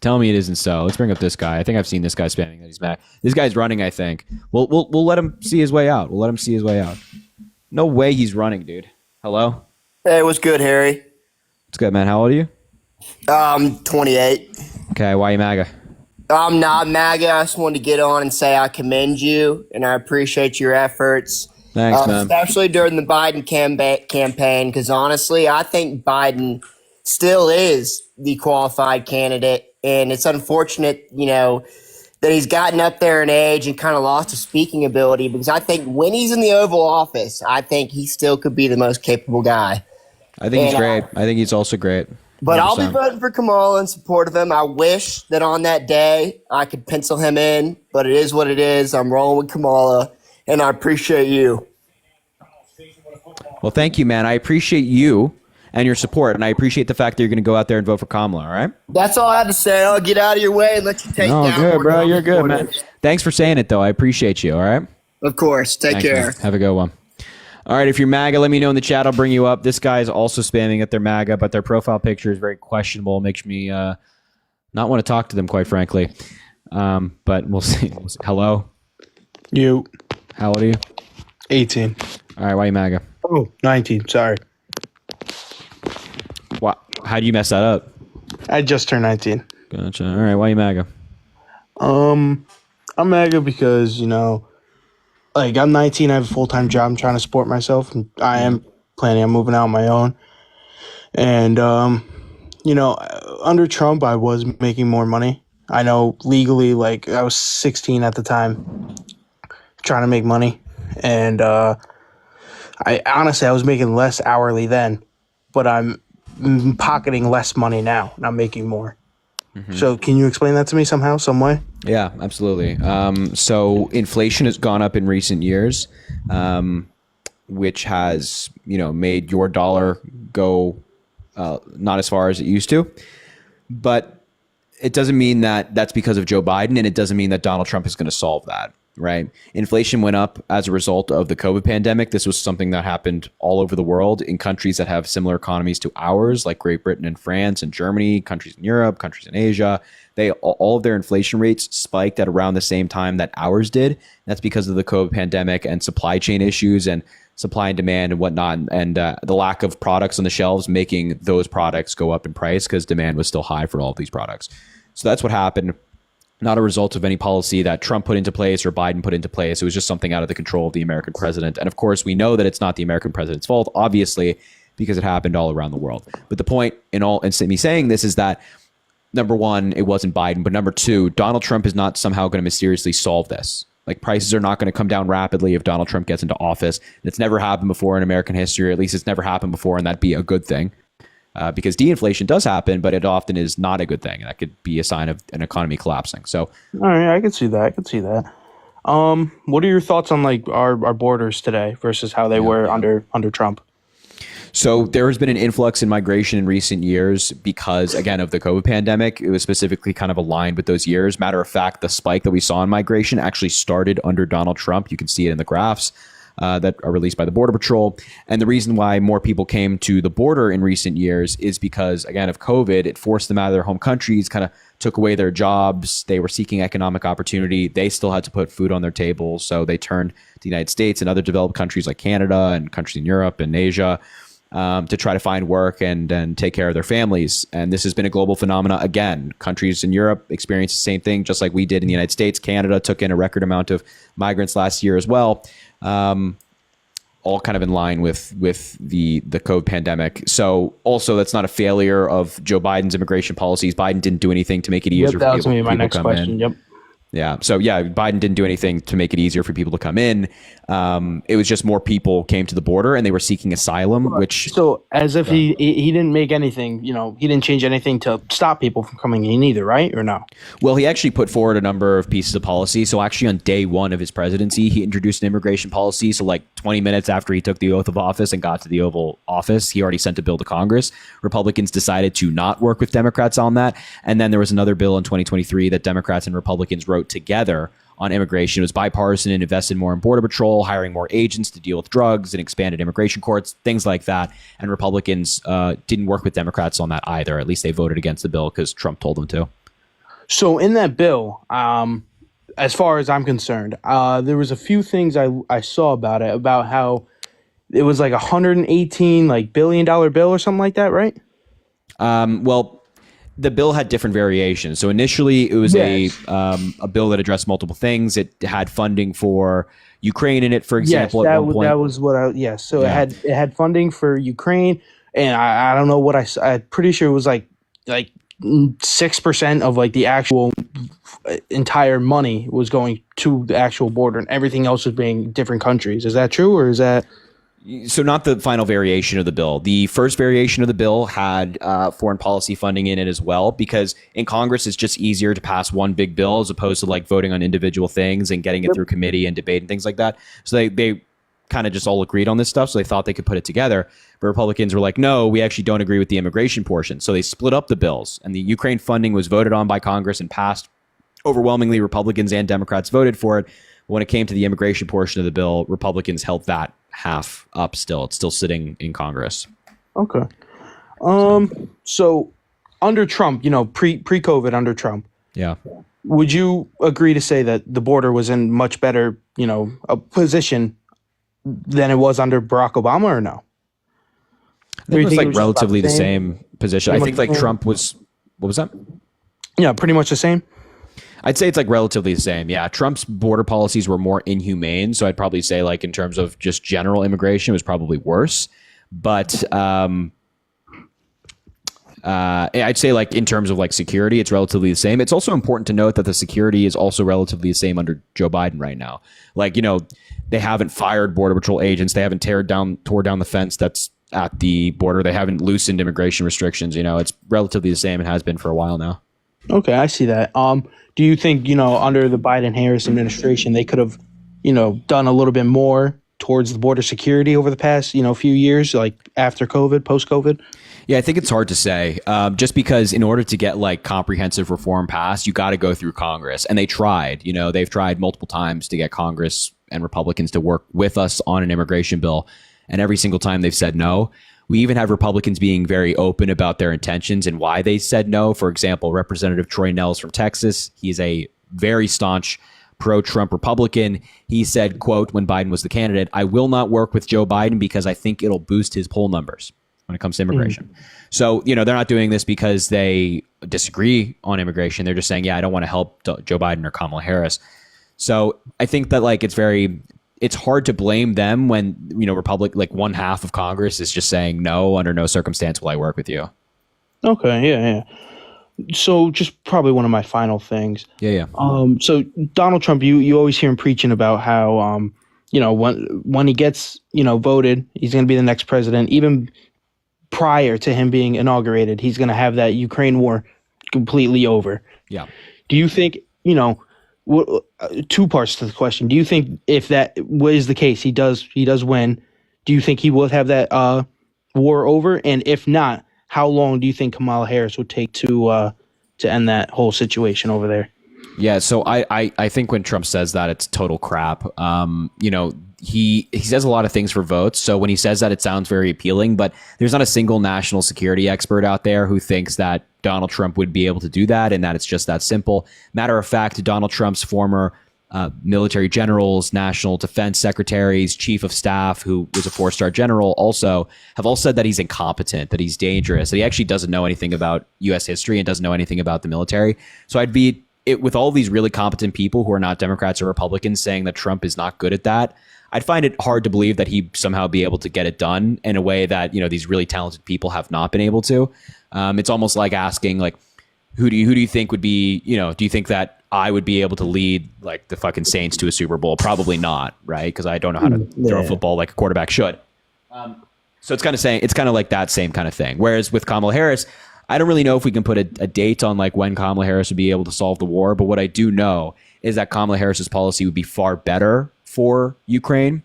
Tell me it isn't so. Let's bring up this guy. I think I've seen this guy spamming that he's mad. This guy's running, I think. We'll let him see his way out. We'll let him see his way out. No way he's running, dude. Hello? Hey, what's good, Harry? What's good, man? How old are you? 28. Okay, why are you MAGA? I'm not MAGA. I just wanted to get on and say I commend you and I appreciate your efforts. Thanks, man. Especially during the Biden campaign, because honestly, I think Biden still is the qualified candidate. And it's unfortunate, that he's gotten up there in age and kind of lost his speaking ability, because I think when he's in the Oval Office, I think he still could be the most capable guy. I think he's great. I think he's also great. 100%. But I'll be voting for Kamala in support of him. I wish that on that day I could pencil him in, but it is what it is. I'm rolling with Kamala, and I appreciate you. Well, thank you, man. I appreciate you and your support, and I appreciate the fact that you're going to go out there and vote for Kamala, all right? That's all I had to say. I'll get out of your way and let you take down. No, good, bro. You're good, man. Thanks for saying it, though. I appreciate you, all right? Of course. Take care. Man. Have a good one. All right, if you're MAGA, let me know in the chat. I'll bring you up. This guy is also spamming at their MAGA, but their profile picture is very questionable. Makes me not want to talk to them, quite frankly. But we'll see. Hello? You. How old are you? 18. All right, why are you MAGA? Oh, 19. Sorry. What? How do you mess that up? I just turned 19. Gotcha. All right, why are you MAGA? I'm MAGA because, I'm 19, I have a full-time job, I'm trying to support myself, and I am planning on moving out on my own. And, under Trump, I was making more money. I know legally, I was 16 at the time, trying to make money. And I was making less hourly then, but I'm pocketing less money now, and I'm making more. Mm-hmm. So can you explain that to me somehow, some way? Yeah, absolutely. So inflation has gone up in recent years, which has, made your dollar go not as far as it used to. But it doesn't mean that that's because of Joe Biden, and it doesn't mean that Donald Trump is going to solve that. Right. Inflation went up as a result of the COVID pandemic. This was something that happened all over the world in countries that have similar economies to ours, like Great Britain and France and Germany, countries in Europe, countries in Asia. All of their inflation rates spiked at around the same time that ours did. That's because of the COVID pandemic and supply chain issues and supply and demand and whatnot, and the lack of products on the shelves, making those products go up in price because demand was still high for all of these products. So that's what happened. not a result of any policy that Trump put into place or Biden put into place. It was just something out of the control of the American president. And of course, we know that it's not the American president's fault, obviously, because it happened all around the world. But the point in me saying this is that, number one, it wasn't Biden, but number two, Donald Trump is not somehow going to mysteriously solve this. Like, prices are not going to come down rapidly if Donald Trump gets into office. It's never happened before in American history, or at least it's never happened before, and that'd be a good thing. Because de-inflation does happen, but it often is not a good thing. That could be a sign of an economy collapsing. So, all right, I could see that. What are your thoughts on like our borders today versus how they were under Trump? So there has been an influx in migration in recent years because, again, of the COVID pandemic. It was specifically kind of aligned with those years. Matter of fact, the spike that we saw in migration actually started under Donald Trump. You can see it in the graphs that are released by the Border Patrol. And the reason why more people came to the border in recent years is because, again, of COVID. It forced them out of their home countries, kind of took away their jobs. They were seeking economic opportunity. They still had to put food on their table. So they turned to the United States and other developed countries like Canada and countries in Europe and Asia to try to find work and take care of their families. And this has been a global phenomena. Again, countries in Europe experienced the same thing, just like we did in the United States. Canada took in a record amount of migrants last year as well. All kind of in line with the COVID pandemic. So also, that's not a failure of Joe Biden's immigration policies. Biden didn't do anything to make it easier for that was people, gonna be my people next to come question. in. Yep. Yeah. So yeah, Biden didn't do anything to make it easier for people to come in. It was just more people came to the border and they were seeking asylum, which So as if he didn't make anything, he didn't change anything to stop people from coming in either, right? Or no? Well, he actually put forward a number of pieces of policy. So actually on day one of his presidency, he introduced an immigration policy. So like 20 minutes after he took the oath of office and got to the Oval Office, he already sent a bill to Congress. Republicans decided to not work with Democrats on that. And then there was another bill in 2023 that Democrats and Republicans wrote together on immigration. It was bipartisan and invested more in Border Patrol, hiring more agents to deal with drugs and expanded immigration courts, things like that. And Republicans didn't work with Democrats on that either. At least they voted against the bill because Trump told them to. So in that bill, as far as I'm concerned, there was a few things I saw about it, about how it was like $118 billion bill or something like that, right? Well, the bill had different variations. So initially, it was a bill that addressed multiple things. It had funding for Ukraine in it, for example. Yes, at one point. that was what I. Yes, so it had funding for Ukraine, and I don't know what I'm pretty sure it was like 6% of like the actual entire money was going to the actual border, and everything else was being different countries. Is that true, or is that? So not the final variation of the bill. The first variation of the bill had foreign policy funding in it as well, because in Congress, it's just easier to pass one big bill as opposed to like voting on individual things and getting it through committee and debate and things like that. So they kind of just all agreed on this stuff. So they thought they could put it together. But Republicans were like, no, we actually don't agree with the immigration portion. So they split up the bills, and the Ukraine funding was voted on by Congress and passed. Overwhelmingly, Republicans and Democrats voted for it. When it came to the immigration portion of the bill, Republicans held that half up still. It's still sitting in Congress. Okay. So under Trump, pre-COVID under Trump, yeah, would you agree to say that the border was in much better, a position than it was under Barack Obama, or no? I think it was like relatively the same position. I think like Trump was, what was that? Yeah, pretty much the same. I'd say it's like relatively the same. Yeah. Trump's border policies were more inhumane. So I'd probably say like in terms of just general immigration, it was probably worse. But I'd say like in terms of like security, it's relatively the same. It's also important to note that the security is also relatively the same under Joe Biden right now. Like, they haven't fired Border Patrol agents. They haven't tore down the fence that's at the border. They haven't loosened immigration restrictions. It's relatively the same and has been for a while now. Okay, I see that. Do you think, under the Biden-Harris administration, they could have, done a little bit more towards the border security over the past, few years, like after COVID, post-COVID? Yeah, I think it's hard to say, just because in order to get like comprehensive reform passed, you got to go through Congress. And they tried, they've tried multiple times to get Congress and Republicans to work with us on an immigration bill. And every single time they've said no. We even have Republicans being very open about their intentions and why they said no. For example, Representative Troy Nehls from Texas, he's a very staunch pro-Trump Republican. He said, quote, when Biden was the candidate, "I will not work with Joe Biden because I think it'll boost his poll numbers." when it comes to immigration. So, they're not doing this because they disagree on immigration. They're just saying, yeah, I don't want to help Joe Biden or Kamala Harris. So I think that it's hard to blame them when, one half of Congress is just saying, no, under no circumstance will I work with you. Okay, yeah. So just probably one of my final things. Yeah. So Donald Trump, you always hear him preaching about how, when he gets, voted, he's going to be the next president. Even prior to him being inaugurated, he's going to have that Ukraine war completely over. Yeah. Do you think, two parts to the question. Do you think if that was the case, he does win, do you think he will have that war over? And if not, how long do you think Kamala Harris would take to end that whole situation over there? Yeah, so I think when Trump says that, it's total crap. He says a lot of things for votes. So when he says that, it sounds very appealing, but there's not a single national security expert out there who thinks that Donald Trump would be able to do that and that it's just that simple. Matter of fact, Donald Trump's former military generals, national defense secretaries, chief of staff, who was a 4-star general, also have all said that he's incompetent, that he's dangerous, that he actually doesn't know anything about U.S. history and doesn't know anything about the military. So I'd be with all these really competent people who are not Democrats or Republicans saying that Trump is not good at that. I'd find it hard to believe that he'd somehow be able to get it done in a way that, these really talented people have not been able to. It's almost like asking, who do you think would be, do you think that I would be able to lead the fucking Saints to a Super Bowl? Probably not, right? Because I don't know how to throw a football like a quarterback should. So it's kind of like that same kind of thing. Whereas with Kamala Harris, I don't really know if we can put a date on when Kamala Harris would be able to solve the war. But what I do know is that Kamala Harris's policy would be far better for Ukraine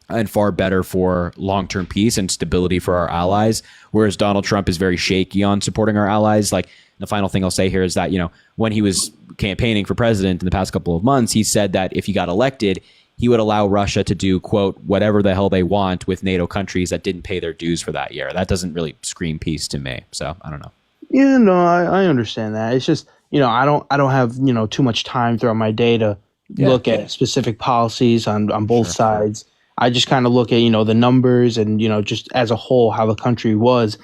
and far better for long-term peace and stability for our allies. Whereas Donald Trump is very shaky on supporting our allies. The final thing I'll say here is that, when he was campaigning for president in the past couple of months, he said that if he got elected, he would allow Russia to do, quote, whatever the hell they want with NATO countries that didn't pay their dues for that year. That doesn't really scream peace to me. So I don't know. Yeah, no, I understand that. It's just, I don't have, too much time throughout my day to look at specific policies on both sides. I just kind of look at, the numbers and, just as a whole, how the country was.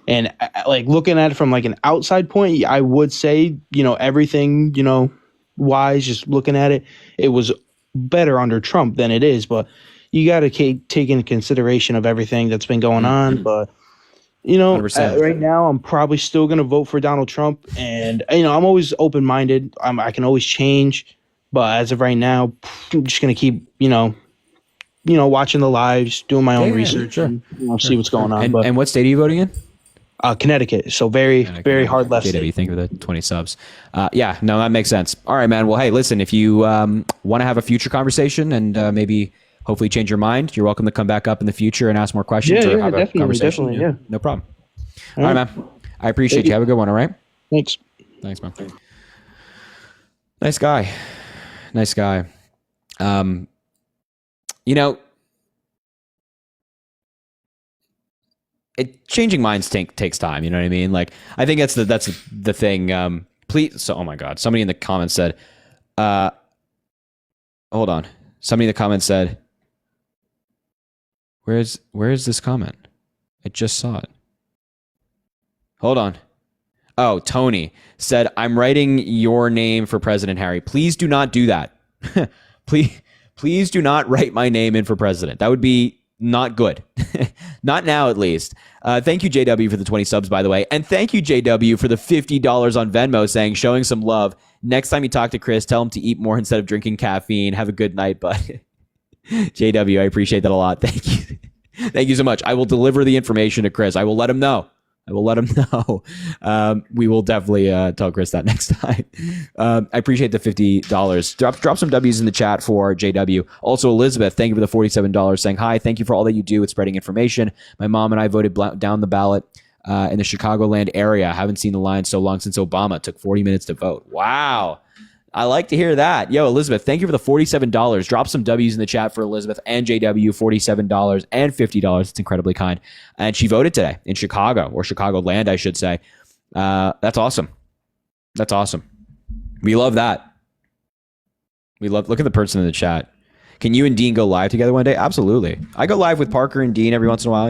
And looking at it from an outside point, I would say, everything, wise, just looking at it, it was better under Trump than it is. But you got to take into consideration of everything that's been going on. But, right now, I'm probably still going to vote for Donald Trump. And, I'm always open-minded. I can always change. But as of right now, I'm just going to keep, watching the lives, doing my own research, and see what's going on. And what state are you voting in? Connecticut. So very hard left. JW, thank you for the 20 subs. Yeah, no, that makes sense. All right, man. Well, hey, listen, if you want to have a future conversation and maybe hopefully change your mind, you're welcome to come back up in the future and ask more questions or have a conversation. Definitely, yeah. No problem. All right, man. I appreciate you. Have a good one, all right? Thanks, man. Nice guy. Changing minds takes time. You know what I mean? I think that's the thing. Please. So, oh my God, somebody in the comments said, hold on. Somebody in the comments said, where is this comment? I just saw it. Hold on. Oh, Tony said, I'm writing your name for President Harry. Please do not do that. Please do not write my name in for president. That would be not good. Not now, at least. Thank you, JW, for the 20 subs, by the way. And thank you, JW, for the $50 on Venmo saying, showing some love. Next time you talk to Chris, tell him to eat more instead of drinking caffeine. Have a good night, bud. JW, I appreciate that a lot. Thank you. Thank you so much. I will deliver the information to Chris. I will let him know. We will definitely tell Chris that next time. I appreciate the $50. Drop some W's in the chat for JW. Also, Elizabeth, thank you for the $47 saying, hi, thank you for all that you do with spreading information. My mom and I voted down the ballot in the Chicagoland area. I haven't seen the line so long since Obama. It took 40 minutes to vote. Wow. I like to hear that. Yo, Elizabeth, thank you for the $47. Drop some W's in the chat for Elizabeth and JW, $47 and $50. It's incredibly kind. And she voted today in Chicago, or Chicagoland, I should say. That's awesome. We love that. Look at the person in the chat. Can you and Dean go live together one day? Absolutely. I go live with Parker and Dean every once in a while,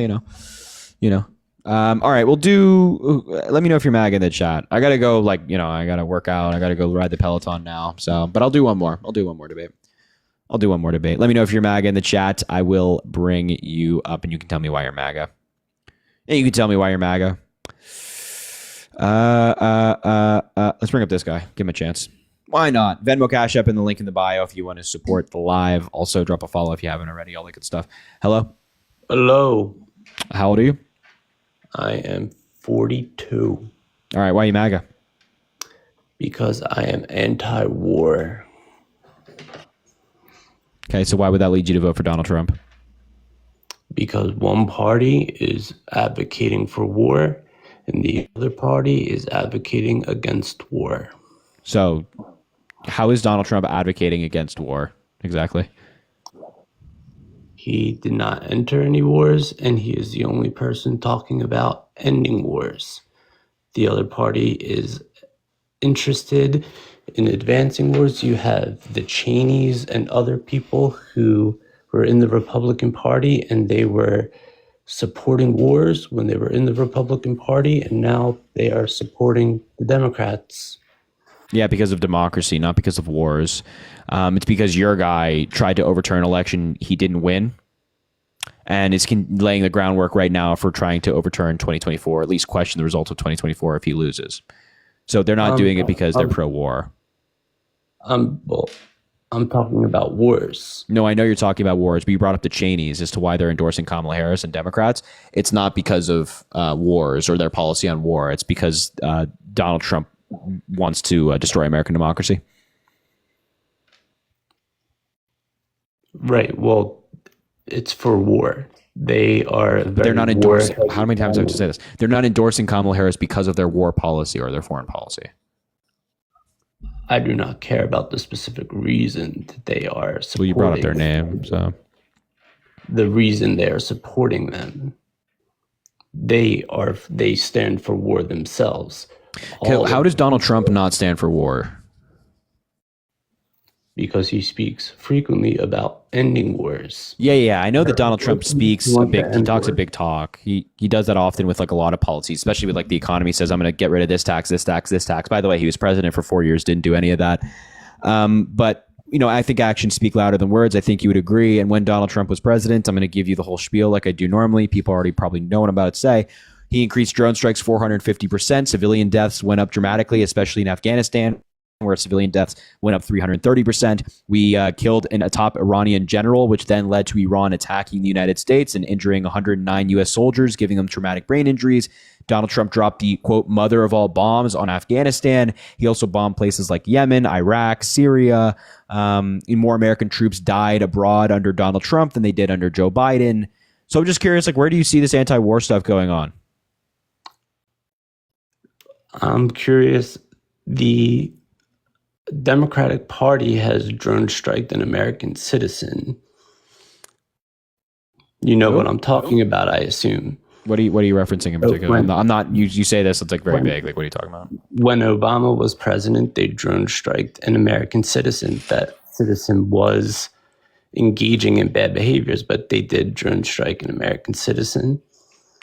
All right, we'll do. Let me know if you're MAGA in the chat. I gotta go. Like, I gotta work out. I gotta go ride the Peloton now. So, but I'll do one more. I'll do one more debate. Let me know if you're MAGA in the chat. I will bring you up, and you can tell me why you're MAGA. And you can tell me why you're MAGA. Let's bring up this guy. Give him a chance. Why not? Venmo, Cash App in the link in the bio if you want to support the live. Also, drop a follow if you haven't already. All that good stuff. Hello. Hello. How old are you? I am 42. All right. Why are you MAGA? Because I am anti-war. Okay. So why would that lead you to vote for Donald Trump? Because one party is advocating for war and the other party is advocating against war. So how is Donald Trump advocating against war exactly? He did not enter any wars, and he is the only person talking about ending wars. The other party is interested in advancing wars. You have the Cheneys and other people who were in the Republican Party, and they were supporting wars when they were in the Republican Party, and now they are supporting the Democrats. Yeah, because of democracy, not because of wars. It's because your guy tried to overturn an election he didn't win, and is laying the groundwork right now for trying to overturn 2024, at least question the results of 2024 if he loses. So they're not doing it because they're pro-war. Well, I'm talking about wars. No, I know you're talking about wars, but you brought up the Cheneys as to why they're endorsing Kamala Harris and Democrats. It's not because of wars or their policy on war. It's because Donald Trump wants to destroy American democracy. Right. Well, it's for war. They're not endorsing. How many times do I have to say this? They're not endorsing Kamala Harris because of their war policy or their foreign policy. I do not care about the specific reason that they are supporting. Well, you brought up their name, so the reason they are supporting them, they stand for war themselves. How does Donald Trump not stand for war? Because he speaks frequently about ending wars. Yeah. I know that Donald Trump speaks he talks a big talk. He does that often with like a lot of policies, especially with like the economy. He says, I'm going to get rid of this tax, this tax, this tax. By the way, he was president for 4 years, didn't do any of that. But I think actions speak louder than words. I think you would agree. And when Donald Trump was president, I'm going to give you the whole spiel like I do normally. People already probably know what I'm about to say. He increased drone strikes 450%. Civilian deaths went up dramatically, especially in Afghanistan, where civilian deaths went up 330%. We killed a top Iranian general, which then led to Iran attacking the United States and injuring 109 U.S. soldiers, giving them traumatic brain injuries. Donald Trump dropped the, quote, mother of all bombs on Afghanistan. He also bombed places like Yemen, Iraq, Syria. More American troops died abroad under Donald Trump than they did under Joe Biden. So I'm just curious, like, where do you see this anti-war stuff going on? I'm curious. The Democratic Party has drone striked an American citizen. You know what I'm talking about, I assume. What are you referencing in particular? I'm not. You say this, it's like very vague. Like, what are you talking about? When Obama was president, they drone striked an American citizen. That citizen was engaging in bad behaviors, but they did drone strike an American citizen.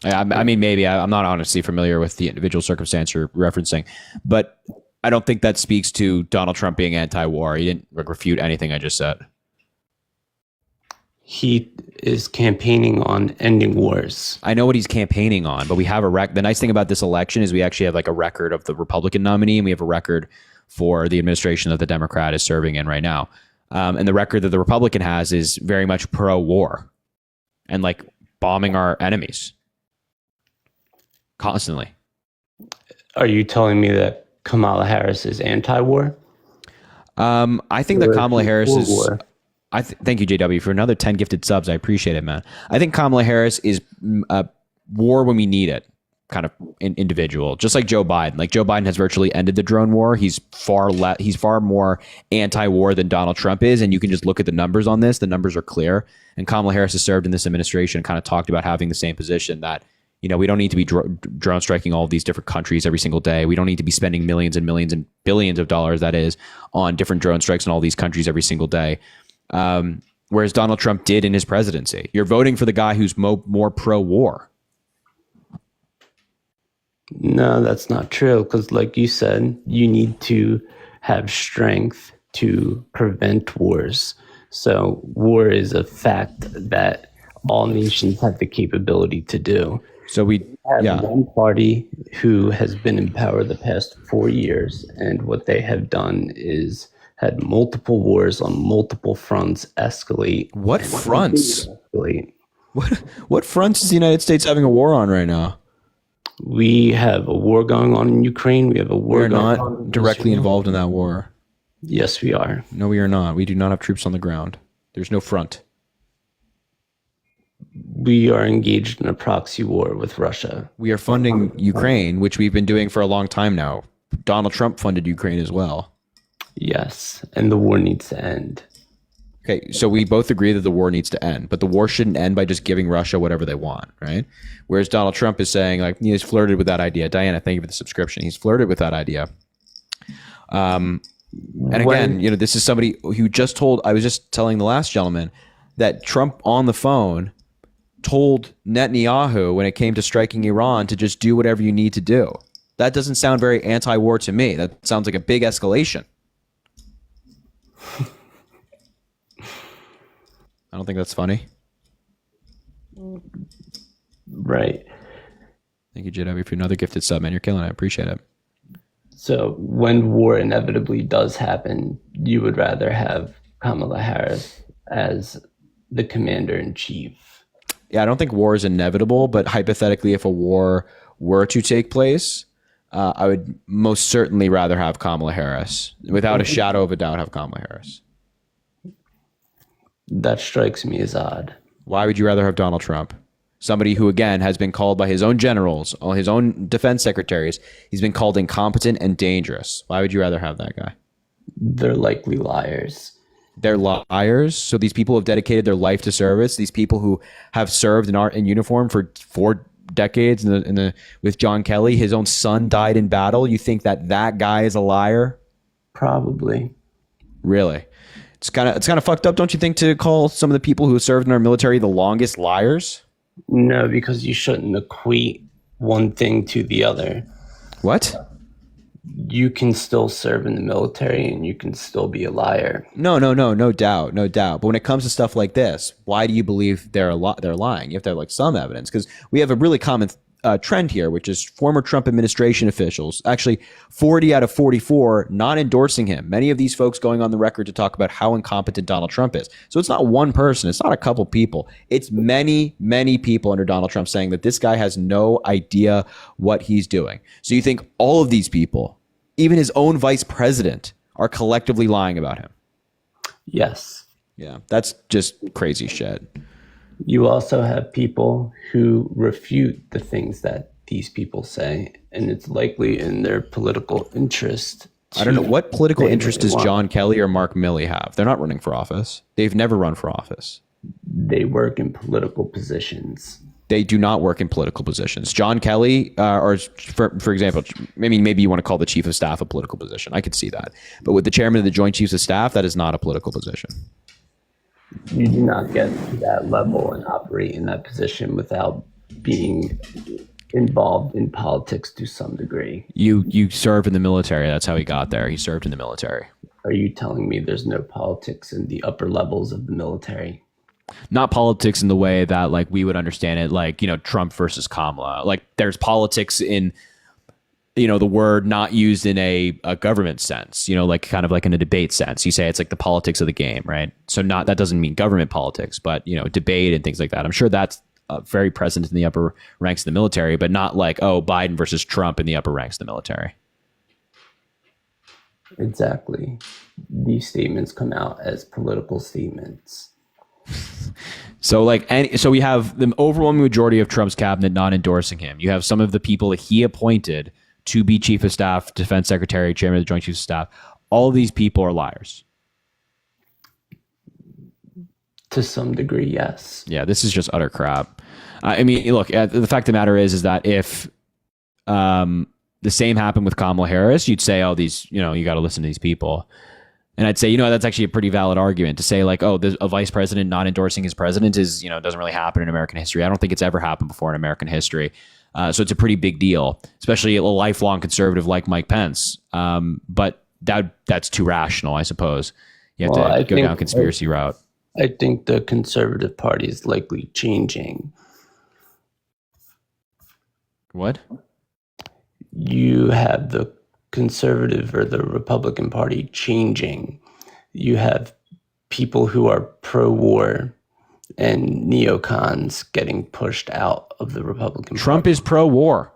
I mean, maybe I'm not honestly familiar with the individual circumstance you're referencing, but I don't think that speaks to Donald Trump being anti-war. He didn't refute anything I just said. He is campaigning on ending wars. I know what he's campaigning on, but we have the nice thing about this election is we actually have like a record of the Republican nominee, and we have a record for the administration that the Democrat is serving in right now. And the record that the Republican has is very much pro-war and like bombing our enemies constantly. Are you telling me that Kamala Harris is anti-war? I think that Kamala Harris is... thank you, JW, for another 10 gifted subs. I appreciate it, man. I think Kamala Harris is war when we need it kind of individual, just like Joe Biden. Like Joe Biden has virtually ended the drone war. He's far more anti-war than Donald Trump is, and you can just look at the numbers on this. The numbers are clear. And Kamala Harris has served in this administration and kind of talked about having the same position that, we don't need to be drone striking all of these different countries every single day. We don't need to be spending millions and millions and billions of dollars, that is, on different drone strikes in all these countries every single day. Whereas Donald Trump did in his presidency. You're voting for the guy who's more pro-war. No, that's not true. Because, like you said, you need to have strength to prevent wars. So, war is a fact that all nations have the capability to do. So we have one party who has been in power the past 4 years, and what they have done is had multiple wars on multiple fronts escalate. What fronts? Escalate. What fronts is the United States having a war on right now? We have a war going on in Ukraine. We have a war We're going not on in directly Israel. involved in that war. Yes, we are. No, we are not. We do not have troops on the ground. There's no front. We are engaged in a proxy war with Russia. We are funding Ukraine, which we've been doing for a long time now. Donald Trump funded Ukraine as well. Yes, and the war needs to end. Okay, so we both agree that the war needs to end, but the war shouldn't end by just giving Russia whatever they want, right? Whereas Donald Trump is saying, like, he's flirted with that idea. Diana, thank you for the subscription. He's flirted with that idea. And again, you know, this is somebody who just told, I was just telling the last gentleman that Trump on the phone told Netanyahu when it came to striking Iran to just do whatever you need to do. That doesn't sound very anti-war to me. That sounds like a big escalation. I don't think that's funny. Right. Thank you, JW, for another gifted sub, man. You're killing it. I appreciate it. So when war inevitably does happen, you would rather have Kamala Harris as the commander-in-chief. Yeah, I don't think war is inevitable, but hypothetically, if a war were to take place, I would most certainly rather have Kamala Harris. Without a shadow of a doubt, have Kamala Harris. That strikes me as odd. Why would you rather have Donald Trump? Somebody who, again, has been called by his own generals, his own defense secretaries, he's been called incompetent and dangerous. Why would you rather have that guy? They're likely liars. They're liars. So these people have dedicated their life to service. These people who have served in uniform for 4 decades with John Kelly, his own son died in battle. You think that guy is a liar? Probably. Really? It's kind of fucked up, don't you think, to call some of the people who served in our military the longest liars? No, because you shouldn't equate one thing to the other. What? You can still serve in the military and you can still be a liar. No doubt. But when it comes to stuff like this, why do you believe they're lying? You have to have like some evidence, because we have a really common trend here, which is former Trump administration officials, actually 40 out of 44 not endorsing him. Many of these folks going on the record to talk about how incompetent Donald Trump is. So it's not one person. It's not a couple people. It's many, many people under Donald Trump saying that this guy has no idea what he's doing. So you think all of these people, even his own vice president, are collectively lying about him? Yes. Yeah, that's just crazy shit. You also have people who refute the things that these people say, and it's likely in their political interest. I don't know. What political interest does John Kelly or Mark Milley have? They're not running for office. They've never run for office. They work in political positions. They do not work in political positions. John Kelly, or for example, maybe you want to call the chief of staff a political position. I could see that. But with the chairman of the Joint Chiefs of Staff, that is not a political position. You do not get to that level and operate in that position without being involved in politics to some degree. You served in the military. That's how he got there. He served in the military. Are you telling me there's no politics in the upper levels of the military? Not politics in the way that like we would understand it, like, you know, Trump versus Kamala. Like there's politics in, you know, the word not used in a government sense, you know, like kind of like in a debate sense. You say it's like the politics of the game, right? So that doesn't mean government politics, but, you know, debate and things like that. I'm sure that's very present in the upper ranks of the military, but not like, oh, Biden versus Trump in the upper ranks of the military. Exactly. These statements come out as political statements. So so we have the overwhelming majority of Trump's cabinet not endorsing him. You have some of the people that he appointed to be chief of staff, defense secretary, chairman of the Joint Chiefs of Staff. All of these people are liars. To some degree, yes. Yeah, this is just utter crap. I mean, look, the fact of the matter is that if the same happened with Kamala Harris, you'd say, oh, these, you know, you got to listen to these people. And I'd say, you know, that's actually a pretty valid argument to say like, oh, a vice president not endorsing his president is, you know, doesn't really happen in American history. I don't think it's ever happened before in American history. So it's a pretty big deal, especially a lifelong conservative like Mike Pence. But that's too rational, I suppose. You have to go down conspiracy route. I think the Conservative Party is likely changing. What? You have the Conservative or the Republican Party changing. You have people who are pro-war and neocons getting pushed out of the Republican Trump Party. is pro-war.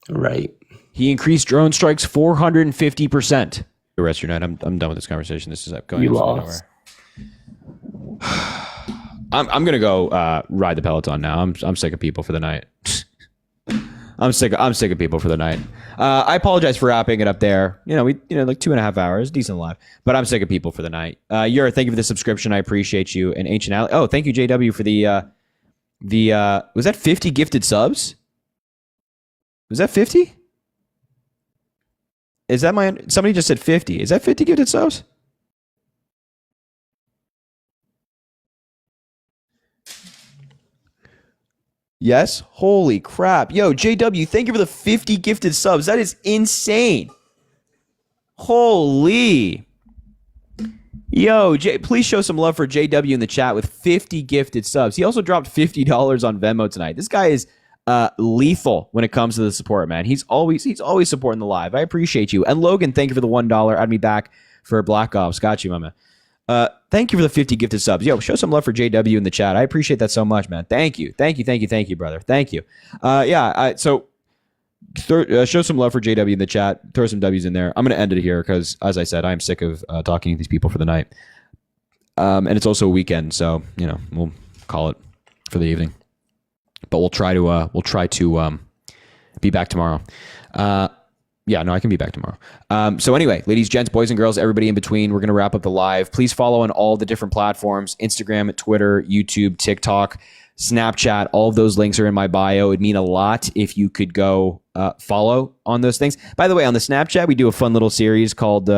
Right. He increased drone strikes 450%. The rest of your night, I'm done with this conversation. This is going You nowhere. lost. I'm gonna go ride the Peloton now. I'm sick of people for the night. I'm sick of people for the night. I apologize for wrapping it up there. Like 2.5 hours, decent live. But I'm sick of people for the night. Yura, thank you for the subscription. I appreciate you. And Ancient Alley. Oh, thank you, JW, for the was that 50 gifted subs? Was that 50? Is that somebody just said 50? Is that 50 gifted subs? Yes? Holy crap. Yo, JW, thank you for the 50 gifted subs. That is insane. Holy. Yo, please show some love for JW in the chat with 50 gifted subs. He also dropped $50 on Venmo tonight. This guy is lethal when it comes to the support, man. He's always supporting the live. I appreciate you. And Logan, thank you for the $1. Add me back for Black Ops. Got you, my man. Thank you for the 50 gifted subs. Yo, show some love for JW in the chat. I appreciate that so much, man. Thank you, brother. Thank you. Show some love for JW in the chat. Throw some W's in there. I'm going to end it here because, as I said, I'm sick of talking to these people for the night. And it's also a weekend, so we'll call it for the evening. But we'll try to be back tomorrow. I can be back tomorrow. So anyway, ladies, gents, boys and girls, everybody in between, we're going to wrap up the live. Please follow on all the different platforms, Instagram, Twitter, YouTube, TikTok, Snapchat. All of those links are in my bio. It'd mean a lot if you could go follow on those things. By the way, on the Snapchat, we do a fun little series called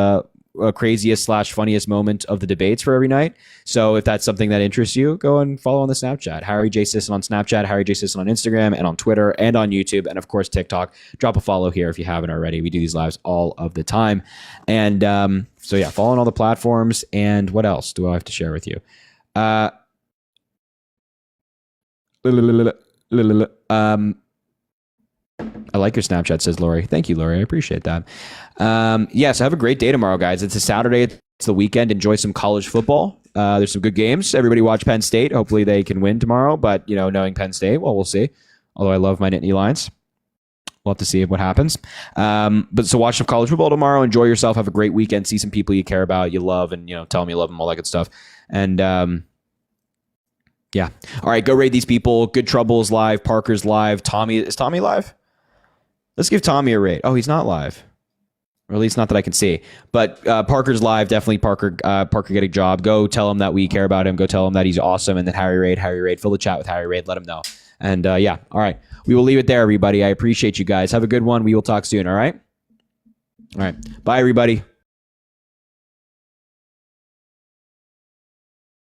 craziest / funniest moment of the debates for every night. So if that's something that interests you, go and follow on the Snapchat. Harry J. Sisson on Snapchat, Harry J. Sisson on Instagram and on Twitter and on YouTube. And of course, TikTok. Drop a follow here if you haven't already. We do these lives all of the time. And follow on all the platforms. And what else do I have to share with you? I like your Snapchat, says Lori. Thank you, Lori. I appreciate that. So have a great day tomorrow, guys. It's a Saturday. It's the weekend. Enjoy some college football. There's some good games. Everybody watch Penn State. Hopefully they can win tomorrow. But, knowing Penn State, well, we'll see. Although I love my Nittany Lions. We'll have to see what happens. So watch some college football tomorrow. Enjoy yourself. Have a great weekend. See some people you care about, you love, and, tell them you love them, all that good stuff. And, all right, go raid these people. Good Trouble's live. Parker's live. Is Tommy live? Let's give Tommy a raid. Oh, he's not live. Or at least not that I can see. But Parker's live. Definitely Parker get a job. Go tell him that we care about him. Go tell him that he's awesome. And then Harry Raid. Fill the chat with Harry Raid. Let him know. And all right. We will leave it there, everybody. I appreciate you guys. Have a good one. We will talk soon, all right? All right. Bye, everybody.